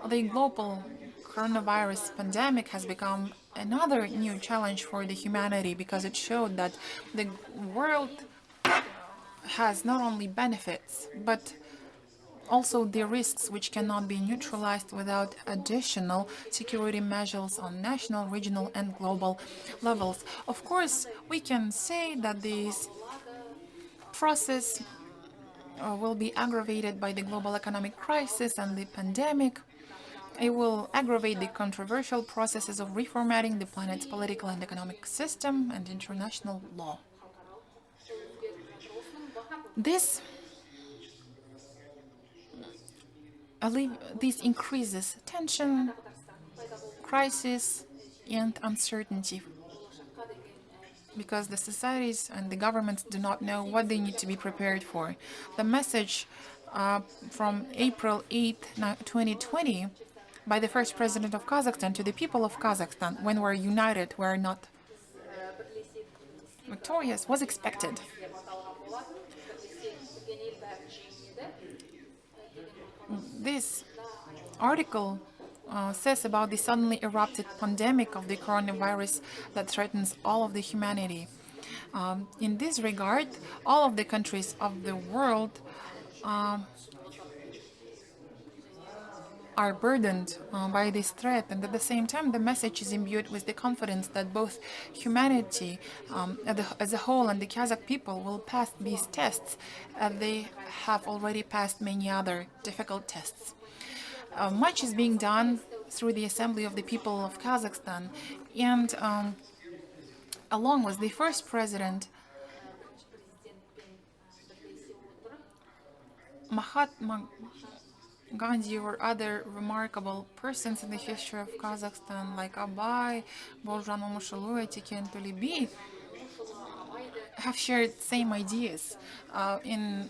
The global coronavirus pandemic has become another new challenge for the humanity because it showed that the world has not only benefits, but also the risks which cannot be neutralized without additional security measures on national, regional and global levels. Of course, we can say that this process will be aggravated by the global economic crisis and the pandemic. It will aggravate the controversial processes of reformatting the planet's political and economic system and international law. This increases tension, crisis, and uncertainty because the societies and the governments do not know what they need to be prepared for. The message from April 8, 2020, by the first president of Kazakhstan to the people of Kazakhstan, when we're united, we're not victorious, was expected. This article says about the suddenly erupted pandemic of the coronavirus that threatens all of the humanity. In this regard, all of the countries of the world are burdened by this threat, and at the same time the message is imbued with the confidence that both humanity as a whole and the Kazakh people will pass these tests, as they have already passed many other difficult tests. Much is being done through the Assembly of the People of Kazakhstan, and along with the first president, Mahatma Gandhi, or other remarkable persons in the history of Kazakhstan like Abay, Boljan Momosulu, Etiken Tolibi, have shared same ideas in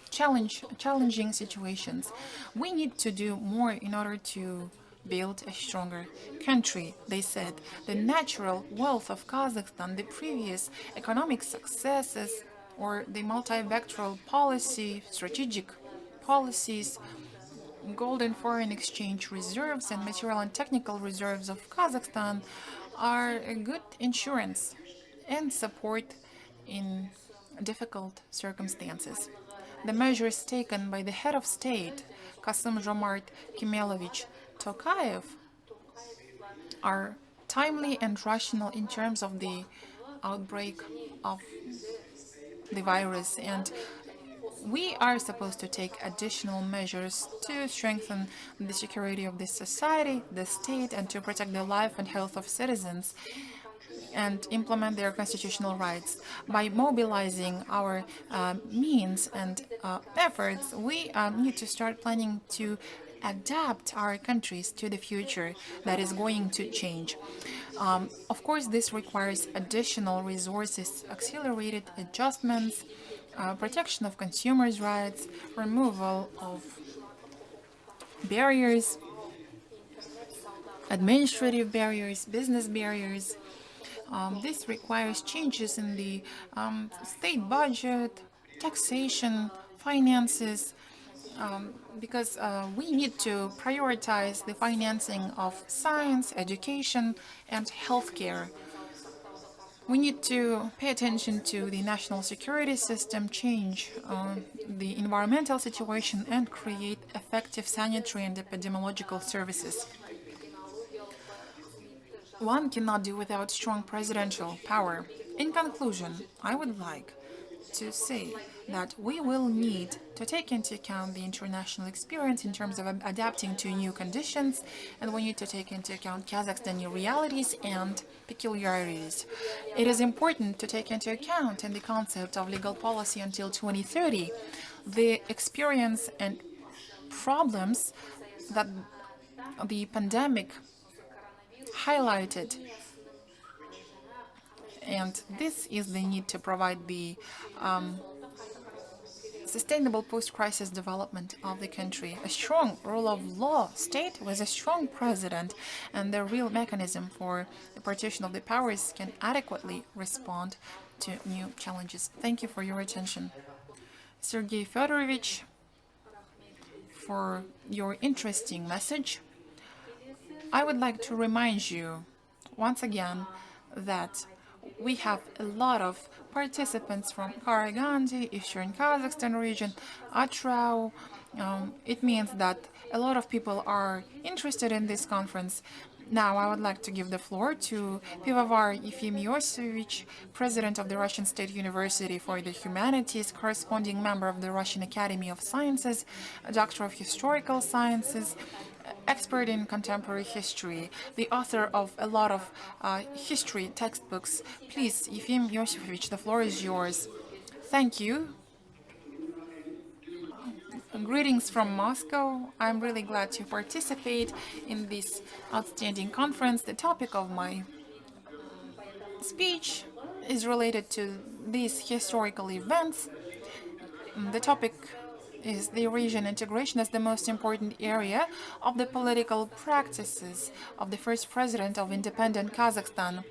challenging situations. We need to do more in order to build a stronger country, they said. The natural wealth of Kazakhstan, the previous economic successes, or the multi-vectoral policy, strategic policies, gold and foreign exchange reserves, and material and technical reserves of Kazakhstan are a good insurance and support in difficult circumstances. The measures taken by the head of state, Kasım-Jomart Kemelovich Tokayev, are timely and rational in terms of the outbreak of the virus, and we are supposed to take additional measures to strengthen the security of the society, the state, and to protect the life and health of citizens and implement their constitutional rights. By mobilizing our means and efforts, we need to start planning to adapt our countries to the future that is going to change. Of course, this requires additional resources, accelerated adjustments, protection of consumers' rights, removal of barriers, administrative barriers, business barriers. This requires changes in the state budget, taxation, finances, because we need to prioritize the financing of science, education, and healthcare. We need to pay attention to the national security system, change the environmental situation, and create effective sanitary and epidemiological services. One cannot do without strong presidential power. In conclusion, I would like to say that we will need to take into account the international experience in terms of adapting to new conditions, and we need to take into account Kazakhstani realities and peculiarities. It is important to take into account in the concept of legal policy until 2030 the experience and problems that the pandemic highlighted, and this is the need to provide the sustainable post-crisis development of the country. A strong rule of law state with a strong president and the real mechanism for the partition of the powers can adequately respond to new challenges. Thank you for your attention. Sergei Fedorovich, for your interesting message. I would like to remind you once again that we have a lot of participants from Karaganda, Eastern Kazakhstan region, Atrau. It means that a lot of people are interested in this conference. Now I would like to give the floor to Pivovar Yefim Yosevich, President of the Russian State University for the Humanities, corresponding member of the Russian Academy of Sciences, a Doctor of Historical Sciences, expert in contemporary history, the author of a lot of history textbooks. Please, Yefim Yosefovich, the floor is yours. Thank you. Greetings from Moscow. I'm really glad to participate in this outstanding conference. The topic of my speech is related to these historical events. The topic is the Eurasian integration as the most important area of the political practices of the first president of independent Kazakhstan.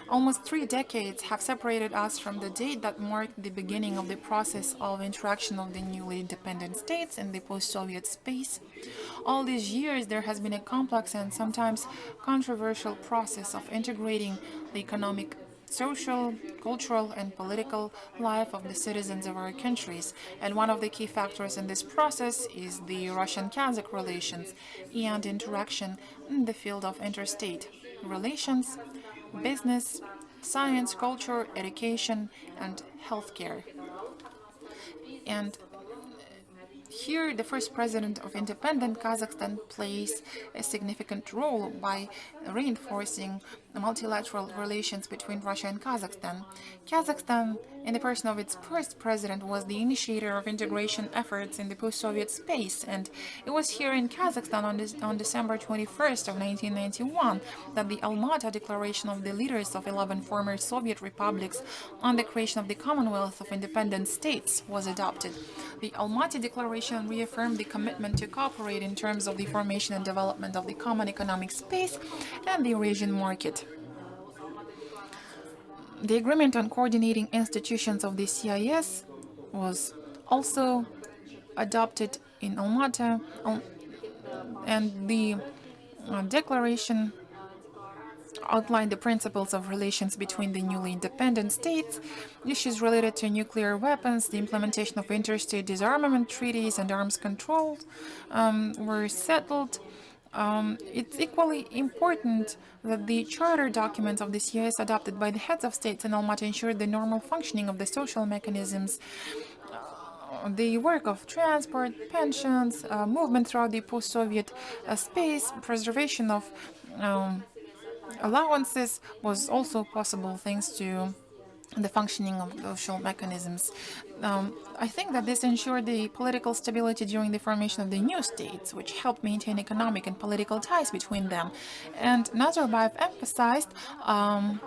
Almost 3 decades have separated us from the date that marked the beginning of the process of interaction of the newly independent states in the post-Soviet space. All these years, there has been a complex and sometimes controversial process of integrating the economic, social, cultural, and political life of the citizens of our countries. And one of the key factors in this process is the Russian-Kazakh relations and interaction in the field of interstate relations, business, science, culture, education, and healthcare. And here, the first president of independent Kazakhstan plays a significant role by reinforcing the multilateral relations between Russia and Kazakhstan. Kazakhstan, in the person of its first president, was the initiator of integration efforts in the post-Soviet space, and it was here in Kazakhstan on December 21st of 1991 that the Almaty Declaration of the leaders of 11 former Soviet republics on the creation of the Commonwealth of Independent States was adopted. The Almaty Declaration reaffirmed the commitment to cooperate in terms of the formation and development of the common economic space and the Eurasian market. The agreement on coordinating institutions of the CIS was also adopted in Almaty, and the declaration outlined the principles of relations between the newly independent states. Issues related to nuclear weapons, the implementation of interstate disarmament treaties and arms control were settled. It's equally important that the charter documents of the CIS adopted by the heads of states in Almaty ensured the normal functioning of the social mechanisms, the work of transport, pensions, movement throughout the post-Soviet space, preservation of allowances was also possible thanks to the functioning of social mechanisms. I think that this ensured the political stability during the formation of the new states, which helped maintain economic and political ties between them. And Nazarbayev emphasized on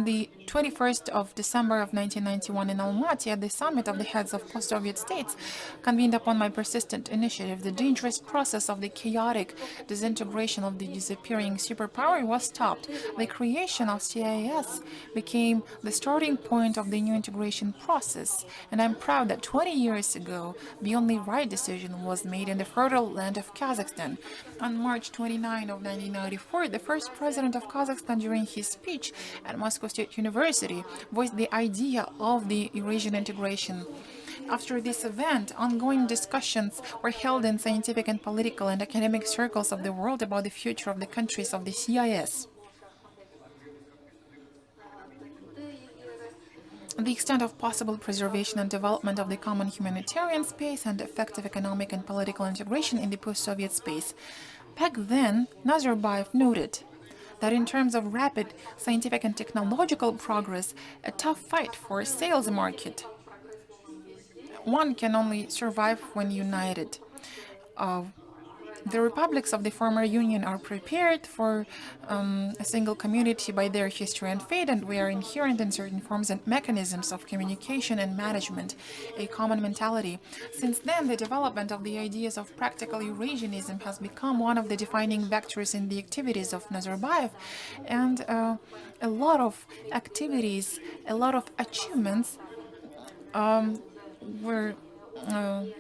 the 21st of December of 1991 in Almaty, at the summit of the heads of post-Soviet states, convened upon my persistent initiative, the dangerous process of the chaotic disintegration of the disappearing superpower was stopped. The creation of CIS became the starting point of the new integration process, and I'm proud that 20 years ago, the only right decision was made in the fertile land of Kazakhstan. On March 29 of 1994, the first president of Kazakhstan, during his speech at Moscow State University, voiced the idea of the Eurasian integration. After this event, ongoing discussions were held in scientific and political and academic circles of the world about the future of the countries of the CIS. The extent of possible preservation and development of the common humanitarian space and effective economic and political integration in the post-Soviet space. Back then, Nazarbayev noted that in terms of rapid scientific and technological progress, a tough fight for a sales market. One can only survive when united. The republics of the former Union are prepared for a single community by their history and fate, and we are inherent in certain forms and mechanisms of communication and management, a common mentality. Since then, the development of the ideas of practical Eurasianism has become one of the defining vectors in the activities of Nazarbayev, and a lot of activities, a lot of achievements were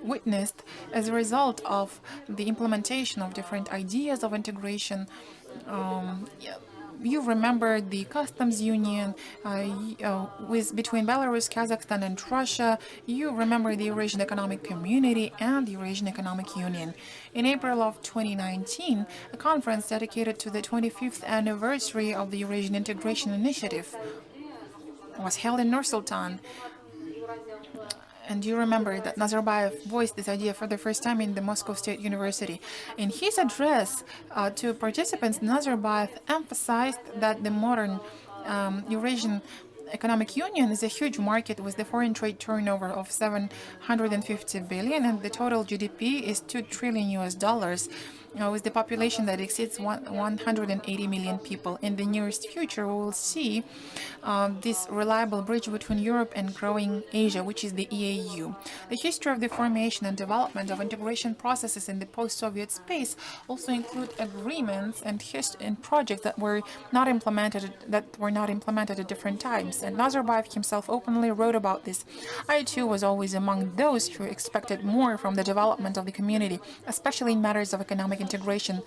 witnessed as a result of the implementation of different ideas of integration. You remember the customs union between Belarus, Kazakhstan, and Russia. You remember the Eurasian Economic Community and the Eurasian Economic Union. In April of 2019, a conference dedicated to the 25th anniversary of the Eurasian Integration Initiative was held in Nur-Sultan. And you remember that Nazarbayev voiced this idea for the first time in the Moscow State University. In his address to participants, Nazarbayev emphasized that the modern Eurasian Economic Union is a huge market with the foreign trade turnover of 750 billion and the total GDP is $2 trillion with the population that exceeds 180 million people. In the nearest future, we will see this reliable bridge between Europe and growing Asia, which is the EAU. The history of the formation and development of integration processes in the post-Soviet space also include agreements and projects that were not implemented at different times. And Nazarbayev himself openly wrote about this. I too was always among those who expected more from the development of the community, especially in matters of economic integration,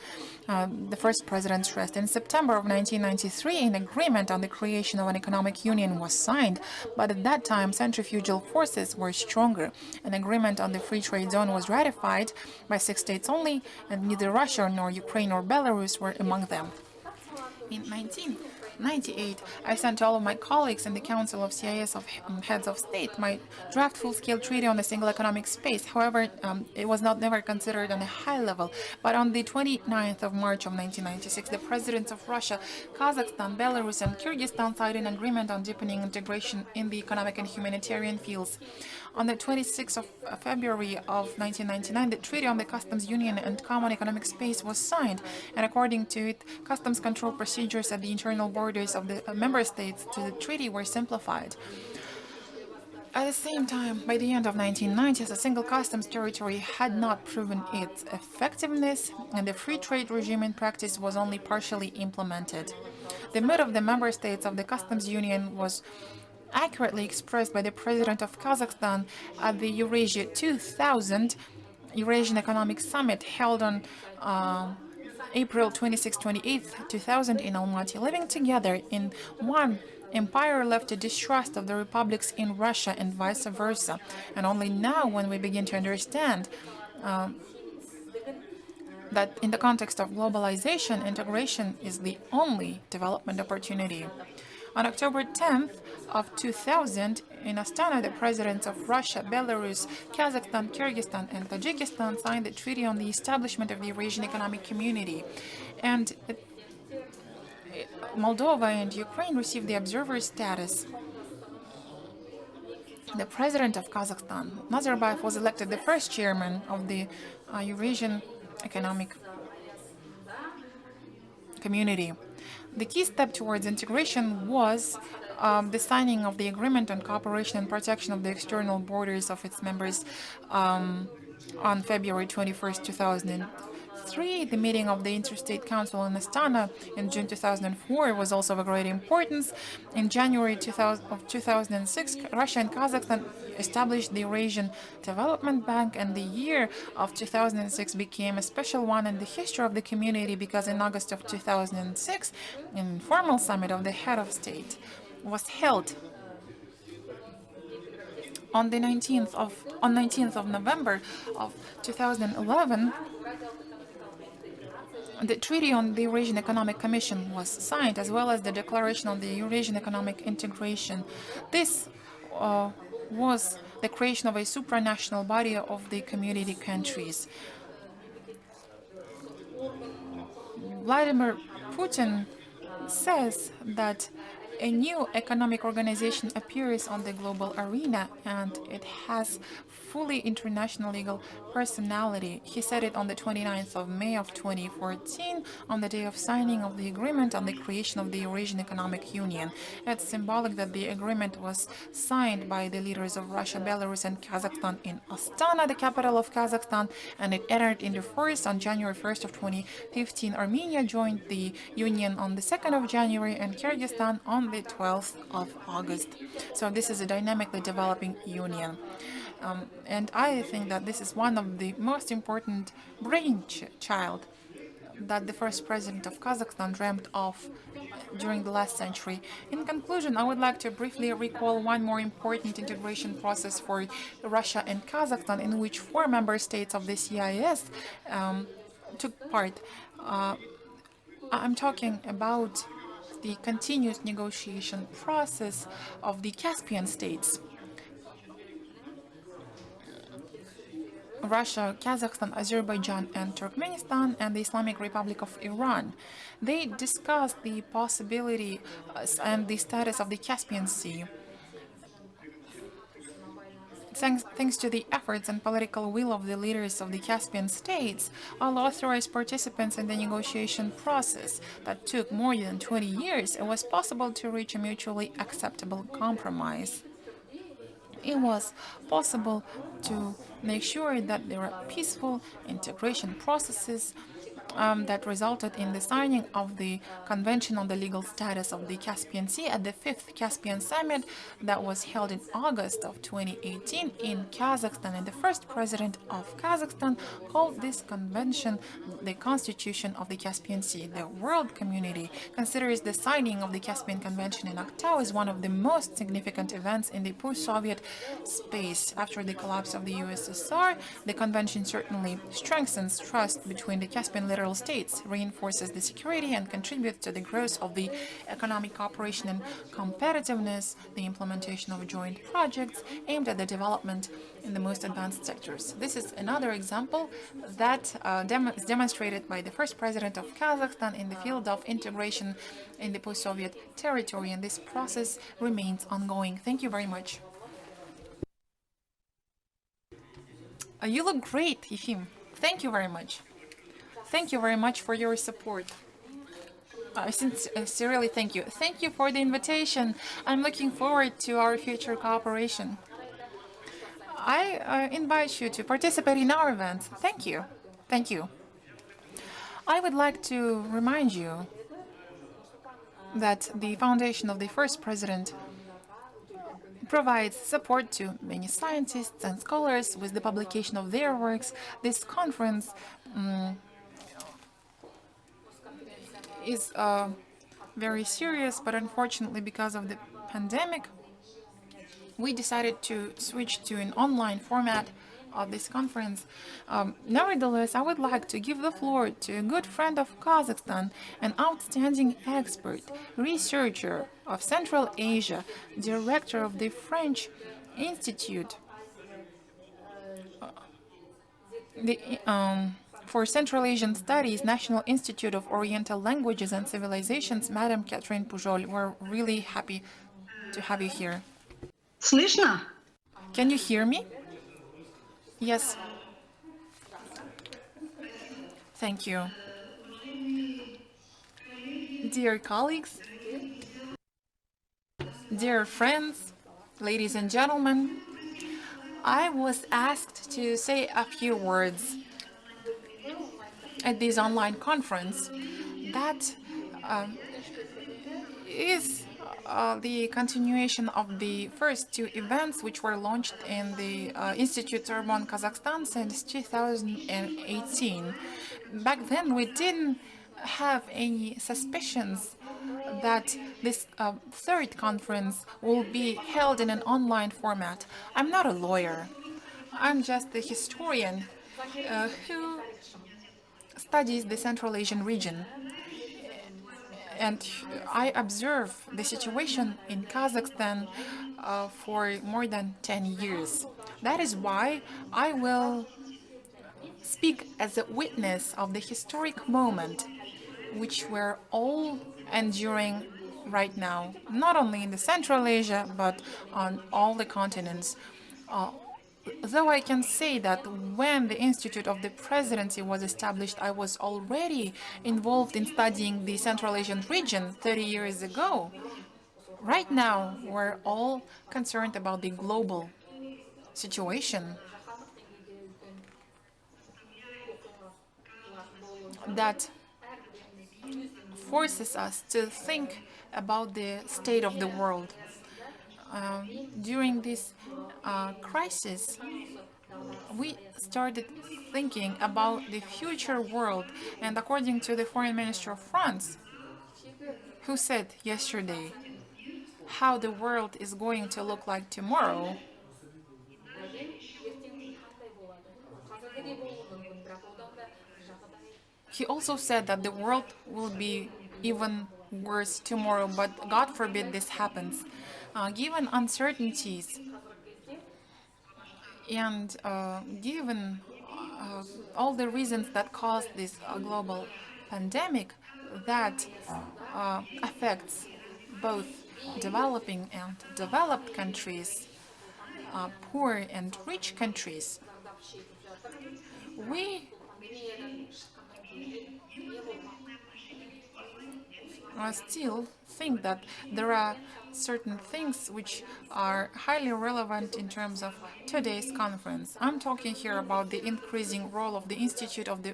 the first president stressed. In September of 1993, an agreement on the creation of an economic union was signed, but at that time centrifugal forces were stronger. An agreement on the free trade zone was ratified by 6 states only, and neither Russia nor Ukraine or Belarus were among them. In 1998, I sent to all of my colleagues in the Council of CIS of Heads of State my draft full-scale treaty on the single economic space. However, it was never considered on a high level. But on the 29th of March of 1996, the presidents of Russia, Kazakhstan, Belarus, and Kyrgyzstan signed an agreement on deepening integration in the economic and humanitarian fields. On the 26th of February of 1999, the Treaty on the Customs Union and Common Economic Space was signed, and according to it, customs control procedures at the internal borders of the member states to the treaty were simplified. At the same time, by the end of 1990s, a single customs territory had not proven its effectiveness, and the free trade regime in practice was only partially implemented. The mood of the member states of the customs union was accurately expressed by the president of Kazakhstan at the Eurasia 2000 Eurasian Economic Summit held on April 26-28, 2000 in Almaty. Living together in one empire left a distrust of the republics in Russia and vice versa. And only now, when we begin to understand that in the context of globalization, integration is the only development opportunity. On October 10th of 2000, in Astana, the presidents of Russia, Belarus, Kazakhstan, Kyrgyzstan, and Tajikistan signed the Treaty on the Establishment of the Eurasian Economic Community. And Moldova and Ukraine received the observer status. The president of Kazakhstan, Nazarbayev, was elected the first chairman of the Eurasian Economic Community. The key step towards integration was the signing of the Agreement on Cooperation and Protection of the External Borders of its members on February 21st, 2003. The meeting of the Interstate Council in Astana in June 2004 was also of a great importance. In January 2006, Russia and Kazakhstan established the Eurasian Development Bank, and the year of 2006 became a special one in the history of the community because in August of 2006, an informal summit of the head of state was held. On 19th of November of 2011, the Treaty on the Eurasian Economic Commission was signed, as well as the Declaration on the Eurasian Economic Integration. This was the creation of a supranational body of the community countries. Vladimir Putin says that a new economic organization appears on the global arena and it has fully international legal personality. He said it on the 29th of May of 2014, on the day of signing of the agreement on the creation of the Eurasian Economic Union. It's symbolic that the agreement was signed by the leaders of Russia, Belarus, and Kazakhstan in Astana, the capital of Kazakhstan, and it entered into force on January 1st of 2015. Armenia joined the union on the 2nd of January and Kyrgyzstan on the 12th of August. So this is a dynamically developing union. And I think that this is one of the most important brainchild that the first president of Kazakhstan dreamt of during the last century. In conclusion, I would like to briefly recall one more important integration process for Russia and Kazakhstan, in which 4 member states of the CIS took part. I'm talking about the continuous negotiation process of the Caspian states. Russia, Kazakhstan, Azerbaijan, and Turkmenistan, and the Islamic Republic of Iran. They discussed the possibility and the status of the Caspian Sea. Thanks to the efforts and political will of the leaders of the Caspian states, all authorized participants in the negotiation process that took more than 20 years, it was possible to reach a mutually acceptable compromise. It was possible to make sure that there are peaceful integration processes that resulted in the signing of the Convention on the Legal Status of the Caspian Sea at the 5th Caspian Summit that was held in August of 2018 in Kazakhstan. And the first president of Kazakhstan called this convention the Constitution of the Caspian Sea. The world community considers the signing of the Caspian Convention in Aktau as one of the most significant events in the post-Soviet space. After the collapse of the USSR, the convention certainly strengthens trust between the Caspian littoral states, reinforces the security, and contributes to the growth of the economic cooperation and competitiveness, the implementation of joint projects aimed at the development in the most advanced sectors. This is another example that is demonstrated by the first president of Kazakhstan in the field of integration in the post-Soviet territory, and this process remains ongoing. Thank you very much. You look great, Yefim. Thank you very much. Thank you very much for your support. Sincerely, thank you. Thank you for the invitation. I'm looking forward to our future cooperation. I invite you to participate in our events. Thank you. Thank you. I would like to remind you that the foundation of the first president provides support to many scientists and scholars with the publication of their works. This conference is very serious, but unfortunately, because of the pandemic, we decided to switch to an online format of this conference. Nevertheless, I would like to give the floor to a good friend of Kazakhstan, an outstanding expert, researcher of Central Asia, director of the French Institute for Central Asian Studies, National Institute of Oriental Languages and Civilizations, Madam Catherine Pujol. We're really happy to have you here.
Слышно?
Can you hear me? Yes. Thank you. Dear colleagues, dear friends, ladies and gentlemen, I was asked to say a few words at this online conference that is the continuation of the first two events which were launched in the Institute Sorbonne, Kazakhstan since 2018. Back then, we didn't have any suspicions that this third conference will be held in an online format. I'm not a lawyer. I'm just a historian who studies the Central Asian region. And I observe the situation in Kazakhstan for more than 10 years. That is why I will speak as a witness of the historic moment which we're all enduring right now, not only in the Central Asia, but on all the continents. Though I can say that when the Institute of the Presidency was established, I was already involved in studying the Central Asian region 30 years ago. Right now, we're all concerned about the global situation that forces us to think about the state of the world. During this crisis, we started thinking about the future world, and according to the Foreign Minister of France, who said yesterday how the world is going to look like tomorrow, he also said that the world will be even worse tomorrow, but God forbid this happens. Given uncertainties and given all the reasons that caused this global pandemic that affects both developing and developed countries, poor and rich countries, we still think that there are certain things which are highly relevant in terms of today's conference. I'm talking here about the increasing role of the Institute of the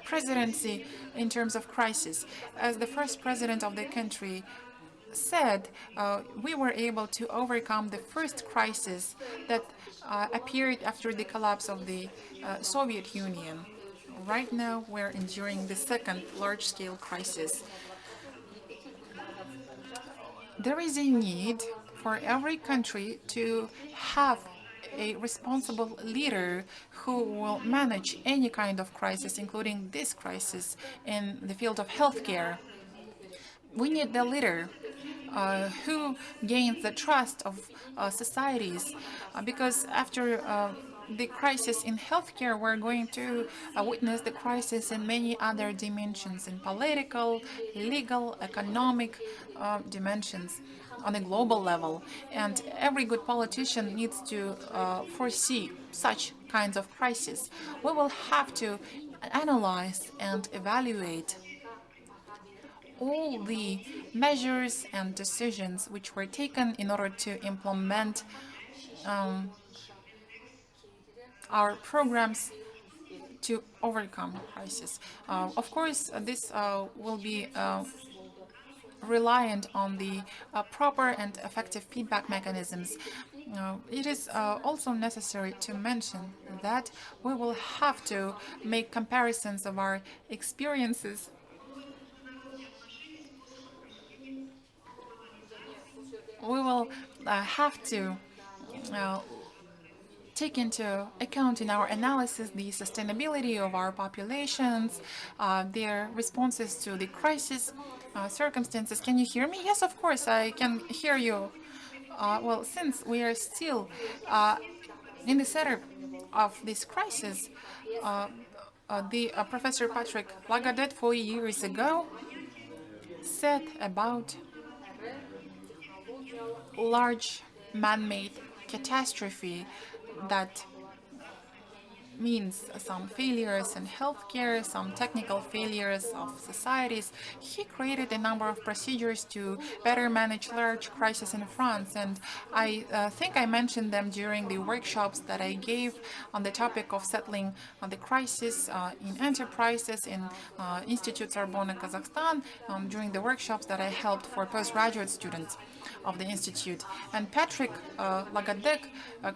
Presidency in terms of crisis. As the first president of the country said, we were able to overcome the first crisis that appeared after the collapse of the Soviet Union. Right now, we're enduring the second large-scale crisis. There is a need for every country to have a responsible leader who will manage any kind of crisis, including this crisis in the field of healthcare. We need the leader who gains the trust of societies, because after the crisis in healthcare, we're going to witness the crisis in many other dimensions, in political, legal, economic dimensions on a global level. And every good politician needs to foresee such kinds of crises. We will have to analyze and evaluate all the measures and decisions which were taken in order to implement our programs to overcome crisis. Of course, this will be reliant on the proper and effective feedback mechanisms. It is also necessary to mention that we will have to make comparisons of our experiences we will have to take into account in our analysis the sustainability of our populations, their responses to the crisis circumstances. Can you hear me? Yes, of course, I can hear you. Well, since we are still in the center of this crisis, the Professor Patrick Lagardette 4 years ago said about large man-made catastrophe that means some failures in healthcare, some technical failures of societies. He created a number of procedures to better manage large crises in France, and I think I mentioned them during the workshops that I gave on the topic of settling the crisis in enterprises in Institute Sorbonne, Kazakhstan, during the workshops that I held for postgraduate students of the institute. And Patrick Lagardette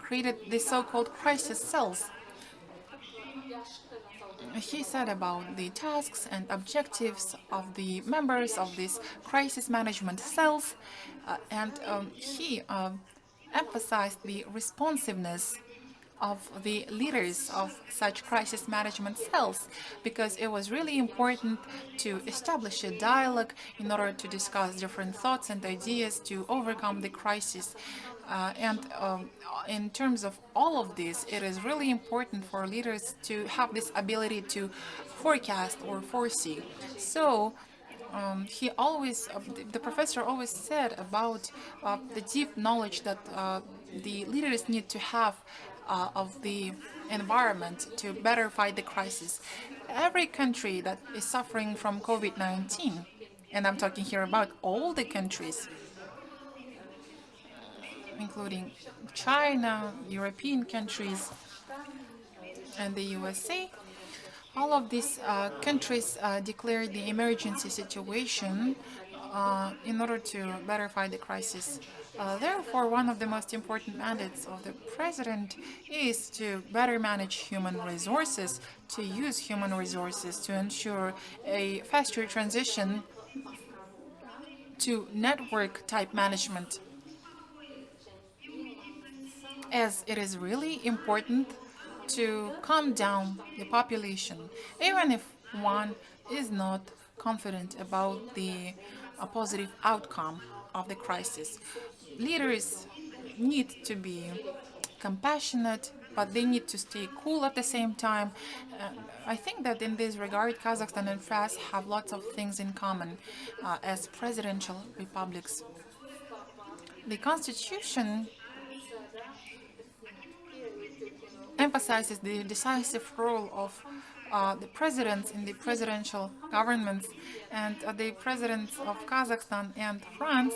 created the so-called crisis cells. He said about the tasks and objectives of the members of these crisis management cells, and he emphasized the responsiveness of the leaders of such crisis management cells, because it was really important to establish a dialogue in order to discuss different thoughts and ideas to overcome the crisis. In terms of all of this, it is really important for leaders to have this ability to forecast or foresee. So the professor always said about the deep knowledge that the leaders need to have of the environment to better fight the crisis. Every country that is suffering from COVID-19, and I'm talking here about all the countries, including China, European countries, and the USA, all of these countries declared the emergency situation in order to better fight the crisis. Therefore, one of the most important mandates of the president is to better manage human resources, to use human resources to ensure a faster transition to network-type management, as it is really important to calm down the population, even if one is not confident about the positive outcome of the crisis. Leaders need to be compassionate, but they need to stay cool at the same time. I think that in this regard, Kazakhstan and France have lots of things in common as presidential republics. The Constitution emphasizes the decisive role of the presidents in the presidential governments, and the presidents of Kazakhstan and France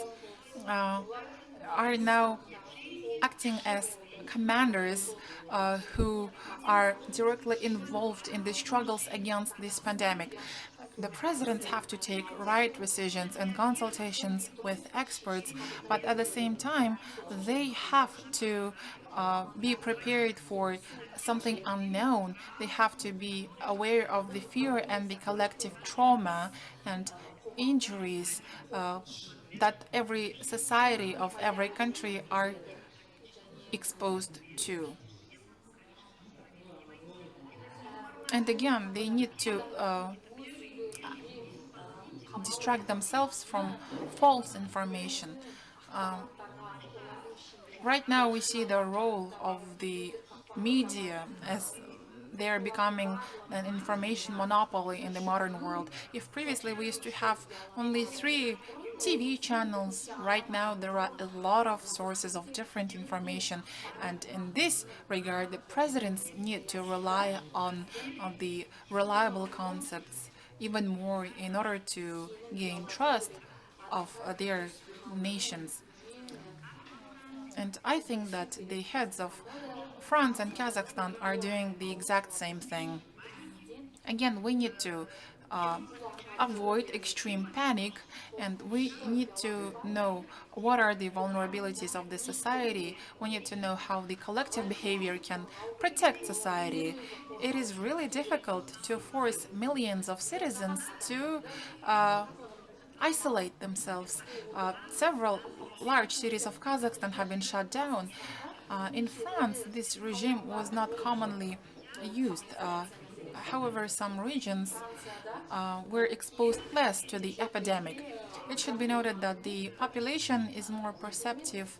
are now acting as commanders who are directly involved in the struggles against this pandemic. The presidents have to take right decisions and consultations with experts, but at the same time, they have to be prepared for something unknown. They have to be aware of the fear and the collective trauma and injuries that every society of every country are exposed to. And again, they need to distract themselves from false information. Right now we see the role of the media as they are becoming an information monopoly in the modern world. If previously we used to have only 3 TV channels, right now there are a lot of sources of different information, and in this regard the presidents need to rely on the reliable concepts even more in order to gain trust of their nations. And I think that the heads of France and Kazakhstan are doing the exact same thing. Again, we need to avoid extreme panic, and we need to know what are the vulnerabilities of the society. We need to know how the collective behavior can protect society. It is really difficult to force millions of citizens to isolate themselves. Several large cities of Kazakhstan have been shut down. In France, this regime was not commonly used. However, some regions were exposed less to the epidemic. It should be noted that the population is more perceptive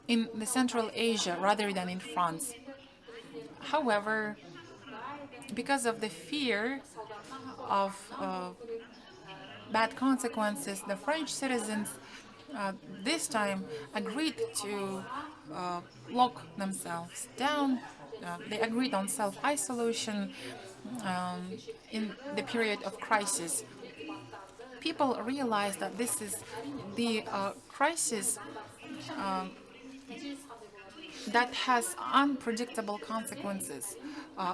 in the Central Asia rather than in France. However, because of the fear of bad consequences, the French citizens this time agreed to lock themselves down. They agreed on self-isolation in the period of crisis. People realize that this is the crisis that has unpredictable consequences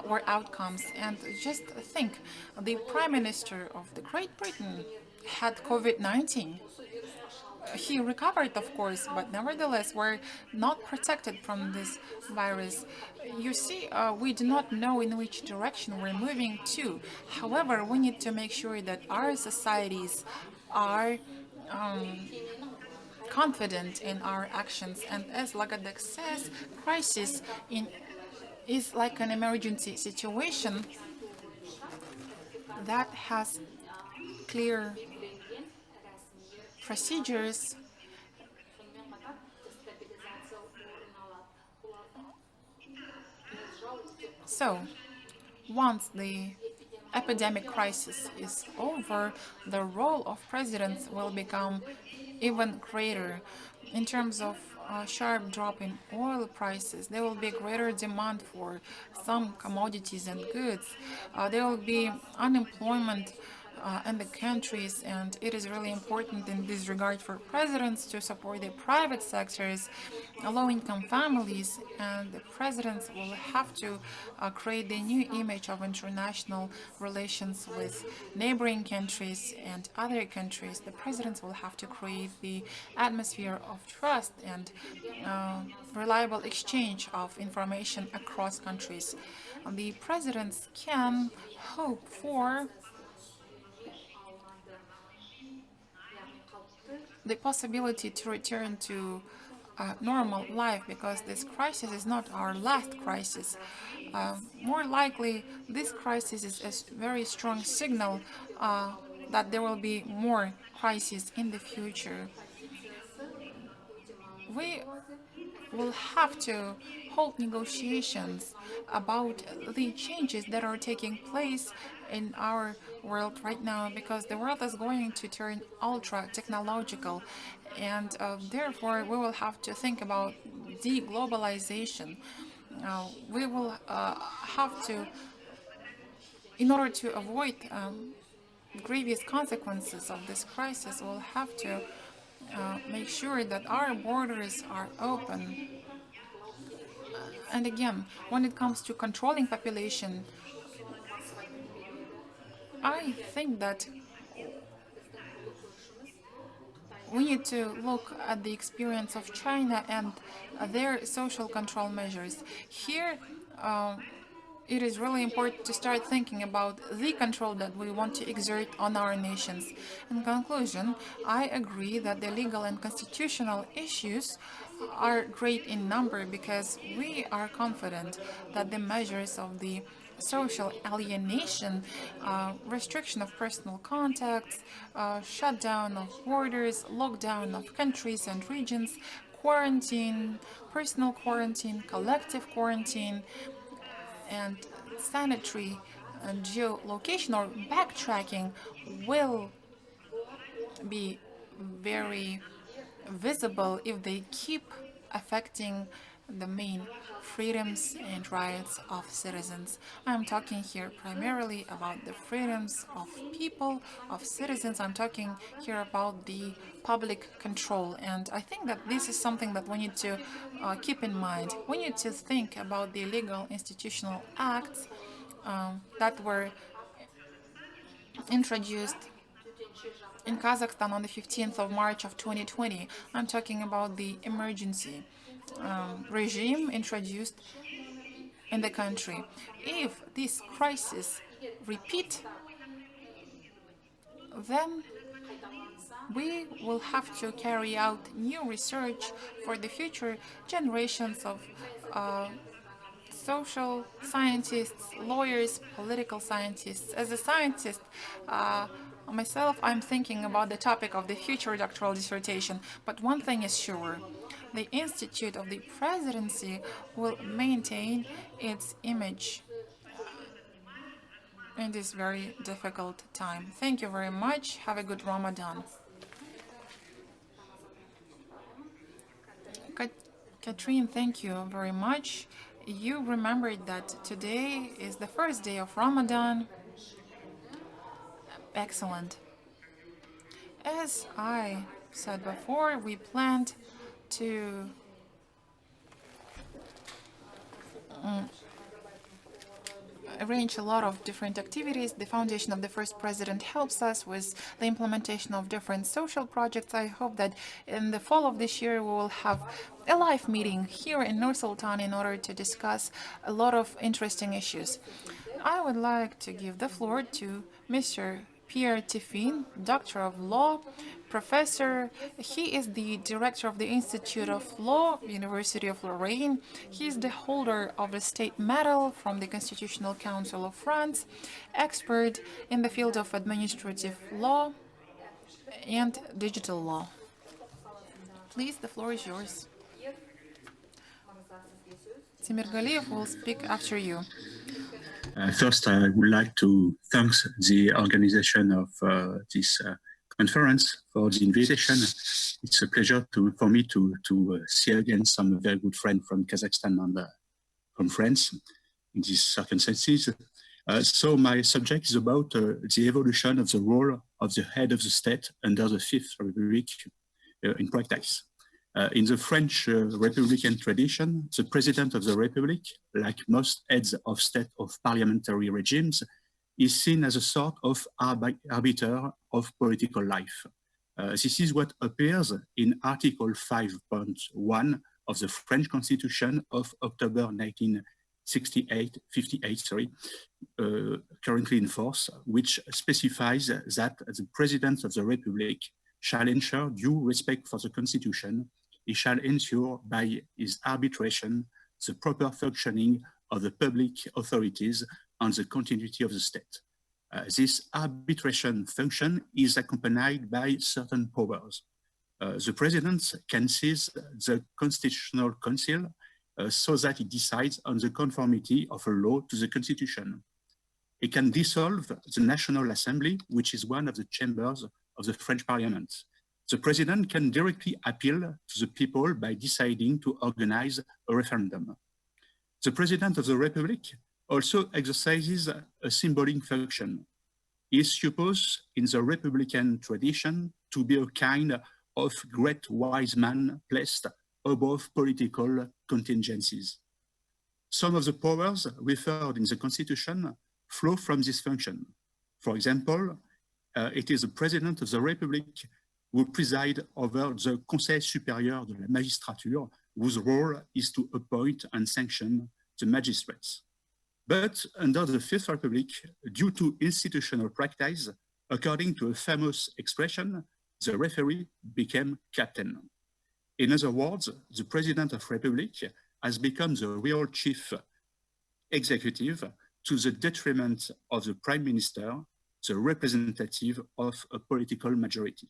or outcomes. And just think, the Prime Minister of the Great Britain had COVID-19. He recovered, of course, but nevertheless, we're not protected from this virus. You see, we do not know in which direction we're moving to. However, we need to make sure that our societies are confident in our actions. And as Lagadek says, crisis is like an emergency situation that has clear procedures. So, once the epidemic crisis is over, the role of presidents will become even greater. In terms of sharp drop in oil prices, there will be greater demand for some commodities and goods. There will be unemployment in the countries, and it is really important in this regard for presidents to support the private sectors, low-income families, and the presidents will have to create the new image of international relations with neighboring countries and other countries. The presidents will have to create the atmosphere of trust and reliable exchange of information across countries. The presidents can hope for the possibility to return to normal life, because this crisis is not our last crisis. More likely, this crisis is a very strong signal that there will be more crises in the future. We will have to hold negotiations about the changes that are taking place in our world right now, because the world is going to turn ultra technological, and therefore we will have to think about deglobalization. We will have to, in order to avoid grievous consequences of this crisis, we'll have to make sure that our borders are open. And again, when it comes to controlling population, I think that we need to look at the experience of China and their social control measures. Here, it is really important to start thinking about the control that we want to exert on our nations. In conclusion, I agree that the legal and constitutional issues are great in number, because we are confident that the measures of the social alienation, restriction of personal contacts, shutdown of borders, lockdown of countries and regions, quarantine, personal quarantine, collective quarantine, and sanitary and geolocation or backtracking will be very visible if they keep affecting the main freedoms and rights of citizens. I'm talking here primarily about the freedoms of people, of citizens. I'm talking here about the public control. And I think that this is something that we need to keep in mind. We need to think about the legal institutional acts that were introduced in Kazakhstan on the 15th of March of 2020. I'm talking about the emergency regime introduced in the country. If this crisis repeat, then we will have to carry out new research for the future generations of social scientists, lawyers, political scientists. As a scientist, myself, I'm thinking about the topic of the future doctoral dissertation. But one thing is sure, the Institute of the Presidency will maintain its image in this very difficult time. Thank you very much. Have a good Ramadan. Catherine, thank you very much. You remembered that today is the first day of Ramadan. Excellent. As I said before, we planned to arrange a lot of different activities. The Foundation of the First President helps us with the implementation of different social projects. I hope that in the fall of this year we will have a live meeting here in Nur-Sultan in order to discuss a lot of interesting issues. I would like to give the floor to Mr. Pierre Tiffin, Doctor of Law, Professor. He is the Director of the Institute of Law, University of Lorraine. He is the holder of the State Medal from the Constitutional Council of France, expert in the field of administrative law and digital law. Please, the floor is yours. Timur Galiyev will speak after you.
First, I would like to thank the organization of this conference for the invitation. It's a pleasure for me to see again some very good friends from Kazakhstan and from France in these circumstances. So my subject is about the evolution of the role of the head of the state under the Fifth Republic in practice. In the French Republican tradition, the President of the Republic, like most heads of state of parliamentary regimes, is seen as a sort of arbiter of political life. This is what appears in Article 5.1 of the French Constitution of October 1958, currently in force, which specifies that the President of the Republic shall ensure due respect for the Constitution. He shall ensure by his arbitration the proper functioning of the public authorities and the continuity of the state. This arbitration function is accompanied by certain powers. The President can seize the Constitutional Council so that he decides on the conformity of a law to the Constitution. He can dissolve the National Assembly, which is one of the chambers of the French Parliament. The President can directly appeal to the people by deciding to organize a referendum. The President of the Republic also exercises a symbolic function. He is supposed in the Republican tradition to be a kind of great wise man placed above political contingencies. Some of the powers referred in the Constitution flow from this function. For example, it is the President of the Republic who preside over the Conseil supérieur de la magistrature, whose role is to appoint and sanction the magistrates. But under the Fifth Republic, due to institutional practice, according to a famous expression, the referee became captain. In other words, the President of the Republic has become the real chief executive to the detriment of the Prime Minister, the representative of a political majority.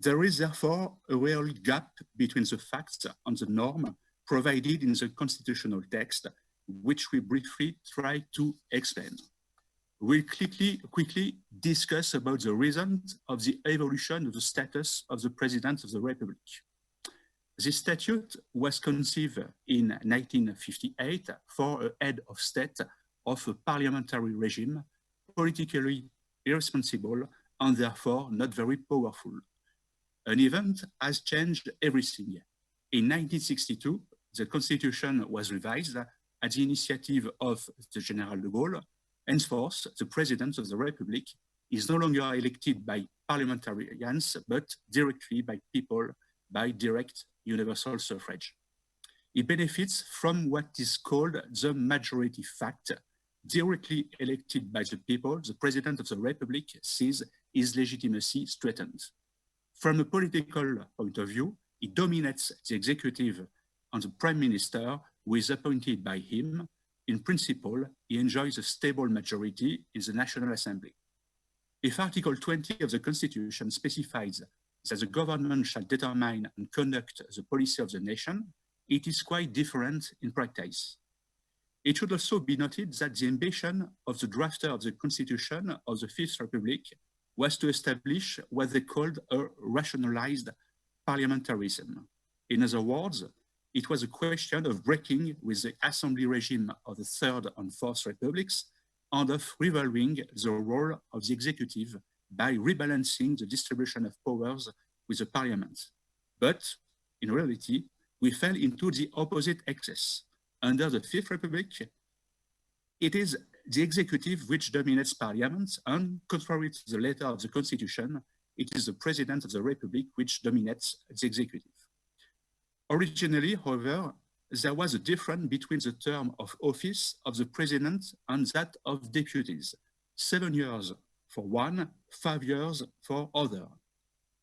There is therefore a real gap between the facts and the norm provided in the constitutional text, which we briefly try to explain. We'll quickly discuss about the reasons of the evolution of the status of the President of the Republic. This statute was conceived in 1958 for a head of state of a parliamentary regime, politically irresponsible and therefore not very powerful. An event has changed everything. In 1962, the Constitution was revised at the initiative of the General de Gaulle. Henceforth, the President of the Republic is no longer elected by parliamentarians, but directly by people by direct universal suffrage. He benefits from what is called the majority fact. Directly elected by the people, the President of the Republic sees his legitimacy strengthened. From a political point of view, he dominates the executive and the Prime Minister, who is appointed by him. In principle, he enjoys a stable majority in the National Assembly. If Article 20 of the Constitution specifies that the government shall determine and conduct the policy of the nation, it is quite different in practice. It should also be noted that the ambition of the drafter of the Constitution of the Fifth Republic was to establish what they called a rationalized parliamentarism. In other words, it was a question of breaking with the assembly regime of the Third and Fourth Republics and of revolving the role of the executive by rebalancing the distribution of powers with the parliament. But in reality, we fell into the opposite excess. Under the Fifth Republic, it is the executive which dominates parliament, and contrary to the letter of the Constitution, it is the President of the Republic which dominates the executive. Originally, however, there was a difference between the term of office of the President and that of deputies, 7 years for one, 5 years for other.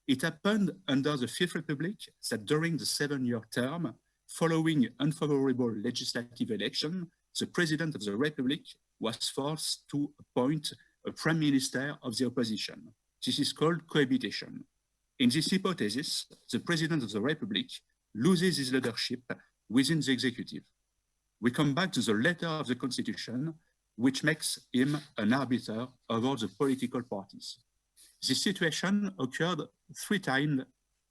It happened under the Fifth Republic that during the 7-year term, following unfavorable legislative election, the President of the Republic was forced to appoint a Prime Minister of the opposition. This is called cohabitation. In this hypothesis, the President of the Republic loses his leadership within the executive. We come back to the letter of the Constitution, which makes him an arbiter of all the political parties. This situation occurred 3 times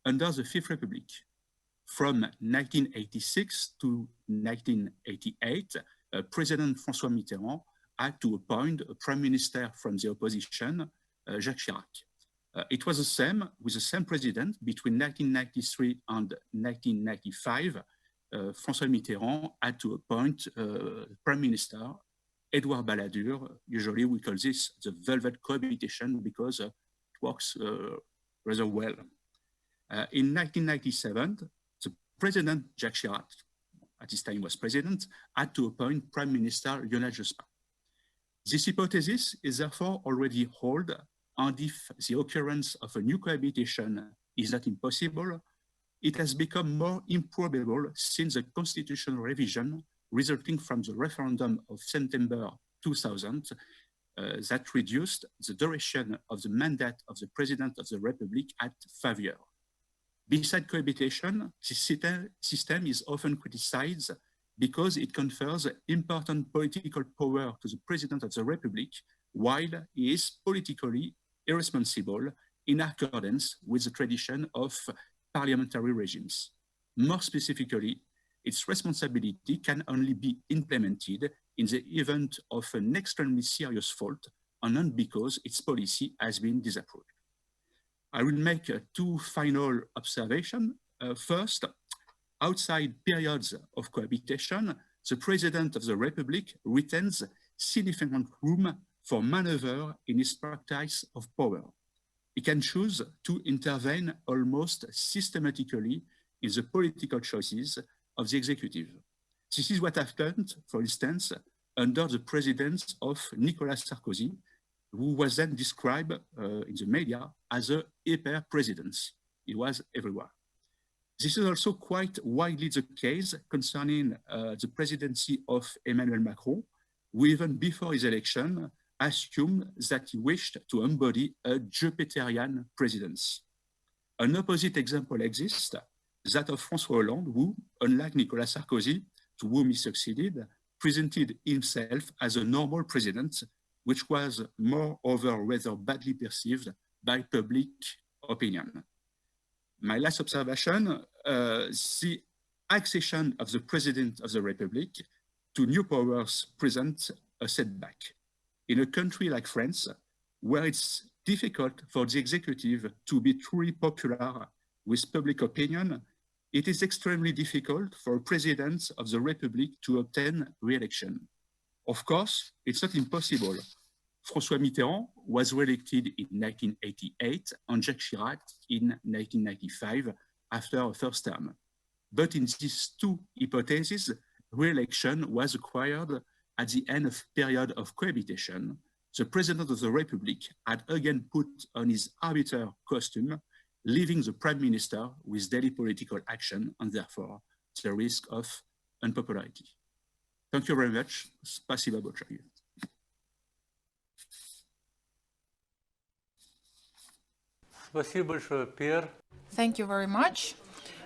under the Fifth Republic. From 1986 to 1988, President François Mitterrand had to appoint a Prime Minister from the opposition, Jacques Chirac. It was the same with the same president between 1993 and 1995. François Mitterrand had to appoint Prime Minister Edouard Balladur. Usually we call this the velvet cohabitation because it works rather well. In 1997, the President Jacques Chirac, at this time was president, had to appoint Prime Minister Lionel Jospin. This hypothesis is therefore already held, and if the occurrence of a new cohabitation is not impossible, it has become more improbable since the constitutional revision resulting from the referendum of September 2000 that reduced the duration of the mandate of the President of the Republic at 5 years. Besides cohabitation, this system is often criticized because it confers important political power to the President of the Republic while he is politically irresponsible in accordance with the tradition of parliamentary regimes. More specifically, its responsibility can only be implemented in the event of an extremely serious fault and not because its policy has been disapproved. I will make 2 final observations. First, outside periods of cohabitation, the President of the Republic retains significant room for maneuver in his practice of power. He can choose to intervene almost systematically in the political choices of the executive. This is what happened, for instance, under the presidency of Nicolas Sarkozy, who was then described in the media as a hyper-president. He was everywhere. This is also quite widely the case concerning the presidency of Emmanuel Macron, who even before his election assumed that he wished to embody a Jupiterian presidency. An opposite example exists, that of François Hollande, who, unlike Nicolas Sarkozy, to whom he succeeded, presented himself as a normal president, which was moreover rather badly perceived by public opinion. My last observation, the accession of the President of the Republic to new powers presents a setback. In a country like France, where it's difficult for the executive to be truly popular with public opinion, it is extremely difficult for a president of the Republic to obtain re-election. Of course, it's not impossible. François Mitterrand was re-elected in 1988 and Jacques Chirac in 1995 after a first term. But in these two hypotheses, re-election was acquired at the end of period of cohabitation. The President of the Republic had again put on his arbiter costume, leaving the Prime Minister with daily political action and therefore the risk of unpopularity. Thank you very much. Спасибо большое.
Thank you very much,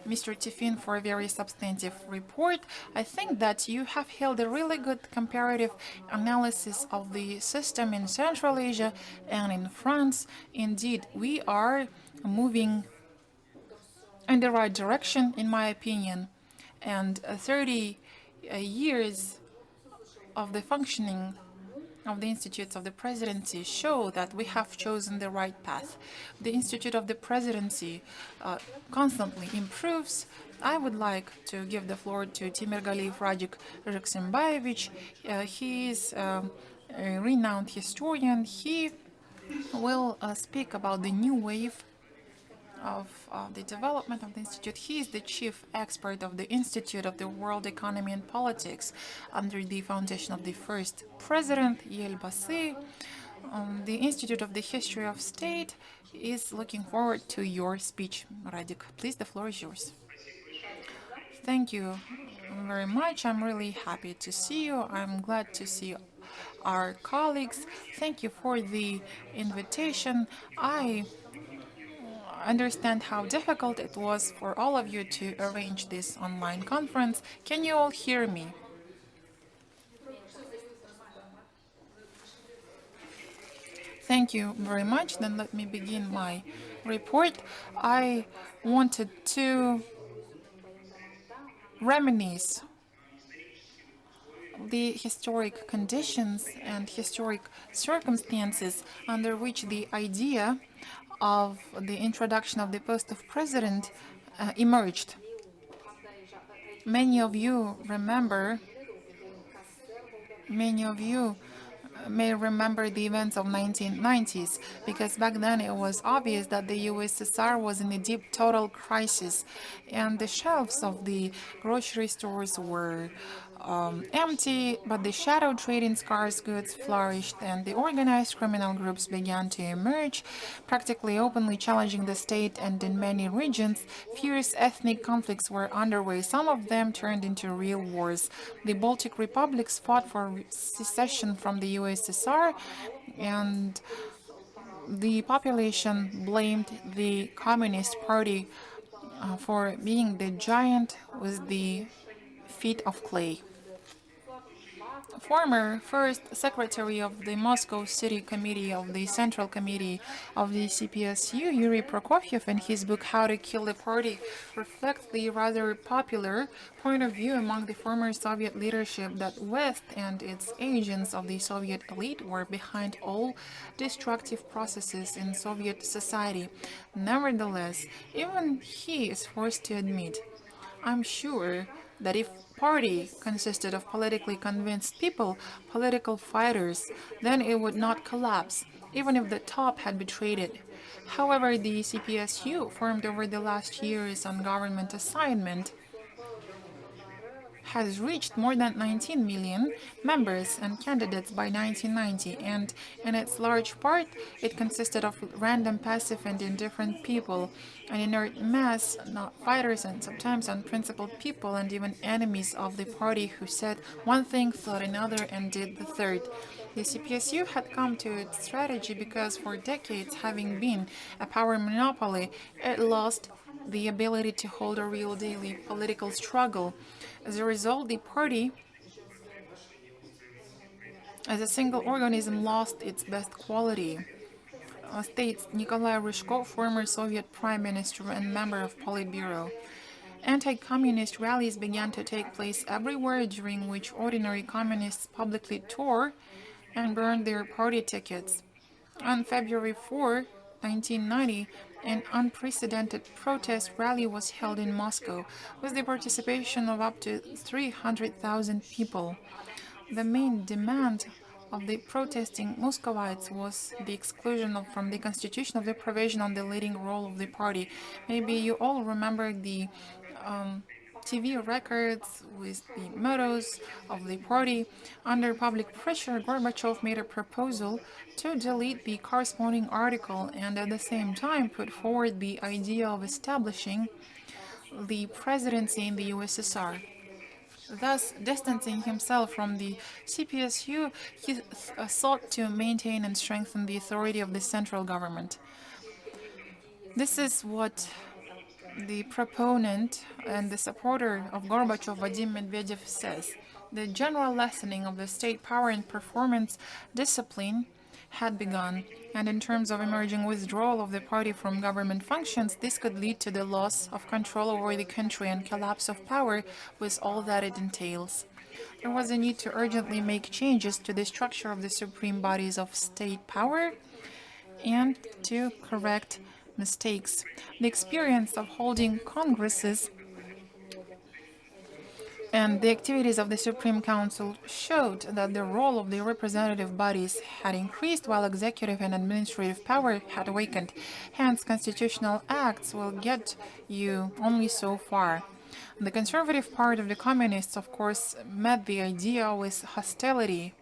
Mr. Tiffin, for a very substantive report. I think that you have held a really good comparative analysis of the system in Central Asia and in France. Indeed, we are moving in the right direction, in my opinion. And 30 years of the functioning of the Institutes of the Presidency show that we have chosen the right path. The Institute of the Presidency constantly improves. I would like to give the floor to Timirgaliyev Radik Zheksimbayevich. He is a renowned historian. He will speak about the new wave of the development of the Institute. He is the chief expert of the Institute of the World Economy and Politics under the foundation of the first president, Yelbasi. The Institute of the History of State is looking forward to your speech, Radik. Please, the floor is yours. Thank you very much. I'm really happy to see you. I'm glad to see our colleagues. Thank you for the invitation. I understand how difficult it was for all of you to arrange this online conference. Can you all hear me? Thank you very much. Then let me begin my report. I wanted to reminisce the historic conditions and historic circumstances under which the idea of the introduction of the post of president emerged. Many of you may remember the events of 1990s, because back then it was obvious that the USSR was in a deep total crisis, and the shelves of the grocery stores were empty, but the shadow trade in scarce goods flourished, and the organized criminal groups began to emerge, practically openly challenging the state, and in many regions, fierce ethnic conflicts were underway. Some of them turned into real wars. The Baltic republics fought for secession from the USSR, and the population blamed the Communist Party for being the giant with the feet of clay. Former first secretary of the Moscow City Committee of the Central Committee of the CPSU, Yuri Prokofiev, in his book How to Kill the Party, reflects the rather popular point of view among the former Soviet leadership that West and its agents of the Soviet elite were behind all destructive processes in Soviet society. Nevertheless, even he is forced to admit, I'm sure that if party consisted of politically convinced people, political fighters, then it would not collapse, even if the top had betrayed it. However, the CPSU, formed over the last years on government assignment, has reached more than 19 million members and candidates by 1990, and in its large part, it consisted of random, passive, and indifferent people, an inert mass, not fighters, and sometimes unprincipled people, and even enemies of the party who said one thing, thought another, and did the third. The CPSU had come to its strategy because for decades, having been a power monopoly, it lost the ability to hold a real daily political struggle. As a result, the party, as a single organism, lost its best quality, states Nikolai Ryzhko, former Soviet Prime Minister and member of Politburo. Anti-communist rallies began to take place everywhere, during which ordinary communists publicly tore and burned their party tickets. On February 4, 1990, An unprecedented protest rally was held in Moscow with the participation of up to 300,000 people. The main demand of the protesting Muscovites was the exclusion from the constitution of the provision on the leading role of the party. Maybe you all remember the TV records with the mottos of the party. Under public pressure, Gorbachev made a proposal to delete the corresponding article and at the same time put forward the idea of establishing the presidency in the USSR. Thus, distancing himself from the CPSU, he sought to maintain and strengthen the authority of the central government. This is what the proponent and the supporter of Gorbachev, Vadim Medvedev, says. The general lessening of the state power and performance discipline had begun, and in terms of emerging withdrawal of the party from government functions, this could lead to the loss of control over the country and collapse of power with all that it entails. There was a need to urgently make changes to the structure of the supreme bodies of state power and to correct mistakes. The experience of holding congresses and the activities of the Supreme Council showed that the role of the representative bodies had increased while executive and administrative power had weakened. Hence, constitutional acts will get you only so far. The conservative part of the communists, of course, met the idea with hostility.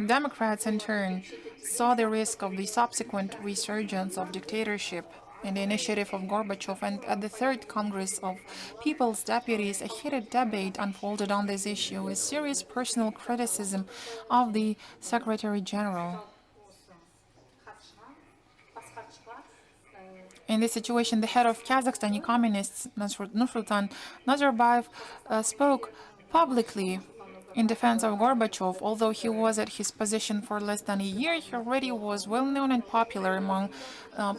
Democrats, in turn, saw the risk of the subsequent resurgence of dictatorship. In the initiative of Gorbachev and at the Third Congress of People's Deputies, a heated debate unfolded on this issue with serious personal criticism of the Secretary General. In this situation, the head of Kazakhstani communists, Nursultan Nazarbayev, spoke publicly in defense of Gorbachev. Although he was at his position for less than a year, he already was well known and popular among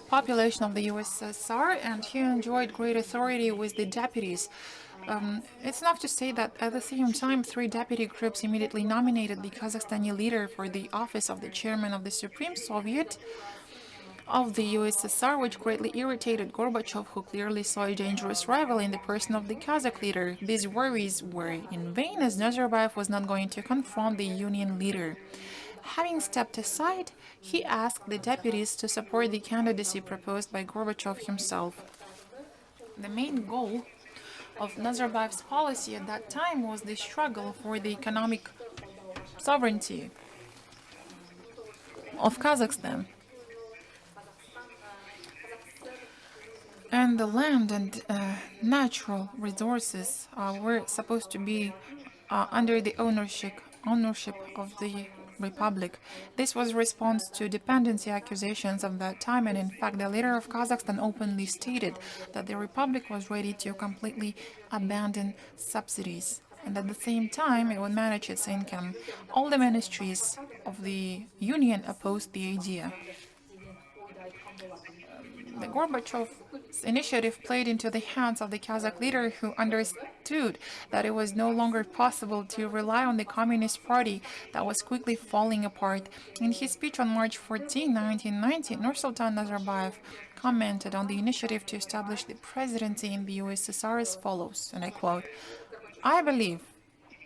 population of the USSR, and he enjoyed great authority with the deputies. It's enough to say that at the same time, 3 deputy groups immediately nominated the Kazakhstani leader for the office of the chairman of the Supreme Soviet of the USSR, which greatly irritated Gorbachev, who clearly saw a dangerous rival in the person of the Kazakh leader. These worries were in vain, as Nazarbayev was not going to confront the union leader. Having stepped aside, he asked the deputies to support the candidacy proposed by Gorbachev himself. The main goal of Nazarbayev's policy at that time was the struggle for the economic sovereignty of Kazakhstan. And the land and natural resources were supposed to be under the ownership of the Republic. This was a response to dependency accusations of that time, and in fact the leader of Kazakhstan openly stated that the Republic was ready to completely abandon subsidies, and at the same time it would manage its income. All the ministries of the Union opposed the idea. The Gorbachev's initiative played into the hands of the Kazakh leader, who understood that it was no longer possible to rely on the Communist Party that was quickly falling apart. In his speech on March 14, 1990, Nursultan Nazarbayev commented on the initiative to establish the presidency in the USSR as follows, and I quote, "I believe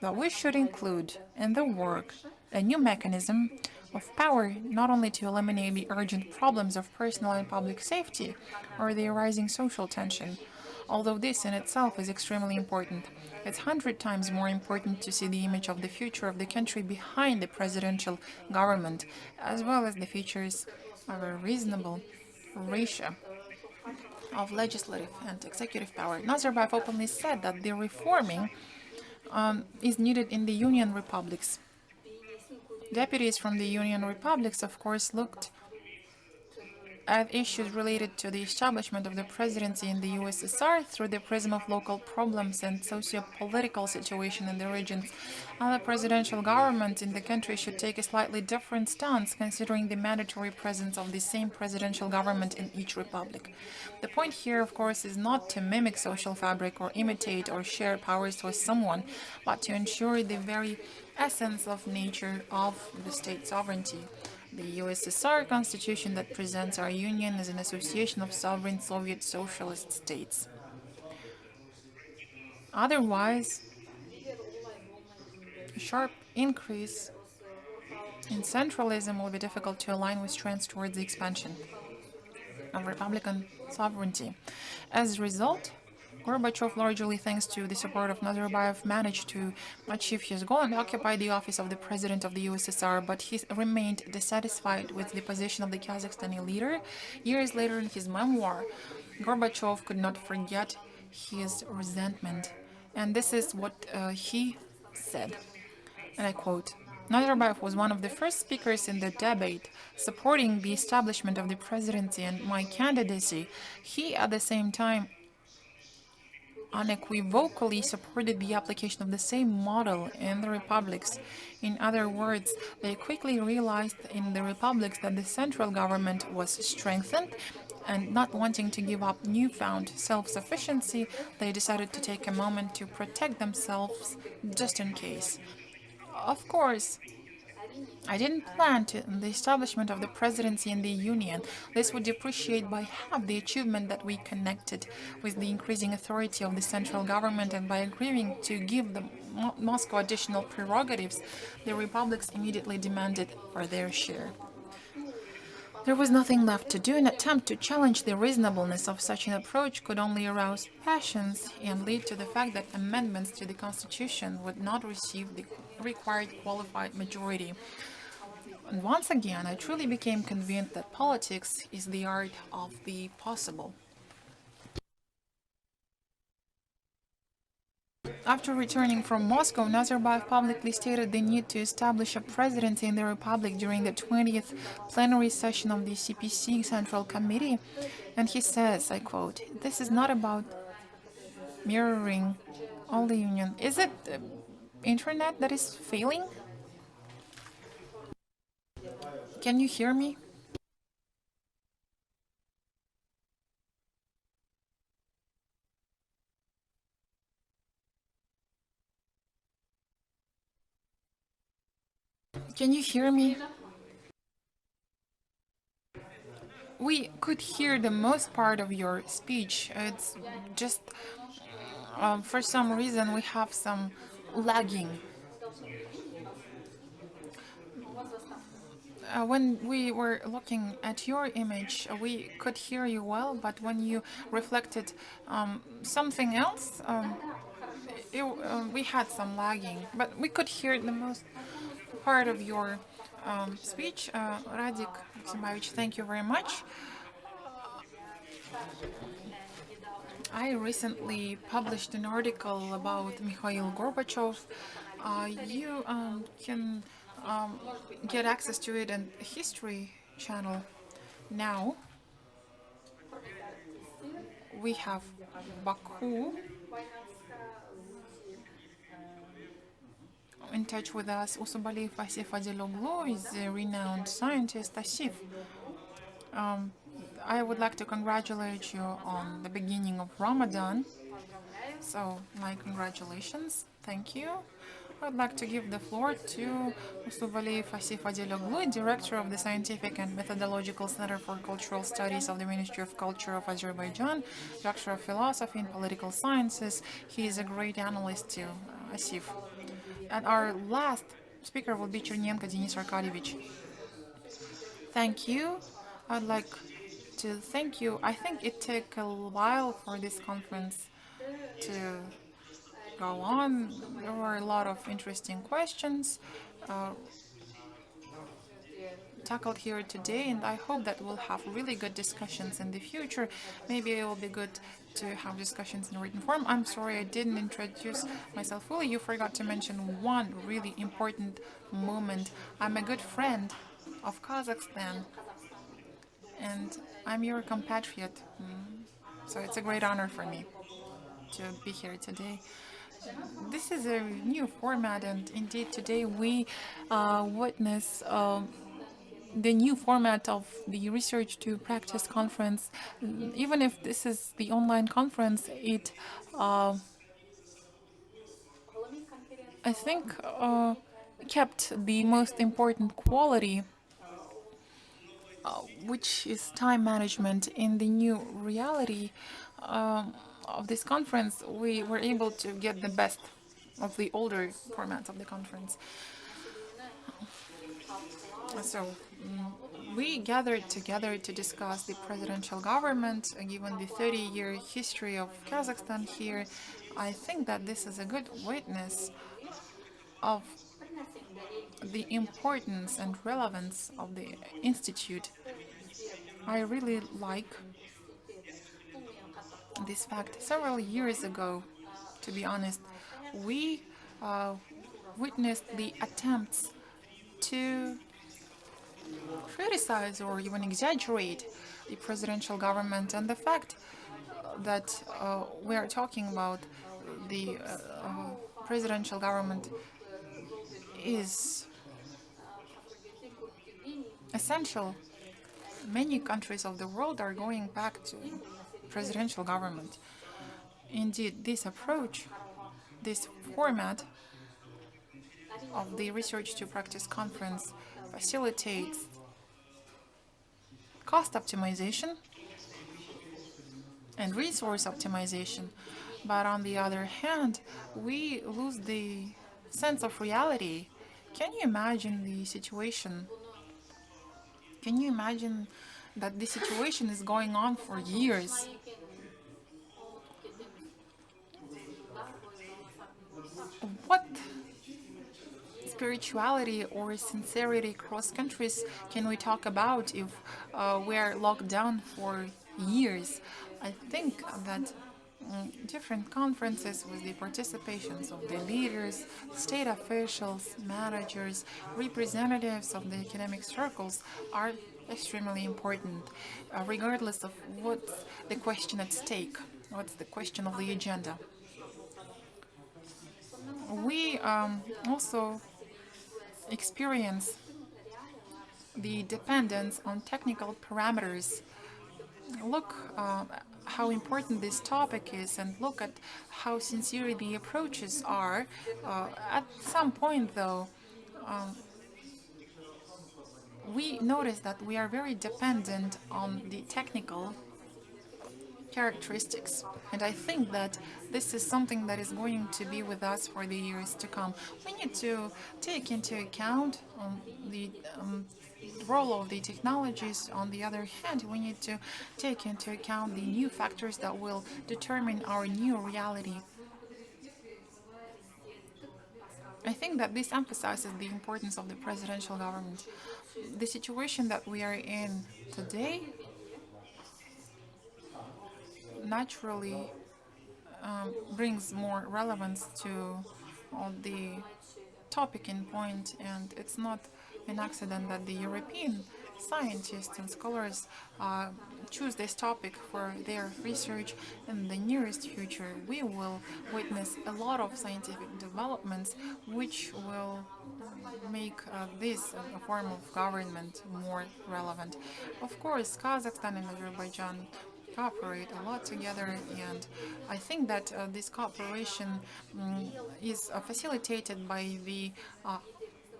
that we should include in the work a new mechanism of power, not only to eliminate the urgent problems of personal and public safety or the arising social tension, although this in itself is extremely important. It's 100 times more important to see the image of the future of the country behind the presidential government, as well as the features of a reasonable ratio of legislative and executive power." Nazarbayev openly said that the reforming is needed in the Union republics. Deputies from the Union republics, of course, looked at issues related to the establishment of the presidency in the USSR through the prism of local problems and socio-political situation in the regions. And the presidential government in the country should take a slightly different stance, considering the mandatory presence of the same presidential government in each republic. The point here, of course, is not to mimic social fabric or imitate or share powers with someone, but to ensure the very essence of nature of the state sovereignty. the USSR constitution that presents our union as an association of sovereign Soviet socialist states. Otherwise, a sharp increase in centralism will be difficult to align with trends towards the expansion of Republican sovereignty. As a result, Gorbachev, largely thanks to the support of Nazarbayev, managed to achieve his goal and occupy the office of the president of the USSR, but he remained dissatisfied with the position of the Kazakhstani leader. Years later, in his memoir, Gorbachev could not forget his resentment. And this is what he said, and I quote, Nazarbayev was one of the first speakers in the debate supporting the establishment of the presidency and my candidacy. He, at the same time, unequivocally supported the application of the same model in the republics. In other words, they quickly realized in the republics that the central government was strengthened, and not wanting to give up newfound self-sufficiency, they decided to take a moment to protect themselves just in case. Of course, I didn't plan the establishment of the presidency in the Union. This would depreciate by half the achievement that we connected with the increasing authority of the central government, and by agreeing to give the Moscow additional prerogatives, the republics immediately demanded for their share. There was nothing left to do. An attempt to challenge the reasonableness of such an approach could only arouse passions and lead to the fact that amendments to the Constitution would not receive the required qualified majority. And once again, I truly became convinced that politics is the art of the possible. After returning from Moscow, Nazarbayev publicly stated the need to establish a presidency in the Republic during the 20th plenary session of the CPC Central Committee. And he says, I quote, "This is not about mirroring all the union." Is it internet that is failing? Can you hear me? Can you hear me? We could hear the most part of your speech. It's just, for some reason, we have some lagging. When we were looking at your image, we could hear you well, but when you reflected something else, we had some lagging. But we could hear the most part of your speech. Radik Maximovich, thank you very much. I recently published an article about Mikhail Gorbachev. You can get access to it in the History channel. Now we have Baku in touch with us. Usubaliyev Asif Adiloglu is a renowned scientist. Asif, I would like to congratulate you on the beginning of Ramadan. So, my congratulations. Thank you. I'd like to give the floor to Usubaliyev Asif Adiloglu, Director of the Scientific and Methodological Center for Cultural Studies of the Ministry of Culture of Azerbaijan, Doctor of Philosophy and Political Sciences. He is a great analyst too, Asif. And our last speaker will be Chernenko Denis Arkadyevich. Thank you. I'd like to thank you. I think it took a while for this conference to go on. There were a lot of interesting questions tackled here today, and I hope that we'll have really good discussions in the future. Maybe it will be good to have discussions in written form. I'm sorry I didn't introduce myself fully. You forgot to mention one really important moment. I'm a good friend of Kazakhstan, and I'm your compatriot. So it's a great honor for me to be here today. This is a new format, and indeed today we witness the new format of the Research to Practice conference. Even if this is the online conference, it I think kept the most important quality which is time management. In the new reality of this conference, we were able to get the best of the older formats of the conference. So we gathered together to discuss the presidential government, given the 30-year history of Kazakhstan here. I think that this is a good witness of the importance and relevance of the institute. I really like this fact. Several years ago, to be honest, we witnessed the attempts to criticize or even exaggerate the presidential government, and the fact that we are talking about the presidential government is essential. Many countries of the world are going back to presidential government. Indeed, this approach, this format of the Research to Practice conference facilitates cost optimization and resource optimization. But on the other hand, we lose the sense of reality. Can you imagine the situation? Can you imagine that the situation is going on for years? What spirituality or sincerity across countries can we talk about if we are locked down for years? I think that different conferences with the participations of the leaders, state officials, managers, representatives of the academic circles are extremely important, regardless of what's the question at stake, what's the question of the agenda. We also experience the dependence on technical parameters. Look how important this topic is, and look at how sincere the approaches are. At some point, though, we notice that we are very dependent on the technical characteristics, and I think that this is something that is going to be with us for the years to come. We need to take into account the role of the technologies. On the other hand, we need to take into account the new factors that will determine our new reality. I think that this emphasizes the importance of the presidential government. The situation that we are in today naturally brings more relevance to the topic in point, and it's not an accident that the European scientists and scholars choose this topic for their research. In the nearest future, we will witness a lot of scientific developments which will make this form of government more relevant. Of course, Kazakhstan and Azerbaijan cooperate a lot together, and I think that this cooperation is facilitated by the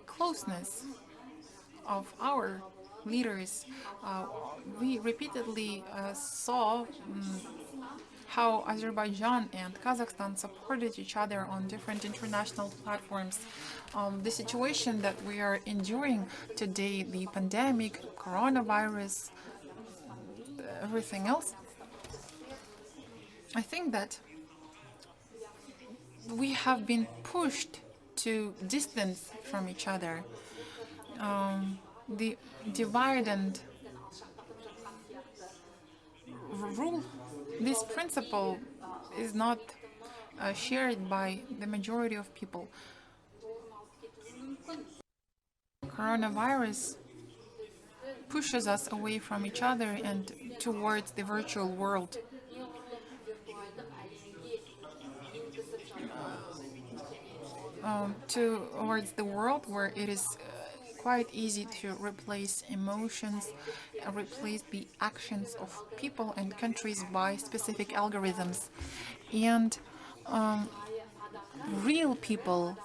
closeness of our leaders. We repeatedly saw how Azerbaijan and Kazakhstan supported each other on different international platforms. The situation that we are enduring today, the pandemic, coronavirus, everything else, I think that we have been pushed to distance from each other. The divide and rule, this principle is not shared by the majority of people. Coronavirus pushes us away from each other and towards the virtual world. Towards the world where it is quite easy to replace emotions, replace the actions of people and countries by specific algorithms. And real people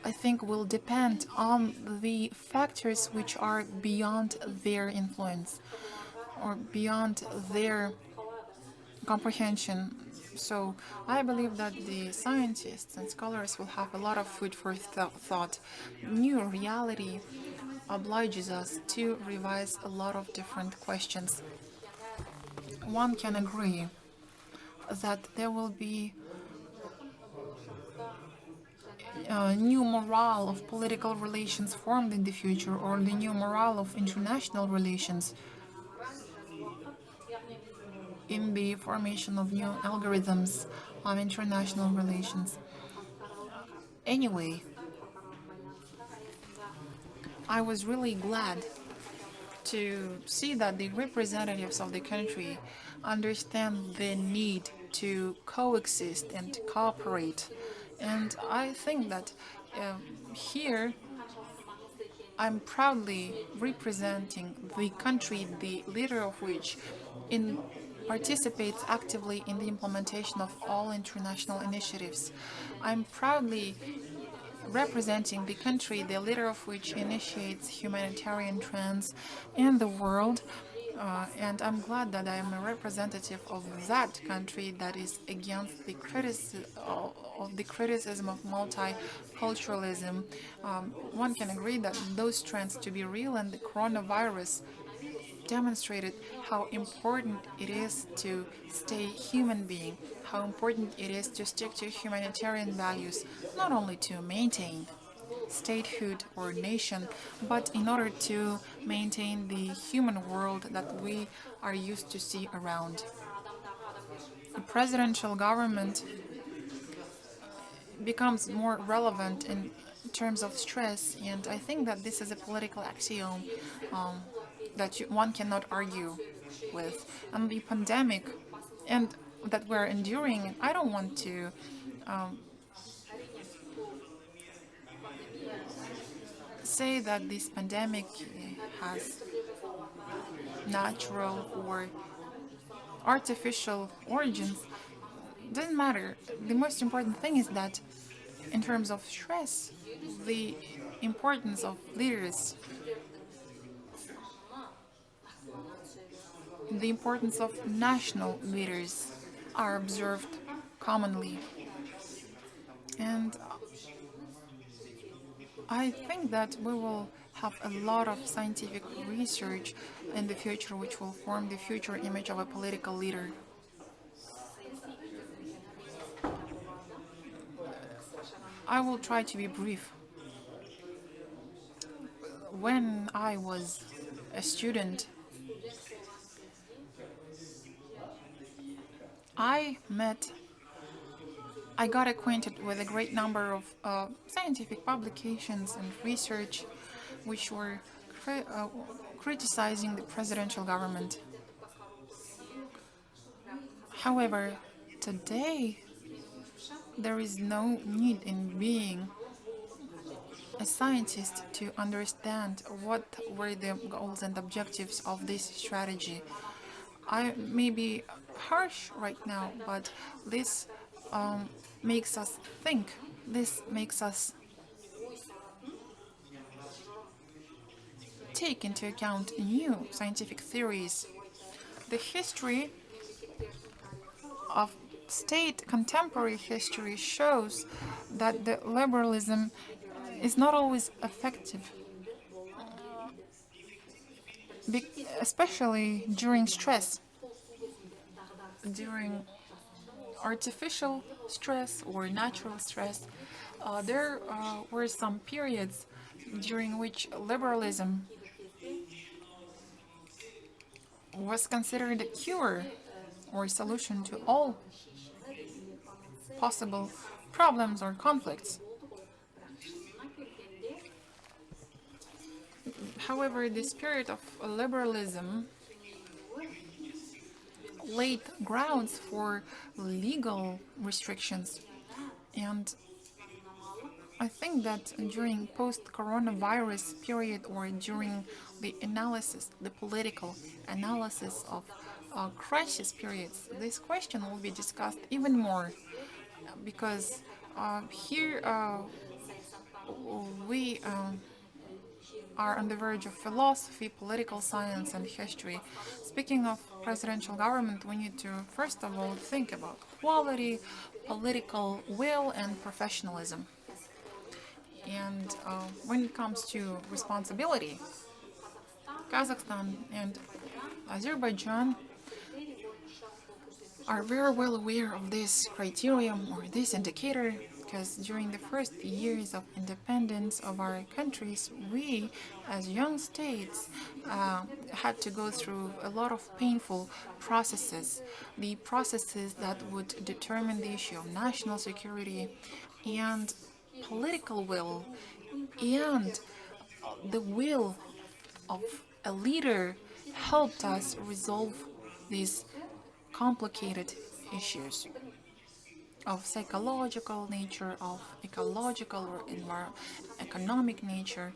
I think, will depend on the factors which are beyond their influence or beyond their comprehension. So I believe that the scientists and scholars will have a lot of food for thought. New reality obliges us to revise a lot of different questions. One can agree that there will be a new morale of political relations formed in the future, or the new morale of international relations in the formation of new algorithms of international relations. Anyway, I was really glad to see that the representatives of the country understand the need to coexist and to cooperate. And I think that here I'm proudly representing the country, the leader of which participates actively in the implementation of all international initiatives. I'm proudly representing the country, the leader of which initiates humanitarian trends in the world. And I'm glad that I am a representative of that country that is against the criticism of multiculturalism. One can agree that those trends to be real, and the coronavirus demonstrated how important it is to stay human being, how important it is to stick to humanitarian values, not only to maintain statehood or nation, but in order to maintain the human world that we are used to see around. The presidential government becomes more relevant in terms of stress, and I think that this is a political axiom that one cannot argue with. And the pandemic and that we're enduring, I don't want to say that this pandemic has natural or artificial origins. Doesn't matter. The most important thing is that in terms of stress, the importance of leaders, the importance of national leaders are observed commonly. And I think that we will have a lot of scientific research in the future which will form the future image of a political leader. I will try to be brief. When I was a student, I got acquainted with a great number of scientific publications and research which were criticizing the presidential government. However, today there is no need in being a scientist to understand what were the goals and objectives of this strategy. I may be harsh right now, but this makes us think. This makes us take into account new scientific theories. The history of state, contemporary history, shows that the liberalism is not always effective, especially during stress, during artificial stress or natural stress. There were some periods during which liberalism was considered a cure or solution to all possible problems or conflicts. However, the spirit of liberalism laid grounds for legal restrictions, and I think that during post-coronavirus period, or during the analysis, the political analysis of crisis periods, this question will be discussed even more, because here We are on the verge of philosophy, political science, and history. Speaking of presidential government, we need to, first of all, think about quality, political will, and professionalism. And when it comes to responsibility, Kazakhstan and Azerbaijan are very well aware of this criterion or this indicator, because during the first years of independence of our countries, we, as young states, had to go through a lot of painful processes, the processes that would determine the issue of national security and political will, and the will of a leader helped us resolve these complicated issues of psychological nature, of ecological or economic nature.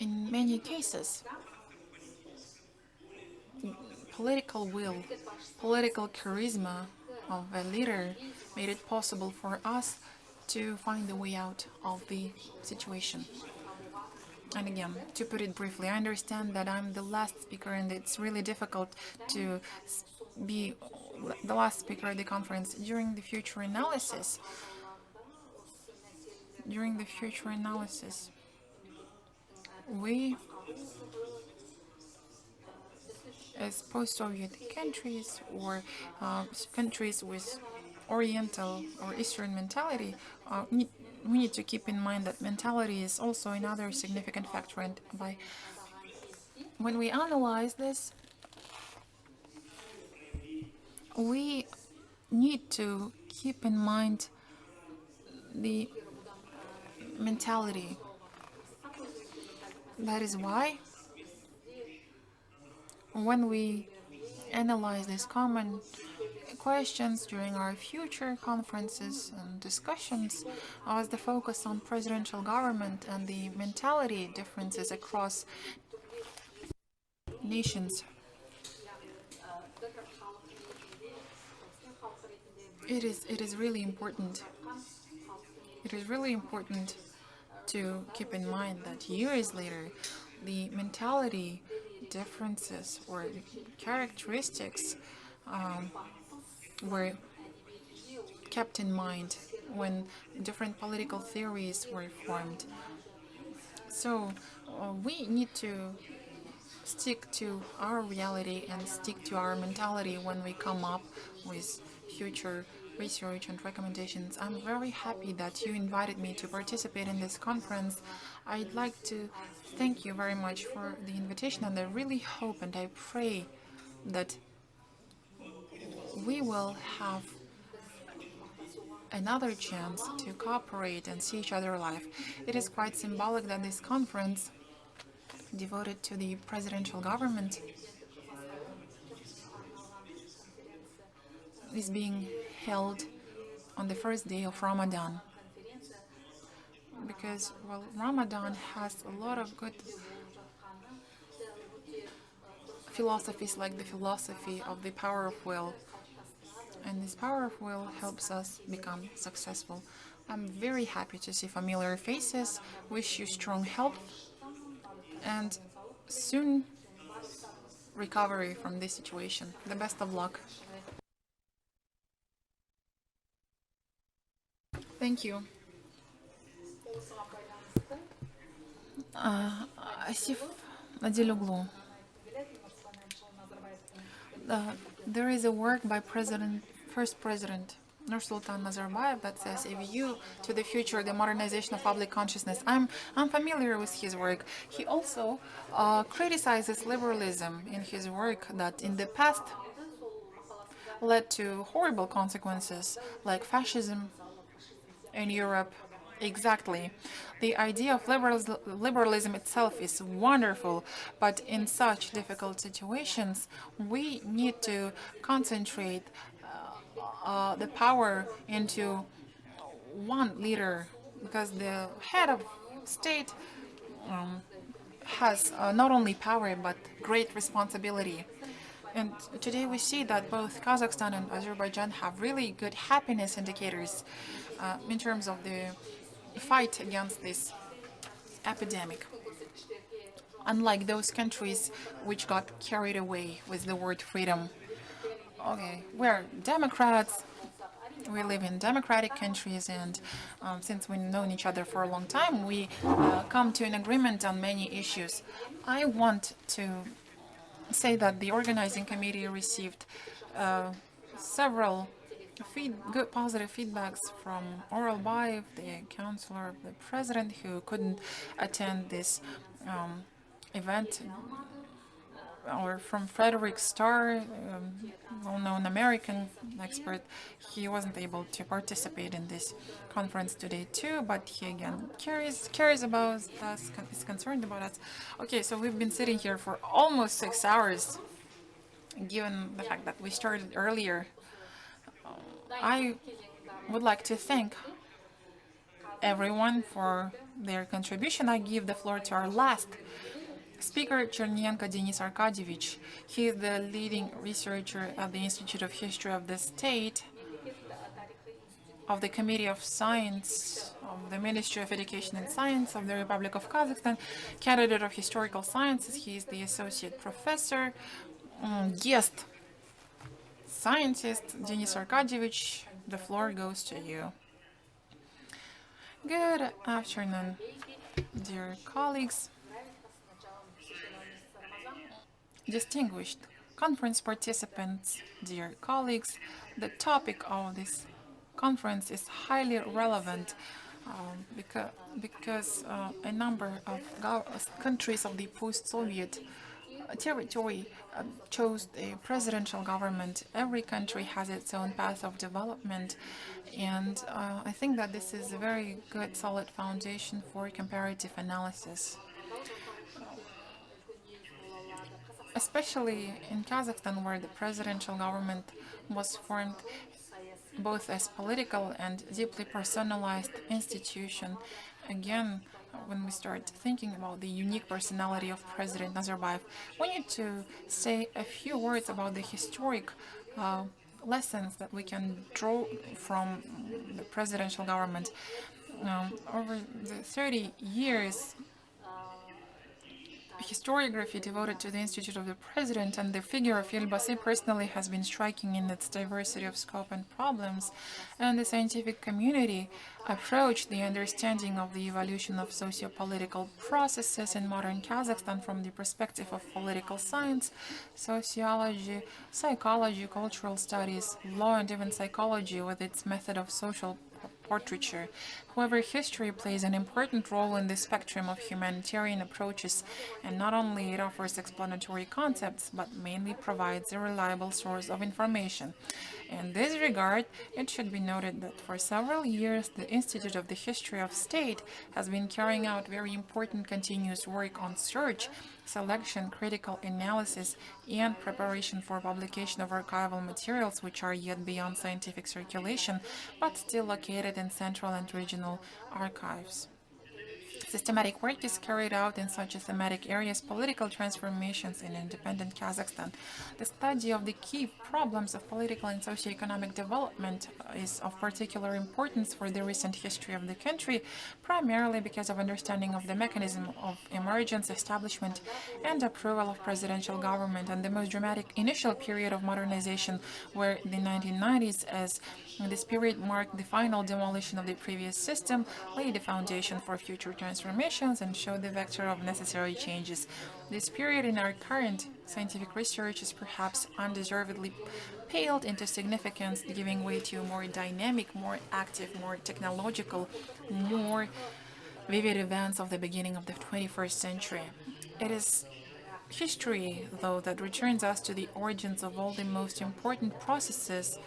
In many cases, political will, political charisma of a leader made it possible for us to find a way out of the situation. And again, to put it briefly, I understand that I'm the last speaker and it's really difficult to be the last speaker at the conference. During the future analysis, we, as post-Soviet countries or countries with Oriental or Eastern mentality, we need to keep in mind that mentality is also another significant factor. And when we analyze this, we need to keep in mind the mentality. That is why when we analyze these common questions during our future conferences and discussions, as the focus on presidential government and the mentality differences across nations. It is really important. It is really important to keep in mind that years later, the mentality differences or characteristics were kept in mind when different political theories were formed. So we need to stick to our reality and stick to our mentality when we come up with future research and recommendations. I'm very happy that you invited me to participate in this conference. I'd like to thank you very much for the invitation, and I really hope and I pray that we will have another chance to cooperate and see each other live. It is quite symbolic that this conference devoted to the presidential government is being held on the first day of Ramadan, because, well, Ramadan has a lot of good philosophies, like the philosophy of the power of will, and this power of will helps us become successful. I'm very happy to see familiar faces. Wish you strong health and soon recovery from this situation. The best of luck. Thank you. Asif Adiloglu. There is a work by first President Nursultan Nazarbayev that says a view to the future, the modernization of public consciousness. I'm familiar with his work. He also criticizes liberalism in his work that in the past led to horrible consequences like fascism in Europe. Exactly. The idea of liberalism itself is wonderful, but in such difficult situations, we need to concentrate the power into one leader, because the head of state has not only power but great responsibility. And today we see that both Kazakhstan and Azerbaijan have really good happiness indicators in terms of the fight against this epidemic. Unlike those countries which got carried away with the word freedom. Okay, we're Democrats. We live in democratic countries, and since we've known each other for a long time, we come to an agreement on many issues. I want to say that the organizing committee received several good positive feedbacks from Oral Bayev, the counselor of the president, who couldn't attend this event, or from Frederick Starr, well-known American expert. He wasn't able to participate in this conference today too, but he again cares about us, is concerned about us. Okay, so we've been sitting here for almost 6 hours, given the fact that we started earlier. I would like to thank everyone for their contribution. I give the floor to our last speaker, Chernenko Denis Arkadyevich. He is the leading researcher at the Institute of History of the State, of the Committee of Science, of the Ministry of Education and Science of the Republic of Kazakhstan, candidate of Historical Sciences. He is the associate professor, guest scientist. Denis Arkadyevich, the floor goes to you. Good afternoon, dear colleagues. Distinguished conference participants, dear colleagues, the topic of this conference is highly relevant because a number of countries of the post-Soviet territory chose a presidential government. Every country has its own path of development, and I think that this is a very good, solid foundation for comparative analysis. Especially in Kazakhstan, where the presidential government was formed both as political and deeply personalized institution. Again, when we start thinking about the unique personality of President Nazarbayev, we need to say a few words about the historic lessons that we can draw from the presidential government. Over the 30 years, historiography devoted to the Institute of the President and the figure of Elbasy personally has been striking in its diversity of scope and problems, and the scientific community approached the understanding of the evolution of socio-political processes in modern Kazakhstan from the perspective of political science, sociology, psychology, cultural studies, law, and even psychology with its method of social portraiture. However, history plays an important role in the spectrum of humanitarian approaches, and not only it offers explanatory concepts, but mainly provides a reliable source of information. In this regard, it should be noted that for several years, the Institute of the History of State has been carrying out very important continuous work on search, selection, critical analysis, and preparation for publication of archival materials which are yet beyond scientific circulation, but still located in central and regional archives. Systematic work is carried out in such thematic areas: political transformations in independent Kazakhstan. The study of the key problems of political and socio-economic development is of particular importance for the recent history of the country, primarily because of understanding of the mechanism of emergence, establishment, and approval of presidential government, and the most dramatic initial period of modernization, where the 1990s, as this period marked the final demolition of the previous system, laid the foundation for future transformations and showed the vector of necessary changes. This period in our current scientific research is perhaps undeservedly paled into significance, giving way to more dynamic, more active, more technological, more vivid events of the beginning of the 21st century. It is history, though, that returns us to the origins of all the most important processes.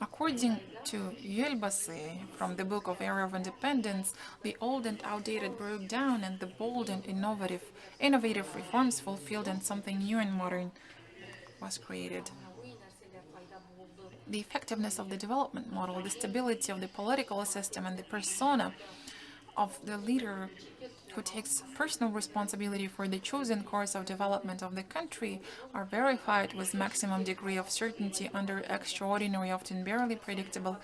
According to Elbasy, from the book of Era of Independence, the old and outdated broke down, and the bold and innovative reforms fulfilled, and something new and modern was created. The effectiveness of the development model, the stability of the political system, and the persona of the leader who takes personal responsibility for the chosen course of development of the country are verified with maximum degree of certainty under extraordinary, often barely predictable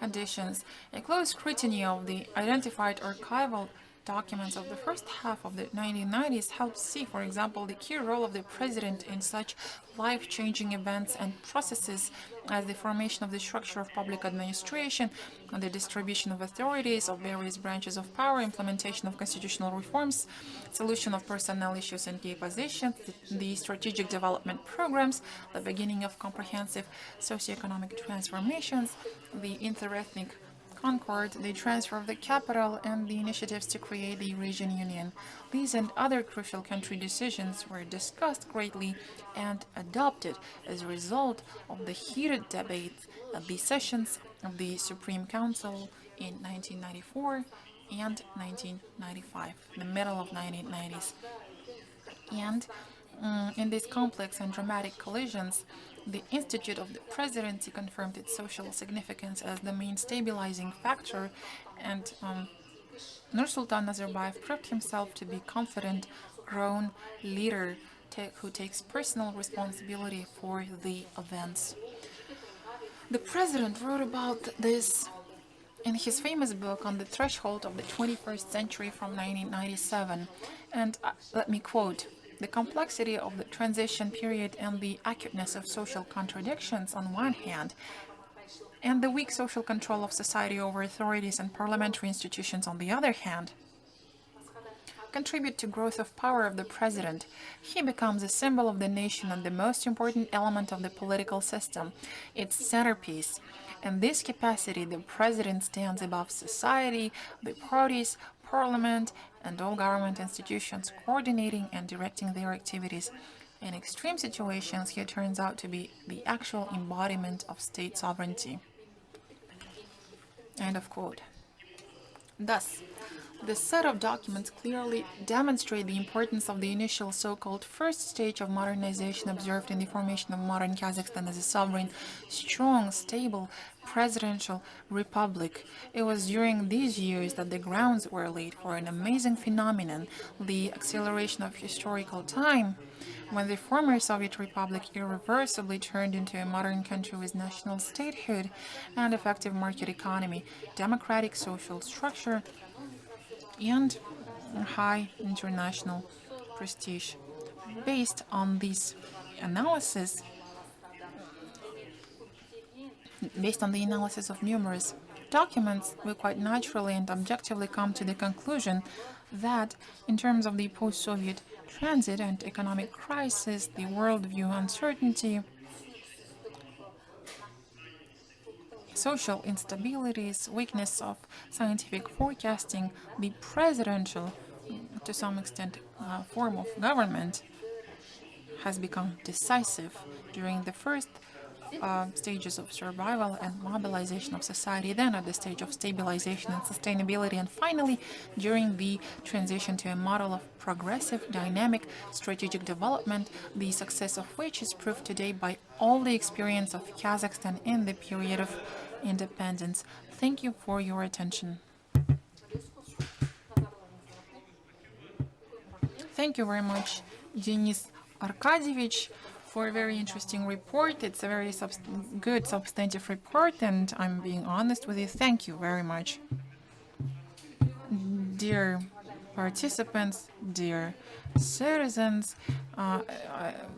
conditions. A close scrutiny of the identified archival documents of the first half of the 1990s helps see, for example, the key role of the president in such life-changing events and processes as the formation of the structure of public administration, the distribution of authorities of various branches of power, implementation of constitutional reforms, solution of personnel issues and key positions, the strategic development programs, the beginning of comprehensive socioeconomic transformations, the interethnic concord, the transfer of the capital, and the initiatives to create the Eurasian Union. These and other crucial country decisions were discussed greatly and adopted as a result of the heated debate at the sessions of the Supreme Council in 1994 and 1995, the middle of 1990s. And in these complex and dramatic collisions, the Institute of the Presidency confirmed its social significance as the main stabilizing factor, and Nursultan Nazarbayev proved himself to be confident, grown leader who takes personal responsibility for the events. The president wrote about this in his famous book On the Threshold of the 21st Century from 1997, and let me quote, "The complexity of the transition period and the acuteness of social contradictions on one hand, and the weak social control of society over authorities and parliamentary institutions on the other hand, contribute to growth of power of the president. He becomes a symbol of the nation and the most important element of the political system, its centerpiece. In this capacity, the president stands above society, the parties, parliament, and all government institutions, coordinating and directing their activities. In extreme situations, he turns out to be the actual embodiment of state sovereignty." End of quote. Thus, this set of documents clearly demonstrate the importance of the initial so-called first stage of modernization observed in the formation of modern Kazakhstan as a sovereign, strong, stable, presidential republic. It was during these years that the grounds were laid for an amazing phenomenon, the acceleration of historical time, when the former Soviet Republic irreversibly turned into a modern country with national statehood and effective market economy, democratic social structure, and high international prestige. Based on this analysis, based on the analysis of numerous documents, we quite naturally and objectively come to the conclusion that, in terms of the post-Soviet transit and economic crisis, the worldview uncertainty, social instabilities, weakness of scientific forecasting, the presidential, to some extent, form of government has become decisive during the first stages of survival and mobilization of society, then at the stage of stabilization and sustainability, and finally during the transition to a model of progressive, dynamic, strategic development, the success of which is proved today by all the experience of Kazakhstan in the period of independence. Thank you for your attention. Thank you very much, Denis Arkadievich, for a very interesting report. It's a very good substantive report, and I'm being honest with you. Thank you very much. Dear participants, dear citizens,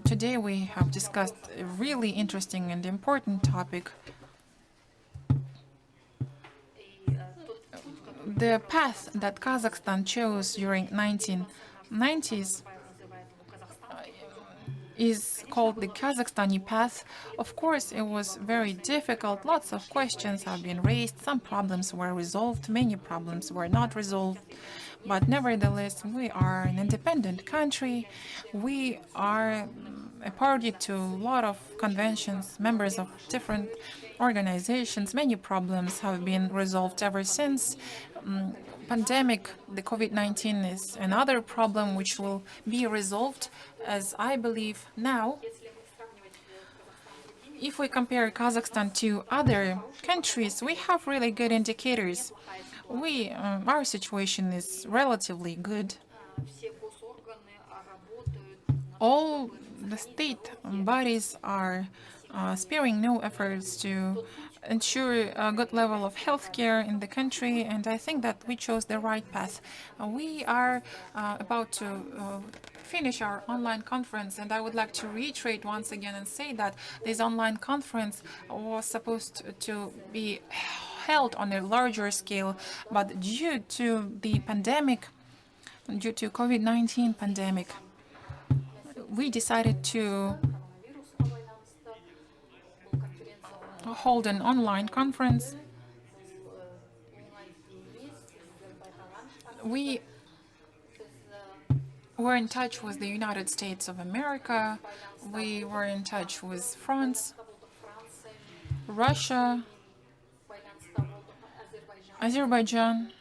today we have discussed a really interesting and important topic. The path that Kazakhstan chose during 1990s is called the Kazakhstani path. Of course, it was very difficult. Lots of questions have been raised. Some problems were resolved. Many problems were not resolved. But nevertheless, we are an independent country. We are a party to a lot of conventions, members of different organizations. Many problems have been resolved ever since. Pandemic, the COVID-19 is another problem which will be resolved, as I believe now. If we compare Kazakhstan to other countries, we have really good indicators. Our situation is relatively good. All the state bodies are sparing no efforts to ensure a good level of healthcare in the country, and I think that we chose the right path. We are about to finish our online conference, and I would like to reiterate once again and say that this online conference was supposed to be held on a larger scale, but due to the pandemic, due to COVID-19 pandemic, we decided to hold an online conference. We were in touch with the United States of America. We were in touch with France, Russia, Azerbaijan,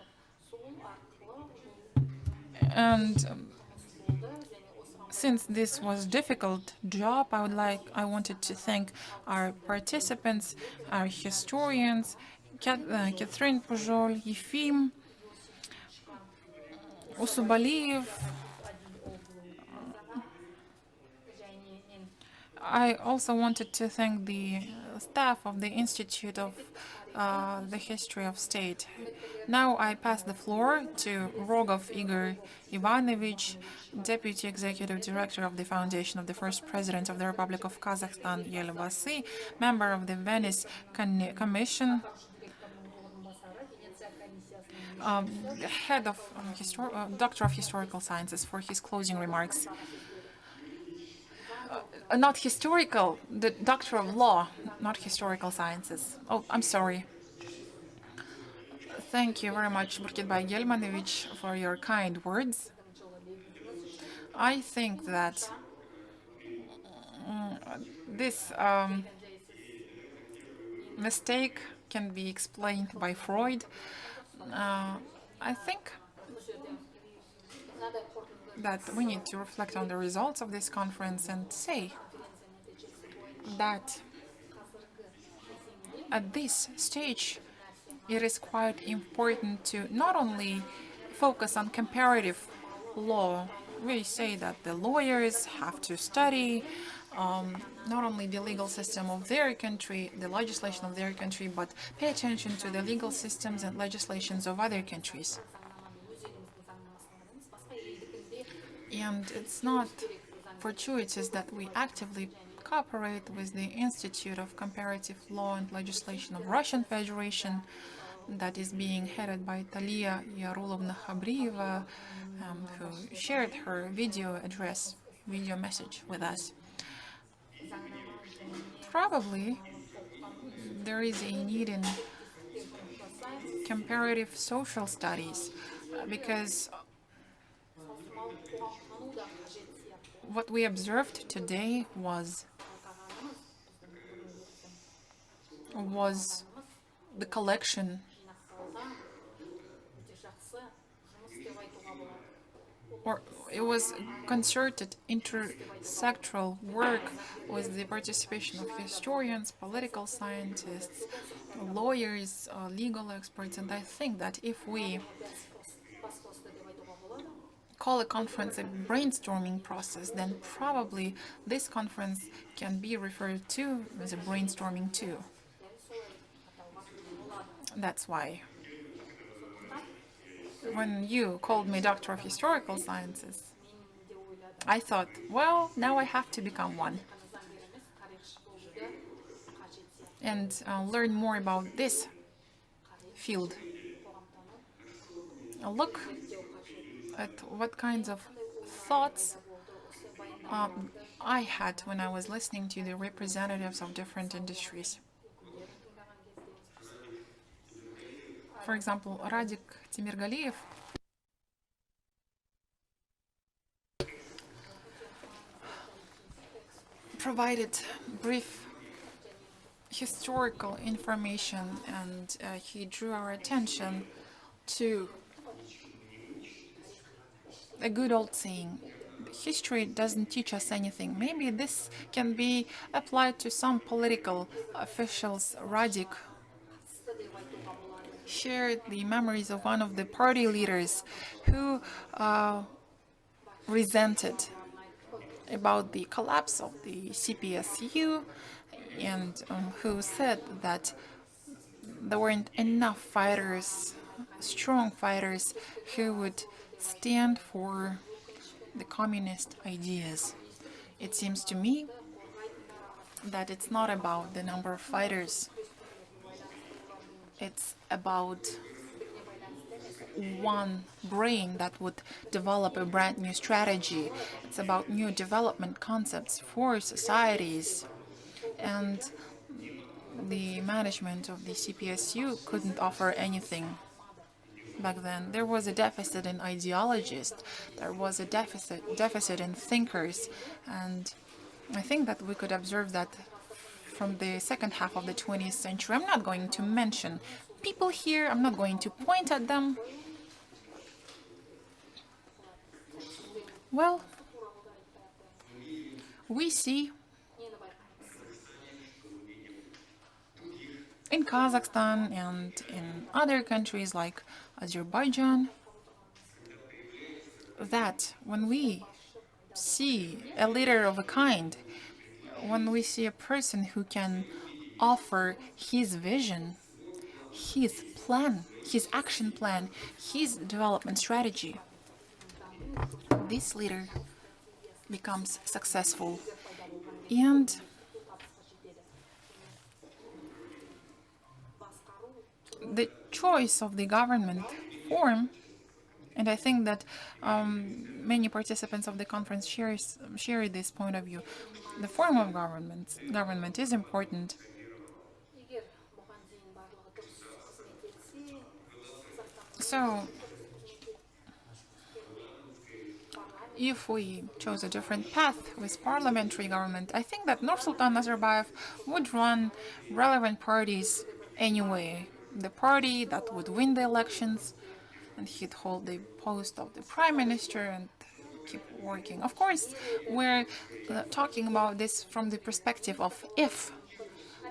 and since this was a difficult job, I wanted to thank our participants, our historians, Catherine Pujol, Yefim, Usubaliyev. I also wanted to thank the staff of the Institute of the History of State. Now I pass the floor to Rogov Igor Ivanovich, Deputy Executive Director of the Foundation of the First President of the Republic of Kazakhstan, Yelvasi, member of the Venice Commission, head of Doctor of Historical Sciences, for his closing remarks. Not historical, the Doctor of Law, not historical sciences. Oh, I'm sorry. Thank you very much, Burkitbay Gelmanovich, for your kind words. I think that this mistake can be explained by Freud. I think that we need to reflect on the results of this conference and say that at this stage it is quite important to not only focus on comparative law. We say that the lawyers have to study not only the legal system of their country, the legislation of their country, but pay attention to the legal systems and legislations of other countries. And it's not fortuitous that we actively cooperate with the Institute of Comparative Law and Legislation of Russian Federation that is being headed by Talia Yarulovna Khabrieva, who shared her video message with us. Probably there is a need in comparative social studies because what we observed today was the collection or it was concerted intersectoral work with the participation of historians, political scientists, lawyers, legal experts, and I think that if we call a conference a brainstorming process, then probably this conference can be referred to as a brainstorming too. That's why when you called me Doctor of Historical Sciences, I thought, well, now I have to become one and learn more about this field. Look at what kinds of thoughts I had when I was listening to the representatives of different industries. For example, Radik Timirgaliyev provided brief historical information, and he drew our attention to a good old saying: history doesn't teach us anything. Maybe this can be applied to some political officials. Radik shared the memories of one of the party leaders who resented about the collapse of the CPSU and who said that there weren't enough fighters, strong fighters, who would stand for the communist ideas. It seems to me that it's not about the number of fighters. It's about one brain that would develop a brand new strategy. It's about new development concepts for societies. And the management of the CPSU couldn't offer anything back then. There was a deficit in ideologists, there was a deficit in thinkers, and I think that we could observe that from the second half of the 20th century. I'm not going to mention people here, I'm not going to point at them. Well, we see in Kazakhstan and in other countries like Azerbaijan that when we see a leader of a kind, when we see a person who can offer his vision, his plan, his action plan, his development strategy, this leader becomes successful. And the choice of the government form, and I think that many participants of the conference share this point of view, the form of government is important. So, if we chose a different path with parliamentary government, I think that Nursultan Nazarbayev would run relevant parties anyway. The party that would win the elections, and he'd hold the post of the prime minister and keep working. Of course, we're talking about this from the perspective of if,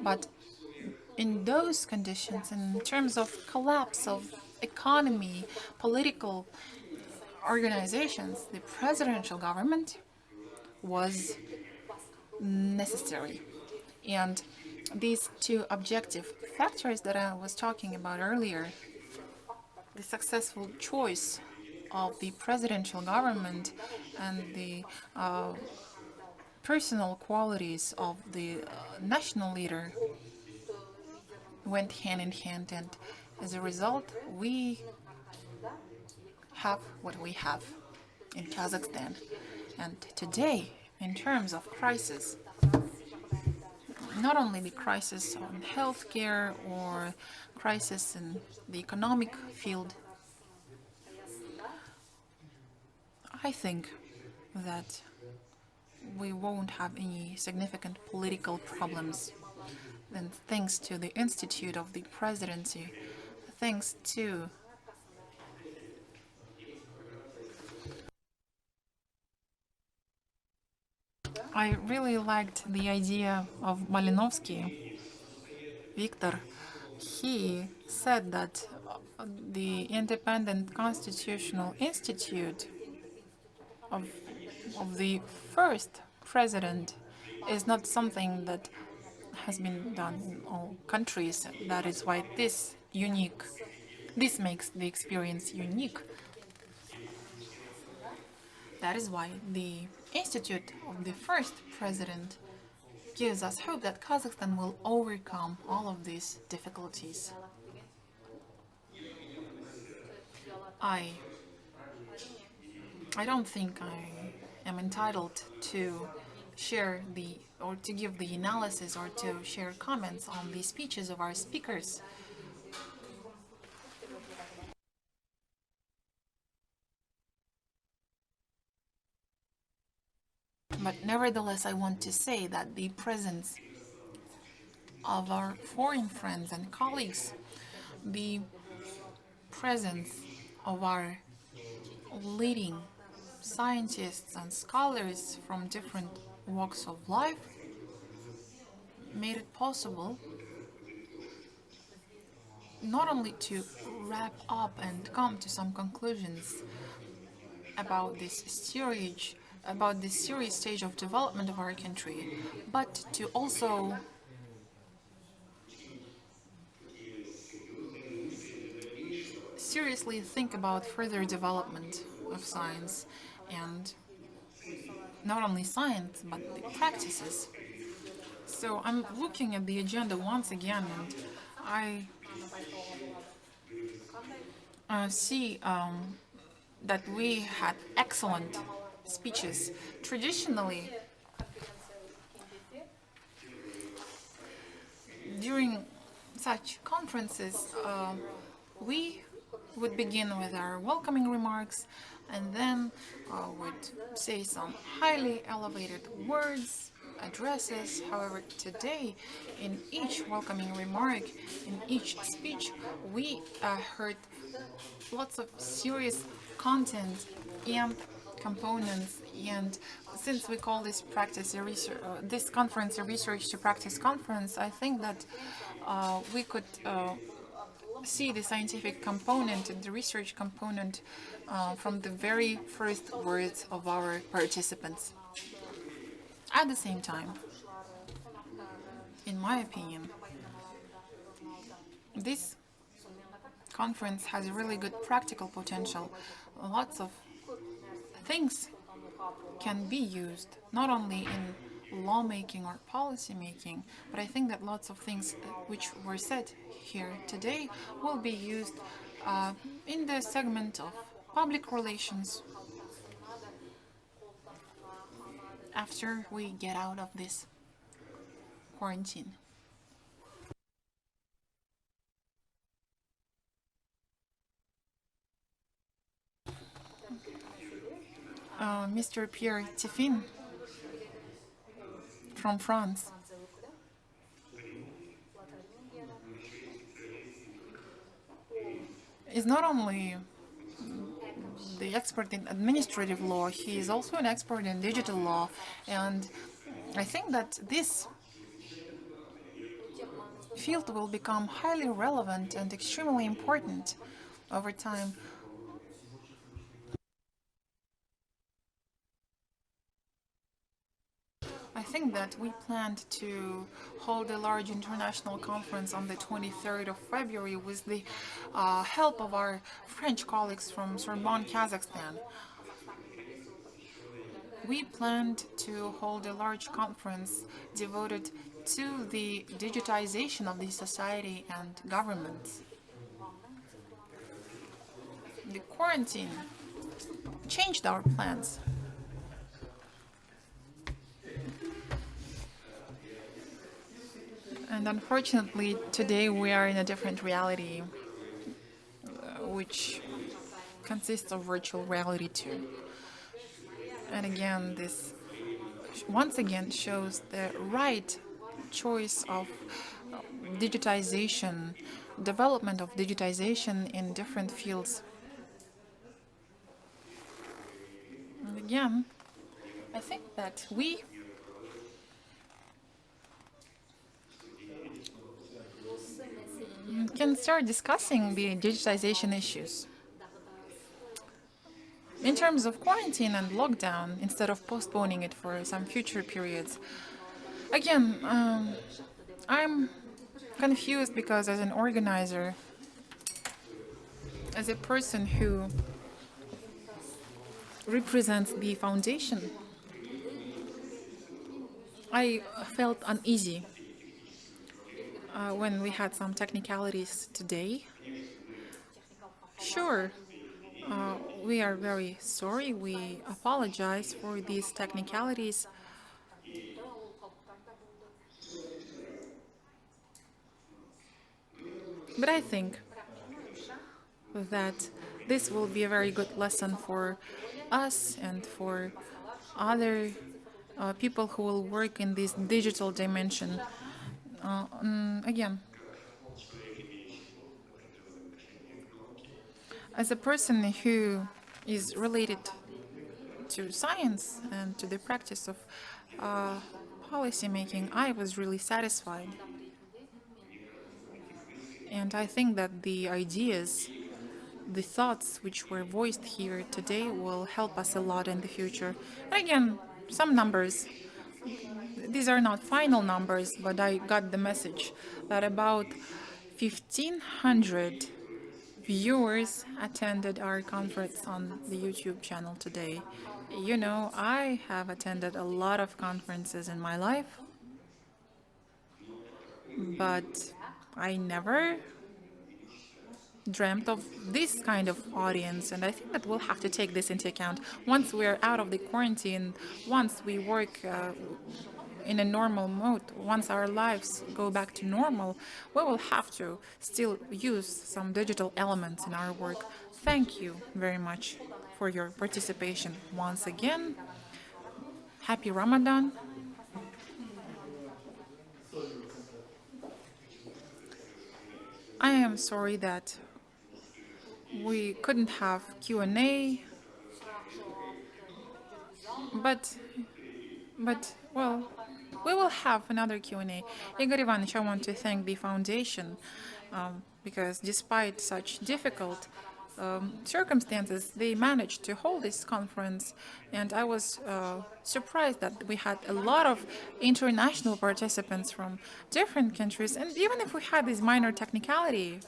but in those conditions, in terms of collapse of economy, political organizations, the presidential government was necessary. And these two objective factors that I was talking about earlier, the successful choice of the presidential government and the personal qualities of the national leader, went hand in hand, and as a result we have what we have in Kazakhstan. And today, in terms of crisis, not only the crisis on healthcare or crisis in the economic field, I think that we won't have any significant political problems. And thanks to the Institute of the Presidency, thanks to I really liked the idea of Malinovsky, Victor. He said that the Independent Constitutional Institute of the first president is not something that has been done in all countries. That is why this makes the experience unique. That is why the Institute of the first president gives us hope that Kazakhstan will overcome all of these difficulties. I don't think I am entitled to share or to give the analysis or to share comments on the speeches of our speakers. But nevertheless, I want to say that the presence of our foreign friends and colleagues, the presence of our leading scientists and scholars from different walks of life made it possible not only to wrap up and come to some conclusions about this serious stage of development of our country, but to also seriously think about further development of science, and not only science, but the practices. So I'm looking at the agenda once again, and I see that we had excellent speeches. Traditionally, during such conferences, we would begin with our welcoming remarks, and then would say some highly elevated words, addresses. However, today, in each welcoming remark, in each speech, we heard lots of serious content and components. And since we call this practice a this conference a research to practice conference, I think that we could see the scientific component and the research component from the very first words of our participants. At the same time, in my opinion, this conference has a really good practical potential. Lots of things can be used, not only in lawmaking or policy making, but I think that lots of things which were said here today will be used in the segment of public relations after we get out of this quarantine. Mr. Pierre Tiffin from France is not only the expert in administrative law, he is also an expert in digital law, and I think that this field will become highly relevant and extremely important over time. I think that we planned to hold a large international conference on the 23rd of February with the help of our French colleagues from Sorbonne, Kazakhstan. We planned to hold a large conference devoted to the digitization of the society and governments. The quarantine changed our plans. And unfortunately, today we are in a different reality, which consists of virtual reality too. And again, this once again shows the right choice of digitization, development of digitization in different fields. And again, I think that we can start discussing the digitization issues in terms of quarantine and lockdown instead of postponing it for some future periods. Again, I'm confused because as an organizer, as a person who represents the foundation, I felt uneasy when we had some technicalities today. Sure, we are very sorry, we apologize for these technicalities. But I think that this will be a very good lesson for us and for other people who will work in this digital dimension. Again, as a person who is related to science and to the practice of policy making, I was really satisfied. And I think that the ideas, the thoughts which were voiced here today will help us a lot in the future. And again, some numbers. These are not final numbers, but I got the message that about 1,500 viewers attended our conference on the YouTube channel today. You know, I have attended a lot of conferences in my life, but I never dreamt of this kind of audience, and I think that we'll have to take this into account once we're out of the quarantine, once we work in a normal mode, once our lives go back to normal. We will have to still use some digital elements in our work. Thank you very much for your participation once again. Happy Ramadan. I am sorry that we couldn't have Q&A, but well, we will have another Q&A. Igor Ivanovich, I want to thank the foundation because despite such difficult circumstances, they managed to hold this conference, and I was surprised that we had a lot of international participants from different countries, and even if we had this minor technicality,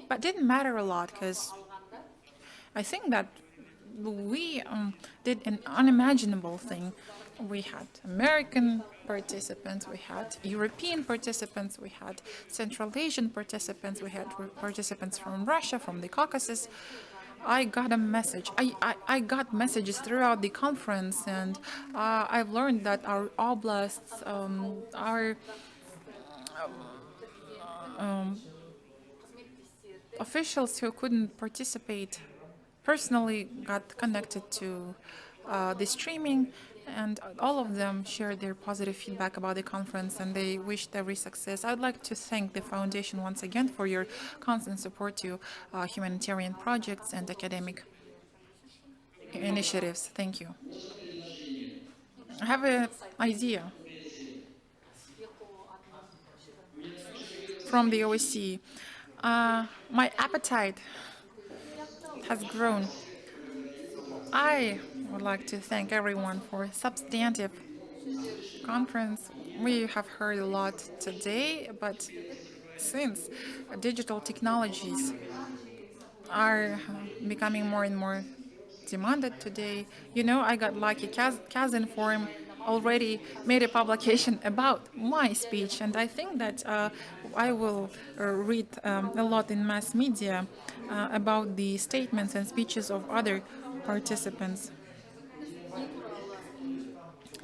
but didn't matter a lot because I think that we did an unimaginable thing. We had American participants, we had European participants, we had Central Asian participants, we had participants from Russia, from the Caucasus. I got a message. I got messages throughout the conference, and I've learned that our oblasts, our officials who couldn't participate personally got connected to the streaming, and all of them shared their positive feedback about the conference, and they wished every success. I'd like to thank the foundation once again for your constant support to humanitarian projects and academic initiatives. Thank you. I have an idea from the OSCE. My appetite has grown. I would like to thank everyone for a substantive conference. We have heard a lot today, but since digital technologies are becoming more and more demanded today, you know, I got lucky. Kazinform already made a publication about my speech, and I think that I will read a lot in mass media about the statements and speeches of other participants.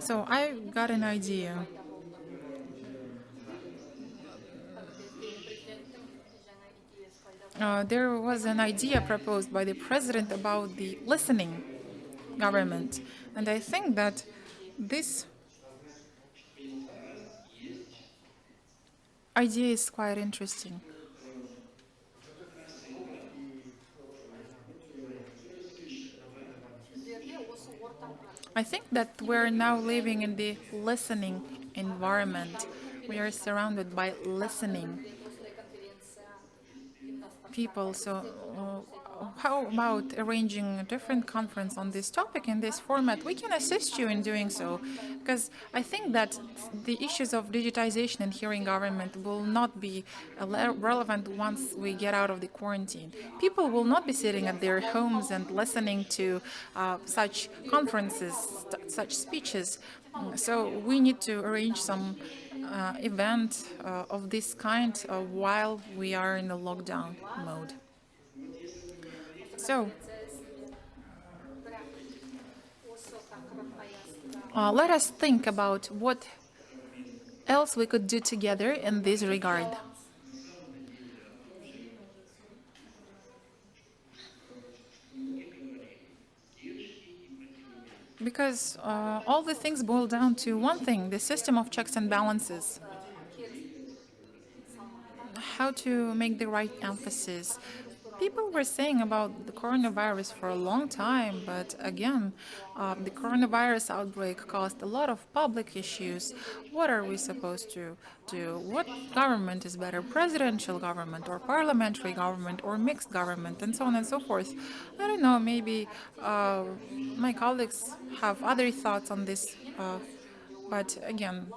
So I got an idea. There was an idea proposed by the president about the listening government, and I think that this idea is quite interesting. I think that we're now living in the listening environment. We are surrounded by listening people. So how about arranging a different conference on this topic in this format? We can assist you in doing so, because I think that the issues of digitization and hearing government will not be relevant once we get out of the quarantine. People will not be sitting at their homes and listening to such conferences, such speeches. So we need to arrange some event of this kind while we are in a lockdown mode. So let us think about what else we could do together in this regard. Because all the things boil down to one thing, the system of checks and balances. How to make the right emphasis. People were saying about the coronavirus for a long time, but again, the coronavirus outbreak caused a lot of public issues. What are we supposed to do? What government is better, presidential government or parliamentary government or mixed government, and so on and so forth? I don't know, maybe my colleagues have other thoughts on this, but again,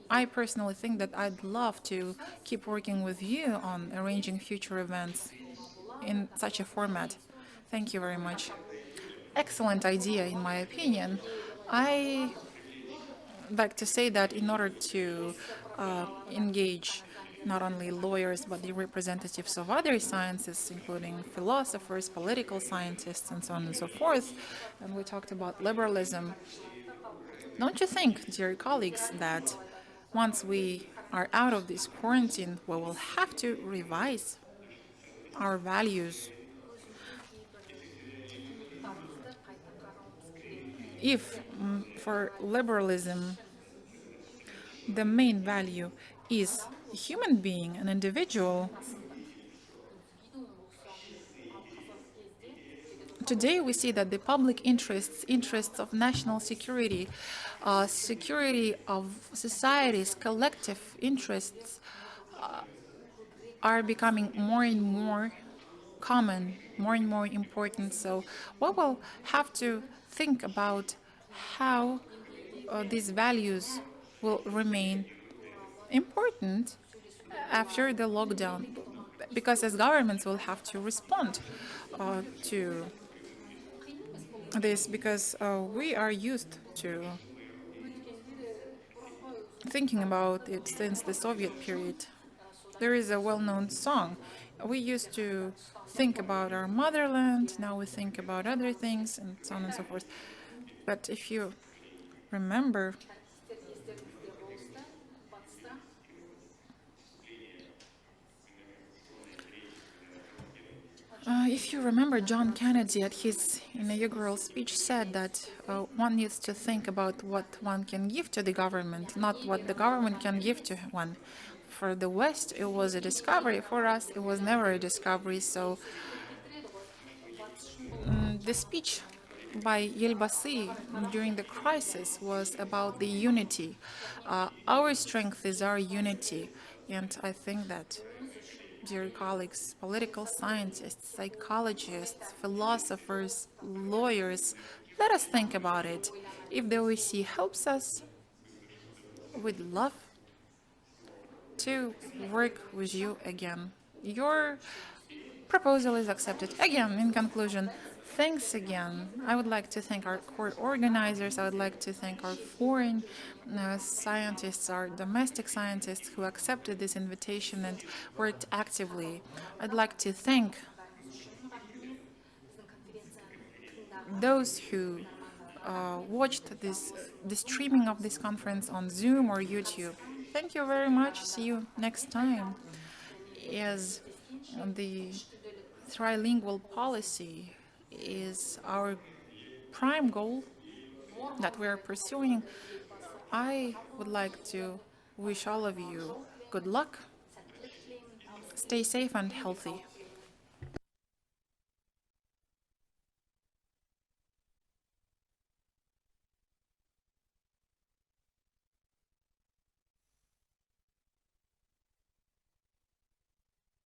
I personally think that I'd love to keep working with you on arranging future events. in such a format. Thank you very much. Excellent idea, in my opinion. I like to say that in order to engage not only lawyers but the representatives of other sciences, including philosophers, political scientists, and so on and so forth, and we talked about liberalism, don't you think, dear colleagues, that once we are out of this quarantine, we will have to revise our values? If for liberalism the main value is a human being, an individual, today we see that the public interests of national security, security of society's collective interests are becoming more and more common, more and more important. So we will have to think about how these values will remain important after the lockdown, because as governments will have to respond to this, because we are used to thinking about it since the Soviet period. There is a well-known song. We used to think about our motherland, now we think about other things, and so on and so forth. But if you remember, John Kennedy at his inaugural speech said that one needs to think about what one can give to the government, not what the government can give to one. For the West, it was a discovery. For us, it was never a discovery. So the speech by Yelbasi during the crisis was about the unity. Our strength is our unity. And I think that, dear colleagues, political scientists, psychologists, philosophers, lawyers, let us think about it. If the OSCE helps us, we'd love to work with you again. Your proposal is accepted. Again, in conclusion, thanks again. I would like to thank our core organizers. I would like to thank our foreign scientists, our domestic scientists who accepted this invitation and worked actively. I'd like to thank those who watched the streaming of this conference on Zoom or YouTube. Thank you very much. See you next time. As the trilingual policy is our prime goal that we are pursuing, I would like to wish all of you good luck, stay safe and healthy.